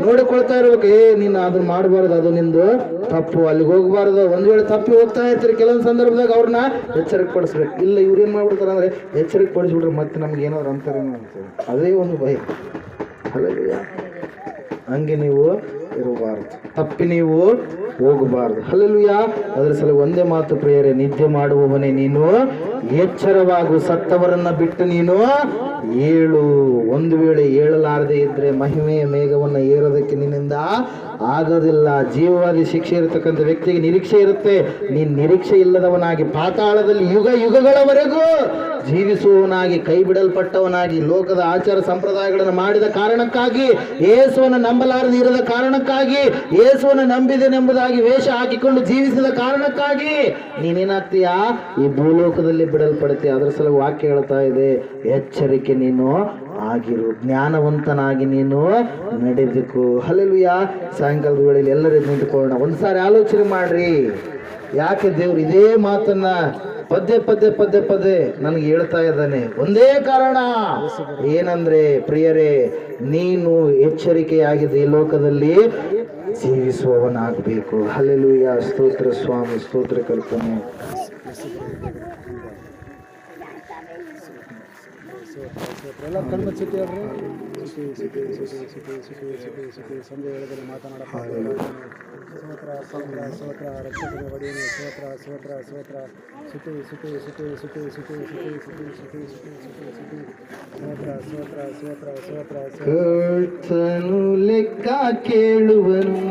ನೋಡಿಕೊಳ್ತಾ ಇರ್ಬೇಕು. ನೀನು ಅದನ್ನ ಮಾಡಬಾರ್ದು, ಅದು ನಿಂದು ತಪ್ಪು, ಅಲ್ಲಿಗೆ ಹೋಗಬಾರ್ದು. ಒಂದು ವೇಳೆ ತಪ್ಪಿ ಹೋಗ್ತಾ ಇರ್ತೀರಿ, ಕೆಲವೊಂದು ಸಂದರ್ಭದಾಗ ಅವ್ರನ್ನ ಎಚ್ಚರಿಕೆ ಪಡಿಸ್ಬೇಕು. ಇಲ್ಲ ಇವ್ರು ಏನು ಮಾಡ್ಬಿಡ್ತಾರೆ ಅಂದರೆ ಎಚ್ಚರಿಕೆ ಪಡಿಸ್ಬಿಟ್ರೆ ಮತ್ತೆ ನಮ್ಗೆ ಏನಾದ್ರು ಅಂತಾರೇನೋ ಅಂತೇಳಿ ಅದೇ ಒಂದು ಭಯ. ಅಲ್ಲೆಲ್ಲೂಯ್ಯ. ಹಂಗೆ ನೀವು ಇರಬಾರ್ದು, ತಪ್ಪಿ ನೀವು ಹೋಗಬಾರ್ದು. ಹಲ್ಲೆಲೂಯಾ. ಅದರ ಸಲ ಒಂದೇ ಮಾತು ಪ್ರಿಯರೇ, ನಿದ್ದೆ ಮಾಡುವವನೇ ನೀನು ಎಚ್ಚರವಾಗು, ಸತ್ತವರನ್ನ ಬಿಟ್ಟು ನೀನು ಏಳು. ಒಂದು ವೇಳೆ ಏಳಲಾರದೆ ಇದ್ರೆ ಮಹಿಮೆಯ ಮೇಘವನ್ನು ಏರೋದಕ್ಕೆ ನಿನ್ನಿಂದ ಆಗೋದಿಲ್ಲ. ಜೀವವಾದಿ ಶಿಕ್ಷೆ ಇರತಕ್ಕಂಥ ವ್ಯಕ್ತಿಗೆ ನಿರೀಕ್ಷೆ ಇರುತ್ತೆ. ನೀನು ನಿರೀಕ್ಷೆ ಇಲ್ಲದವನಾಗಿ ಪಾತಾಳದಲ್ಲಿ ಯುಗಗಳವರೆಗೂ ಜೀವಿಸುವವನಾಗಿ, ಕೈ ಬಿಡಲ್ಪಟ್ಟವನಾಗಿ, ಲೋಕದ ಆಚಾರ ಸಂಪ್ರದಾಯಗಳನ್ನು ಮಾಡಿದ ಕಾರಣಕ್ಕಾಗಿ, ಯೇಸುವನ್ನು ನಂಬಲಾರದೆ ಇರದ ಕಾರಣಕ್ಕಾಗಿ, ಯೇಸುವನ್ನು ನಂಬಿದೆನೆಂಬುದಾಗಿ ವೇಷ ಹಾಕಿಕೊಂಡು ಜೀವಿಸಿದ ಕಾರಣಕ್ಕಾಗಿ ನೀನೇನಾಗ್ತೀಯಾ? ಈ ಭೂಲೋಕದಲ್ಲಿ ಬಿಡಲ್ಪಡ್ತೀಯ. ಅದರ ಸಲ ವಾಕ್ಯ ಹೇಳ್ತಾ ಇದೆ, ಎಚ್ಚರಿಕೆ ನೀನು ಆಗಿರು, ಜ್ಞಾನವಂತನಾಗಿ ನೀನು ನಡೆದಕು. ಹಲ್ಲೆಲೂಯಾ. ಸಾಯಂಕಾಲದ ವೇಳೆಯಲ್ಲಿ ಎಲ್ಲರೂ ನಿಂತುಕೊಳ್ಳೋಣ. ಒಂದ್ಸಾರಿ ಆಲೋಚನೆ ಮಾಡ್ರಿ, ಯಾಕೆ ದೇವ್ರು ಇದೇ ಮಾತನ್ನ ಪದೇ ನನಗೆ ಹೇಳ್ತಾ ಇದ್ದಾನೆ? ಒಂದೇ ಕಾರಣ, ಏನಂದ್ರೆ ಪ್ರಿಯರೇ, ನೀನು ಎಚ್ಚರಿಕೆಯಾಗಿದೆ ಈ ಲೋಕದಲ್ಲಿ ಜೀವಿಸುವವನಾಗಬೇಕು. ಹಲ್ಲೆಲೂಯಾ. ಸ್ತೋತ್ರ ಸ್ವಾಮಿ, ಸ್ತೋತ್ರ ಕಲ್ಪನೆ. ಎಲ್ಲ ಕಣ್ಮ ಸಿಟಿ ಅವ್ರಿ ಸಂಜೆ ವೇಳೆಯಲ್ಲಿ ಮಾತನಾಡಪ್ಪ. ಸ್ತೋತ್ರ ರಕ್ಷಕನ ಒಡೆಯನೇ, ಸ್ತೋತ್ರ ಕರ್ತನು ಲೆಕ್ಕ ಕೇಳುವನು,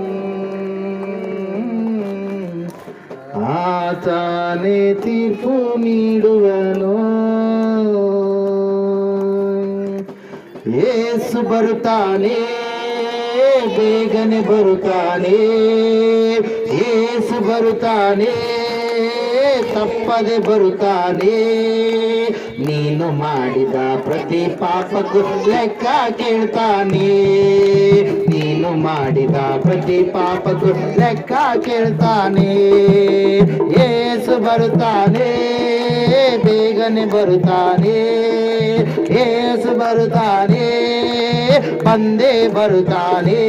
ಆತನೇ ತೀರ್ಪು ನೀಡುವನು. ಯೇಸು ಬರುತ್ತಾನೆ, ಬೇಗನೆ ಬರುತ್ತಾನೆ. ಯೇಸು ಬರುತ್ತಾನೆ, ತಪ್ಪದೆ ಬರುತ್ತಾನೆ. ನೀನು ಮಾಡಿದ ಪ್ರತಿ ಪಾಪಕ್ಕೂ ಲೆಕ್ಕ ಕೇಳ್ತಾನೆ. ನೀನು ಮಾಡಿದ ಪ್ರತಿ ಪಾಪಕ್ಕೂ ಲೆಕ್ಕ ಕೇಳ್ತಾನೆ. ಯೇಸು ಬರುತ್ತಾನೆ, ಬೇಗನೆ ಬರುತ್ತಾನೆ. ಯೇಸು ಬರುತ್ತಾನೆ, ಬಂದೇ ಬರುತ್ತಾನೆ.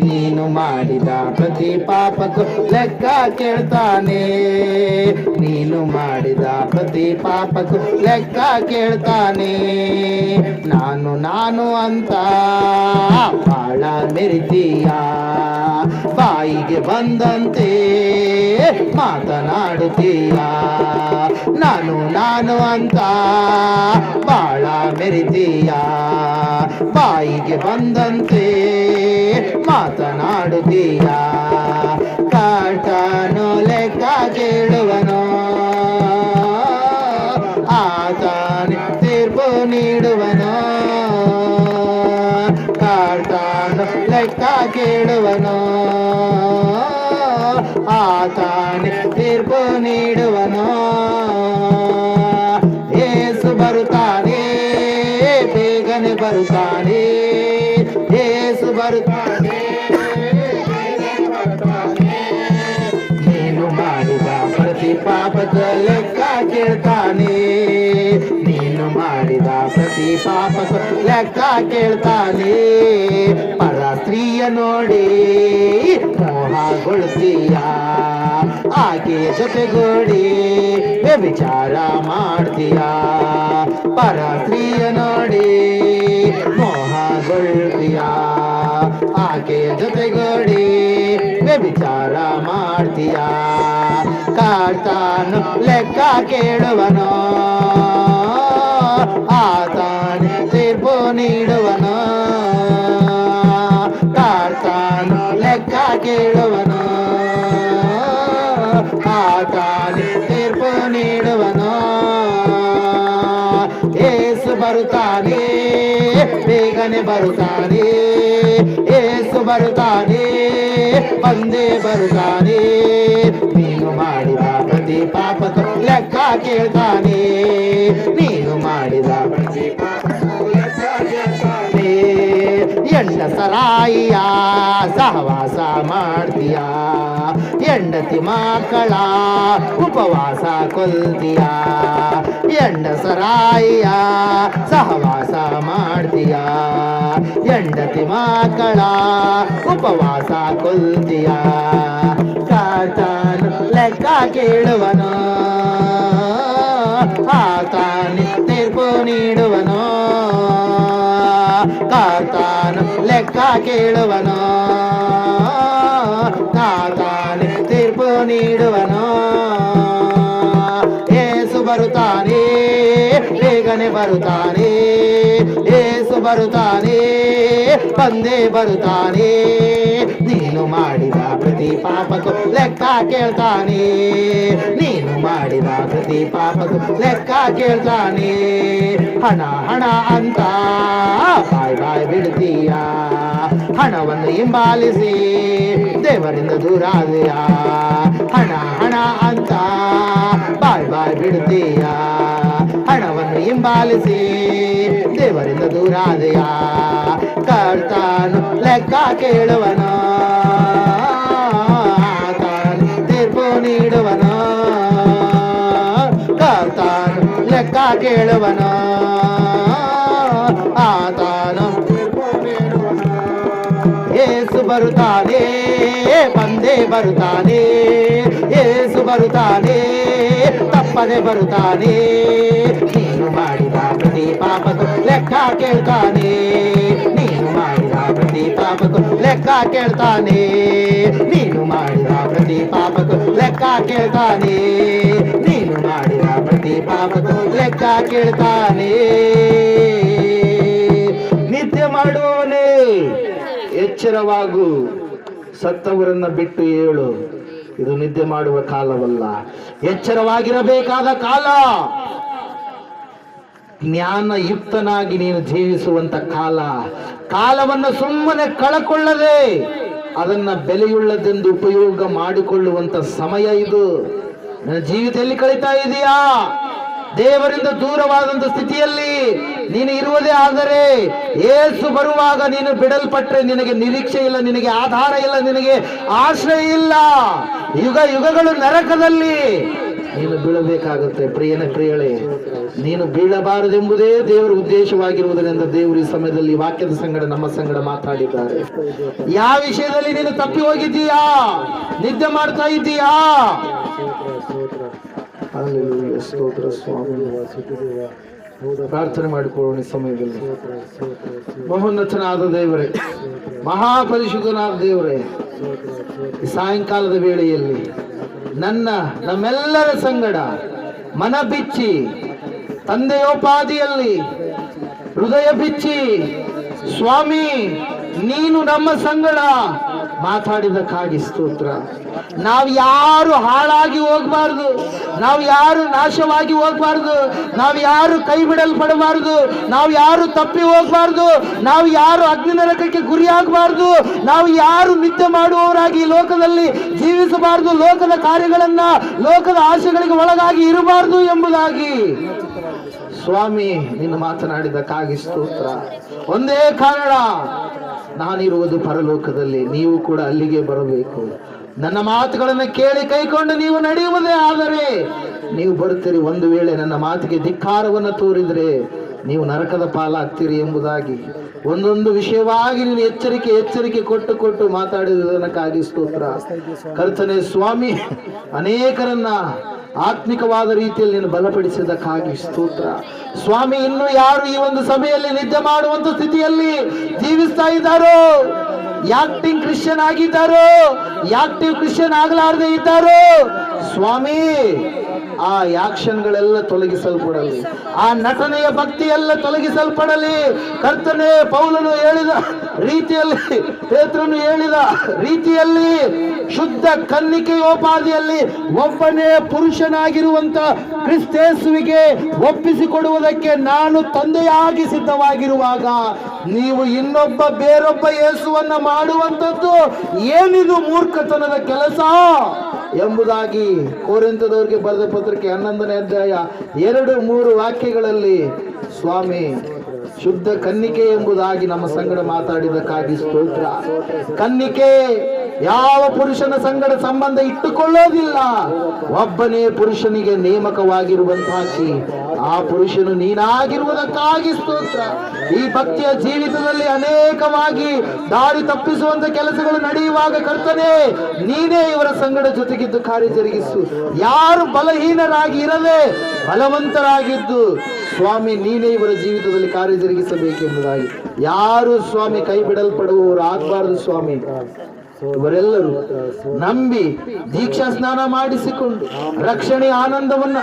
ನೀನು ಮಾಡಿದ ಪ್ರತಿ ಪಾಪಕ್ಕೂ ಲೆಕ್ಕ ಕೇಳ್ತಾನೆ. ನೀನು ಮಾಡಿದ ಪ್ರತಿ ಪಾಪಕ್ಕೂ ಲೆಕ್ಕ ಕೇಳ್ತಾನೆ. ನಾನು ಅಂತ ಬಾಳ ಮೆರಿತೀಯ, ಬಾಯಿಗೆ ಬಂದಂತೆ ಮಾತನಾಡುತ್ತೀಯ. ನಾನು ಅಂತ ಬಾಳ ಮೆರಿತೀಯ, ಬಾಯಿಗೆ ಬಂದಂತೆ ಮಾತನಾಡುತ್ತೀಯ. ಕಾಟನು ಲೆಕ್ಕ ಕೇಳುವನು, ಆತನೇ ತೀರ್ಪು ನೀಡುವನು. ಕಾಟನು ಲೆಕ್ಕ ಕೇಳುವನು, ಆತನೇ ತೀರ್ಪು ನೀಡುವನು. ಯೇಸು ಬರುತ್ತಾನೆ, ಬೇಗನೆ ಬರುತ್ತಾನೆ. ಯೇಸು ಬರುತ್ತಾನೆ, ನೀನು ಮಾಡಿದ ಪ್ರತಿ ಪಾಪದ ಲೆಕ್ಕ ಕೇಳ್ತಾನೆ. ನೀನು ಮಾಡಿದ ಪ್ರತಿ ಪಾಪದ ಲೆಕ್ಕ ಕೇಳ್ತಾನೆ. ಪರ ಸ್ತ್ರೀಯ ನೋಡಿ ಮೋಹಗೊಳ್ತೀಯ, ಆಕೆ ಜೊತೆಗೂಡಿ ವ್ಯಭಿಚಾರ ಮಾಡ್ತೀಯ. ಪರ ಸ್ತ್ರೀಯ ನೋಡಿ ಮೋಹಗೊಳ್ತೀಯ. ಆಕೆಯ ಜೊತೆಗೂಡಿ ವ್ಯಭಿಚಾರ ಮಾಡ್ತೀಯ. ಕರ್ತನು ಲೆಕ್ಕ ಕೇಳುವನು, ಆತನು ತೀರ್ಪು ನೀಡುವನು. ಕರ್ತನು ಲೆಕ್ಕ ಕೇಳುವನು, ಆತನು ತೀರ್ಪು ನೀಡುವನು. ಯೇಸು ಬರುತ್ತಾನೆ, ಬೇಗನೆ ಬರುತ್ತಾನೆ. ಯೇಸು ಬರುತ್ತಾನೆ, ಬಂದೇ ಬರುತ್ತಾನೆ. ನೀನು ಮಾಡಿದ ಪ್ರತಿ ಪಾಪಕ್ಕೂ ಲೆಕ್ಕ ಕೇಳ್ತಾನೆ. ನೀನು ಮಾಡಿದ ಪ್ರತಿ ಪಾಪಕ್ಕೂ ಲೆಕ್ಕ ಕೇಳ್ತಾನೆ. ಹೆಂಡಸರಾಯಿಯ ಸಹವಾಸ ಮಾಡ್ತೀಯ, ಹೆಂಡತಿ ಮಕ್ಕಳ ಉಪವಾಸ ಕೊಲ್ತೀಯ. ಹೆಂಡಸರಾಯಿಯ ಸಹವಾಸ ಮಾಡ್ತೀಯ, ಹೆಂಡತಿ ಮಕ್ಕಳ ಉಪವಾಸ ಕೊಲ್ತೀಯ. ಕರ್ತನು ಲೆಕ್ಕ ಕೇಳುವನು, ಆತನು ತೀರ್ಪು ನೀಡುವನು. ಕರ್ತನು ಲೆಕ್ಕ ಕೇಳುವನು, ಆತನು ತೀರ್ಪು ನೀಡುವನು. ಯೇಸು ಬರುತ್ತಾನೆ, ಬೇಗನೆ ಬರುತ್ತಾನೆ. ಯೇಸು ಬರುತ್ತಾನೆ, ಬಂದೇ ಬರುತ್ತಾನೆ. ನೀನು ಮಾಡಿದ ಪ್ರತಿ ಪಾಪಕ್ಕೂ ಲೆಕ್ಕ ಕೇಳ್ತಾನೆ. ನೀನು ಮಾಡಿದ ಪ್ರತಿ ಪಾಪಕ್ಕೂ ಲೆಕ್ಕ ಕೇಳ್ತಾನೆ. ಹಣ ಹಣ ಅಂತ ಬಾಯ್ ಬಿಡ್ತೀಯ, ಹಣವನ್ನು ಹಿಂಬಾಲಿಸಿ ದೇವರಿಂದ ದೂರಾದೆಯ. ಹಣ ಹಣ ಅಂತ ಬಾಯ್ ಬಿಡ್ತೀಯ, ಹಣವನ್ನು ಹಿಂಬಾಲಿಸಿ ದೇವರಿಂದ ದೂರಾದೆಯ. ಕರ್ತನು ಲೆಕ್ಕ ಕೇಳುವನು, ಆತನು ತೀರ್ಪು ನೀಡುವನು. ಕರ್ತನು ಲೆಕ್ಕ ಕೇಳುವನು, ಆತನು ತೀರ್ಪು ನೀಡುವನು. ಯೇಸು ಬರುತ್ತಾನೆ, ಬಂದೇ ಬರುತ್ತಾನೆ. ಯೇಸು ಬರುತ್ತಾನೆ, ತಪ್ಪದೆ ಬರುತ್ತಾನೆ. ನೀನು ಮಾಡಿದ ಪ್ರತಿ ಪಾಪಕ್ಕೂ ಲೆಕ್ಕ ಕೇಳ್ತಾನೆ. ನೀನು ಮಾಡಿದ ಪ್ರತಿ ಪಾಪಕ್ಕೂ ಲೆಕ್ಕ ಕೇಳ್ತಾನೆ. ನೀನು ಮಾಡಿದ ಪ್ರತಿ ಪಾಪಕ್ಕೂ ಲೆಕ್ಕ ಕೇಳ್ತಾನೆ. ನೀನು ಮಾಡಿದ ಪ್ರತಿ ಪಾಪಕ್ಕೂ ಲೆಕ್ಕ ಕೇಳ್ತಾನೆ. ನಿತ್ಯ ಮಾಡುವವನೇ ಎಚ್ಚರವಾಗು, ಸತ್ತವರನ್ನ ಬಿಟ್ಟು ಏಳು. ಇದು ನಿದ್ದೆ ಮಾಡುವ ಕಾಲವಲ್ಲ, ಎಚ್ಚರವಾಗಿರಬೇಕಾದ ಕಾಲ. ಜ್ಞಾನಯುಕ್ತನಾಗಿ ನೀನು ಜೀವಿಸುವಂತ ಕಾಲ. ಕಾಲವನ್ನು ಸುಮ್ಮನೆ ಕಳಕೊಳ್ಳದೆ ಅದನ್ನ ಬೆಲೆಯುಳ್ಳದೆಂದು ಉಪಯೋಗ ಮಾಡಿಕೊಳ್ಳುವಂತ ಸಮಯ ಇದು. ನನ್ನ ಜೀವಿತದಲ್ಲಿ ಕಳೀತಾ ಇದೆಯಾ? ದೇವರಿಂದ ದೂರವಾದಂತ ಸ್ಥಿತಿಯಲ್ಲಿ ನೀನು ಇರುವುದೇ ಆದರೆ ಯೇಸು ಬರುವಾಗ ನೀನು ಬಿಡಲ್ಪಟ್ಟರೆ ನಿನಗೆ ನಿರೀಕ್ಷೆ ಇಲ್ಲ, ನಿನಗೆ ಆಧಾರ ಇಲ್ಲ, ನಿನಗೆ ಆಶ್ರಯ ಇಲ್ಲ. ಯುಗ ಯುಗಗಳು ನರಕದಲ್ಲಿ ನೀನು ಬೀಳಬೇಕಾಗುತ್ತೆ. ಪ್ರಿಯನ ಪ್ರಿಯಳೇ, ನೀನು ಬೀಳಬಾರದೆಂಬುದೇ ದೇವರ ಉದ್ದೇಶವಾಗಿರುವುದರಿಂದ ದೇವರು ಈ ಸಮಯದಲ್ಲಿ ವಾಕ್ಯದ ಸಂಗಡ ನಮ್ಮ ಸಂಗಡ ಮಾತಾಡಿದ್ದಾರೆ. ಯಾವ ವಿಷಯದಲ್ಲಿ ನೀನು ತಪ್ಪಿ ಹೋಗಿದ್ದೀಯಾ? ನಿದ್ದೆ ಮಾಡ್ತಾ ಇದ್ದೀಯಾ? ಸ್ತೋತ್ರ ಸ್ವಾಮಿ. ಪ್ರಾರ್ಥನೆ ಮಾಡಿಕೊಳ್ಳೋಣ ಸಮಯದಲ್ಲಿ. ಮಹೋನ್ನತನಾದ ದೇವರೇ, ಮಹಾಪರಿಶುದ್ಧನಾದ ದೇವರೇ, ಈ ಸಾಯಂಕಾಲದ ವೇಳೆಯಲ್ಲಿ ನಮ್ಮೆಲ್ಲರ ಸಂಗಡ ಮನ ಬಿಚ್ಚಿ, ತಂದೆಯೋಪಾದಿಯಲ್ಲಿ ಹೃದಯ ಬಿಚ್ಚಿ ಸ್ವಾಮಿ ನೀನು ನಮ್ಮ ಸಂಗಡ ಮಾತಾಡಿದಕ್ಕಾಗಿ ಸ್ತೋತ್ರ. ನಾವು ಯಾರು ಹಾಳಾಗಿ ಹೋಗಬಾರ್ದು, ನಾವು ಯಾರು ನಾಶವಾಗಿ ಹೋಗಬಾರ್ದು, ನಾವು ಯಾರು ಕೈ ಬಿಡಲ್ಪಡಬಾರ್ದು, ನಾವು ಯಾರು ತಪ್ಪಿ ಹೋಗಬಾರ್ದು, ನಾವು ಯಾರು ಅಗ್ನಿ ನರಕಕ್ಕೆ ಗುರಿಯಾಗಬಾರ್ದು, ನಾವು ಯಾರು ನಿತ್ಯ ಮಾಡುವವರಾಗಿ ಲೋಕದಲ್ಲಿ ಜೀವಿಸಬಾರ್ದು, ಲೋಕದ ಕಾರ್ಯಗಳನ್ನ ಲೋಕದ ಆಶೆಗಳಿಗೆ ಒಳಗಾಗಿ ಇರಬಾರ್ದು ಎಂಬುದಾಗಿ ಸ್ವಾಮಿ ನಿನ್ನ ಮಾತನಾಡಿದಕ್ಕಾಗಿ ಸ್ತೋತ್ರ. ಒಂದೇ ಕಾರಣ, ನಾನಿರುವುದು ಪರಲೋಕದಲ್ಲಿ, ನೀವು ಕೂಡ ಅಲ್ಲಿಗೆ ಬರಬೇಕು. ನನ್ನ ಮಾತುಗಳನ್ನು ಕೇಳಿ ಕೈಕೊಂಡು ನೀವು ನಡೆಯುವುದೇ ಆದರೆ ನೀವು ಬರುತ್ತೀರಿ. ಒಂದು ವೇಳೆ ನನ್ನ ಮಾತಿಗೆ ಧಿಕ್ಕಾರವನ್ನು ತೋರಿದರೆ ನೀವು ನರಕದ ಪಾಲಾಗ್ತೀರಿ ಎಂಬುದಾಗಿ ಒಂದೊಂದು ವಿಷಯವಾಗಿ ನೀನು ಎಚ್ಚರಿಕೆ ಕೊಟ್ಟು ಮಾತಾಡಿದಕ್ಕಾಗಿ ಸ್ತೋತ್ರ. ಕರ್ತನೆ ಸ್ವಾಮಿ, ಅನೇಕರನ್ನ ಆತ್ಮಿಕವಾದ ರೀತಿಯಲ್ಲಿ ನೀನು ಬಲಪಡಿಸಿದ್ದಕ್ಕಾಗಿ ಸ್ತೋತ್ರ. ಸ್ವಾಮಿ, ಇನ್ನು ಯಾರು ಈ ಒಂದು ಸಭೆಯಲ್ಲಿ ನಿದ್ದೆ ಮಾಡುವಂತ ಸ್ಥಿತಿಯಲ್ಲಿ ಜೀವಿಸ್ತಾ ಇದ್ದಾರೋ ಆಕ್ಟಿಂಗ್ ಕ್ರಿಶ್ಚಿಯನ್ ಆಗಿದ್ದಾರೋ, ಆಕ್ಟಿವ್ ಕ್ರಿಶ್ಚಿಯನ್ ಆಗಲಾರದೆ ಇದ್ದಾರೋ, ಸ್ವಾಮಿ ಆ ಆಕ್ಷನ್ಗಳೆಲ್ಲ ತೊಲಗಿಸಲ್ಪಡಲಿ, ಆ ನಟನೆಯ ಭಕ್ತಿ ಎಲ್ಲ ತೊಲಗಿಸಲ್ಪಡಲಿ. ಕರ್ತನೇ ಪೌಲನು ಹೇಳಿದ ರೀತಿಯಲ್ಲಿ, ಪೇತ್ರನು ಹೇಳಿದ ರೀತಿಯಲ್ಲಿ ಶುದ್ಧ ಕನ್ನಿಕೆಯೋಪಾದಿಯಲ್ಲಿ ಒಬ್ಬನೇ ಪುರುಷನಾಗಿರುವಂತ ಕ್ರಿಸ್ತೇಸುವಿಗೆ ಒಪ್ಪಿಸಿಕೊಡುವುದಕ್ಕೆ ನಾನು ತಂದೆಯಾಗಿ ಸಿದ್ಧವಾಗಿರುವಾಗ ನೀವು ಇನ್ನೊಬ್ಬ ಬೇರೊಬ್ಬ ಯೇಸುವನ್ನ ಮಾಡುವಂಥದ್ದು ಏನಿದು ಮೂರ್ಖತನದ ಕೆಲಸ ಎಂಬುದಾಗಿ ಕೊರಿಂಥದವರಿಗೆ ಬರೆದ ಪತ್ರಿಕೆ 11ನೇ ಅಧ್ಯಾಯ 2-3 ವಾಕ್ಯಗಳಲ್ಲಿ ಸ್ವಾಮಿ ಶುದ್ಧ ಕನ್ನಿಕೆ ಎಂಬುದಾಗಿ ನಮ್ಮ ಸಂಗಡ ಮಾತಾಡಿದಕ್ಕಾಗಿ ಸ್ತೋತ್ರ. ಕನ್ನಿಕೆ ಯಾವ ಪುರುಷನ ಸಂಗಡ ಸಂಬಂಧ ಇಟ್ಟುಕೊಳ್ಳೋದಿಲ್ಲ, ಒಬ್ಬನೇ ಪುರುಷನಿಗೆ ನೇಮಕವಾಗಿರುವಂತಾಕಿ ಆ ಪುರುಷನು ನೀನಾಗಿರುವುದಕ್ಕಾಗಿ ಸ್ತೋತ್ರ. ಈ ಭಕ್ತಿಯ ಜೀವಿತದಲ್ಲಿ ಅನೇಕವಾಗಿ ದಾರಿ ತಪ್ಪಿಸುವಂತ ಕೆಲಸಗಳು ನಡೆಯುವಾಗ ಕರ್ತನೇ ನೀನೇ ಇವರ ಸಂಗಡ ಜೊತೆಗಿದ್ದು ಕಾರ್ಯ ಜರುಗಿಸು. ಯಾರು ಬಲಹೀನರಾಗಿ ಇರದೆ ಬಲವಂತರಾಗಿದ್ದು ಸ್ವಾಮಿ ನೀನೇ ಇವರ ಜೀವಿತದಲ್ಲಿ ಕಾರ್ಯ ಜರುಗಿಸಬೇಕೆಂಬುದಾಗಿ. ಯಾರು ಸ್ವಾಮಿ ಕೈ ಬಿಡಲ್ಪಡುವವರು ಆಗಬಾರದು ಸ್ವಾಮಿ. ಇವರೆಲ್ಲರೂ ನಂಬಿ ದೀಕ್ಷಾ ಸ್ನಾನ ಮಾಡಿಸಿಕೊಂಡು ರಕ್ಷಣೆ ಆನಂದವನ್ನ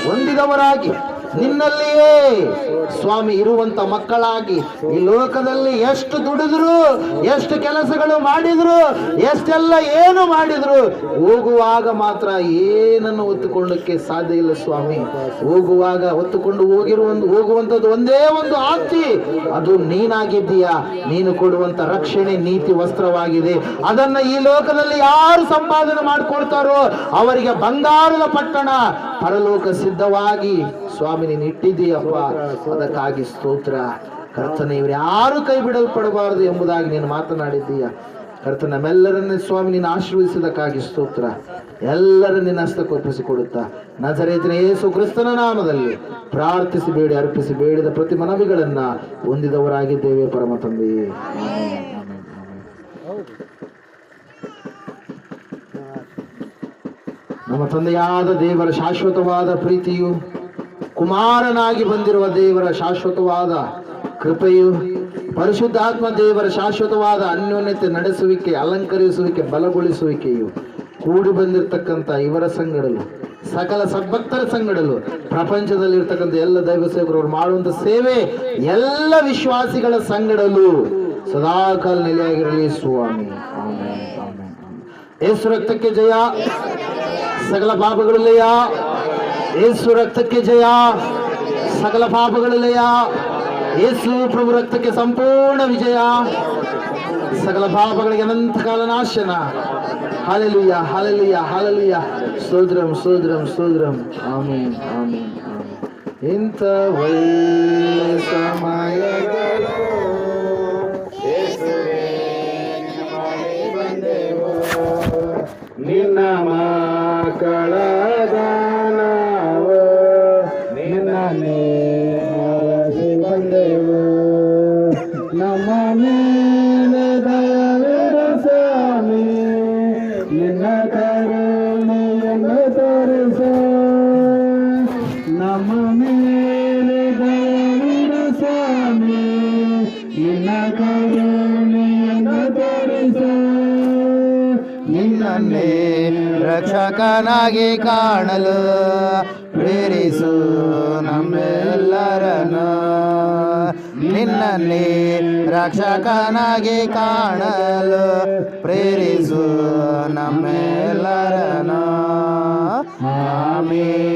ಹೊಂದಿದವರಾಗಿ ನಿನ್ನಲ್ಲಿಯೇ ಸ್ವಾಮಿ ಇರುವಂತ ಮಕ್ಕಳಾಗಿ ಈ ಲೋಕದಲ್ಲಿ ಎಷ್ಟು ದುಡಿದ್ರು, ಎಷ್ಟು ಕೆಲಸಗಳು ಮಾಡಿದ್ರು, ಎಷ್ಟೆಲ್ಲ ಏನು ಮಾಡಿದ್ರು ಹೋಗುವಾಗ ಮಾತ್ರ ಏನನ್ನು ಹೊತ್ತುಕೊಳ್ಳಕ್ಕೆ ಸಾಧ್ಯ ಇಲ್ಲ ಸ್ವಾಮಿ. ಹೋಗುವಾಗ ಹೊತ್ತುಕೊಂಡು ಹೋಗುವಂಥದ್ದು ಒಂದೇ ಒಂದು ಆಸ್ತಿ, ಅದು ನೀನಾಗಿದ್ದೀಯಾ. ನೀನು ಕೊಡುವಂತ ರಕ್ಷಣೆ ನೀತಿ ವಸ್ತ್ರವಾಗಿದೆ. ಅದನ್ನ ಈ ಲೋಕದಲ್ಲಿ ಯಾರು ಸಂಪಾದನೆ ಮಾಡಿಕೊಡ್ತಾರೋ ಅವರಿಗೆ ಬಂಗಾರದ ಪಟ್ಟಣ ಪರಲೋಕ ಸಿದ್ಧವಾಗಿ ಸ್ವಾಮಿ ನೀನು ಇಟ್ಟಿದ್ದೀಯಪ್ಪ. ಅದಕ್ಕಾಗಿ ಸ್ತೋತ್ರ ಕರ್ತನೆ. ಇವರು ಯಾರು ಕೈ ಬಿಡಲ್ಪಡಬಾರದು ಎಂಬುದಾಗಿ ನೀನು ಮಾತನಾಡಿದ್ದೀಯ ಕರ್ತನ. ನಮ್ಮೆಲ್ಲರನ್ನೇ ಸ್ವಾಮಿ ನೀನು ಆಶೀರ್ವದಿಸಿದಕ್ಕಾಗಿ ಸ್ತೋತ್ರ. ಎಲ್ಲರ ನಿನ್ನ ಹಸ್ತಕ್ಕೊಪ್ಪಿಸಿಕೊಡುತ್ತಾ ನಜರೇತಿನ ಯೇಸು ಕ್ರಿಸ್ತನ ನಾಮದಲ್ಲಿ ಪ್ರಾರ್ಥಿಸಿ ಬೇಡಿ ಅರ್ಪಿಸಿ ಬೇಡಿದ ಪ್ರತಿ ಮನವಿಗಳನ್ನ ಹೊಂದಿದವರಾಗಿದ್ದೇವೆ ಪರಮ ತಂದೆಯೇ. ನಮ್ಮ ತಂದೆಯಾದ ದೇವರ ಶಾಶ್ವತವಾದ ಪ್ರೀತಿಯು, ಕುಮಾರನಾಗಿ ಬಂದಿರುವ ದೇವರ ಶಾಶ್ವತವಾದ ಕೃಪೆಯು, ಪರಿಶುದ್ಧಾತ್ಮ ದೇವರ ಶಾಶ್ವತವಾದ ಅನ್ಯೋನ್ಯತೆ ನಡೆಸುವಿಕೆ, ಅಲಂಕರಿಸುವಿಕೆ, ಬಲಗೊಳಿಸುವಿಕೆಯು ಕೂಡಿ ಬಂದಿರತಕ್ಕಂಥ ಇವರ ಸಂಗಡಲು, ಸಕಲ ಸದ್ಭಕ್ತರ ಸಂಗಡಲು, ಪ್ರಪಂಚದಲ್ಲಿರ್ತಕ್ಕಂಥ ಎಲ್ಲ ದೈವ ಸೇವಕರು ಮಾಡುವಂತ ಸೇವೆ ಎಲ್ಲ ವಿಶ್ವಾಸಿಗಳ ಸಂಗಡಲು ಸದಾಕಾಲ ನೆಲೆಯಾಗಿರಲಿ ಸ್ವಾಮಿ. Amen, amen. ಯೇಸು ರಕ್ತಕ್ಕೆ ಜಯ, ಸಕಲ ಪಾಪಗಳಲ್ಲಯ. ಯೇಸು ರಕ್ತಕ್ಕೆ ಜಯ, ಸಕಲ ಪಾಪಗಳಲ್ಲಯ. ಯೇಸು ಪ್ರಭು ರಕ್ತಕ್ಕೆ ಸಂಪೂರ್ಣ ವಿಜಯ, ಸಕಲ ಪಾಪಗಳಿಗೆ ಅನಂತ ಕಾಲ ನಾಶನ. Hallelujah, hallelujah, hallelujah. ಸ್ತೋತ್ರಂ, ಸ್ತೋತ್ರಂ, ಸ್ತೋತ್ರಂ. Amen, amen, amen. ಇಂಥ ಒಳ್ಳೆ ಸಮಯಗಳು ನಿನ್ನ ಮಕ್ಕಳಾದ ನಾವು ನಿನ್ನನ್ನೇ ಹರಸಿ ಬಂದೆವು. ನಮ್ಮ ಮೇಲೆ ದಯವಿಡು ಸ್ವಾಮಿ, ನಿನ್ನ ಕರುಣೆಯನ್ನು ತೋರಿಸು. ನಮ್ಮ ಮೇಲೆ ದಯವಿಡು ಸ್ವಾಮಿ, ನಿನ್ನ ಕರುಣೆಯನ್ನು ತೋರಿಸು. ನಿನ್ನನ್ನೇ ರಕ್ಷಕನಾಗಿ ಕಾಣಲು ಪ್ರೇರಿಸು ನಮ್ಮೆಲ್ಲರನ್ನು. ನಿನ್ನನ್ನೇ ರಕ್ಷಕನಾಗಿ ಕಾಣಲು ಪ್ರೇರಿಸು ನಮ್ಮೆಲ್ಲರನ್ನು. ಆಮೆನ್.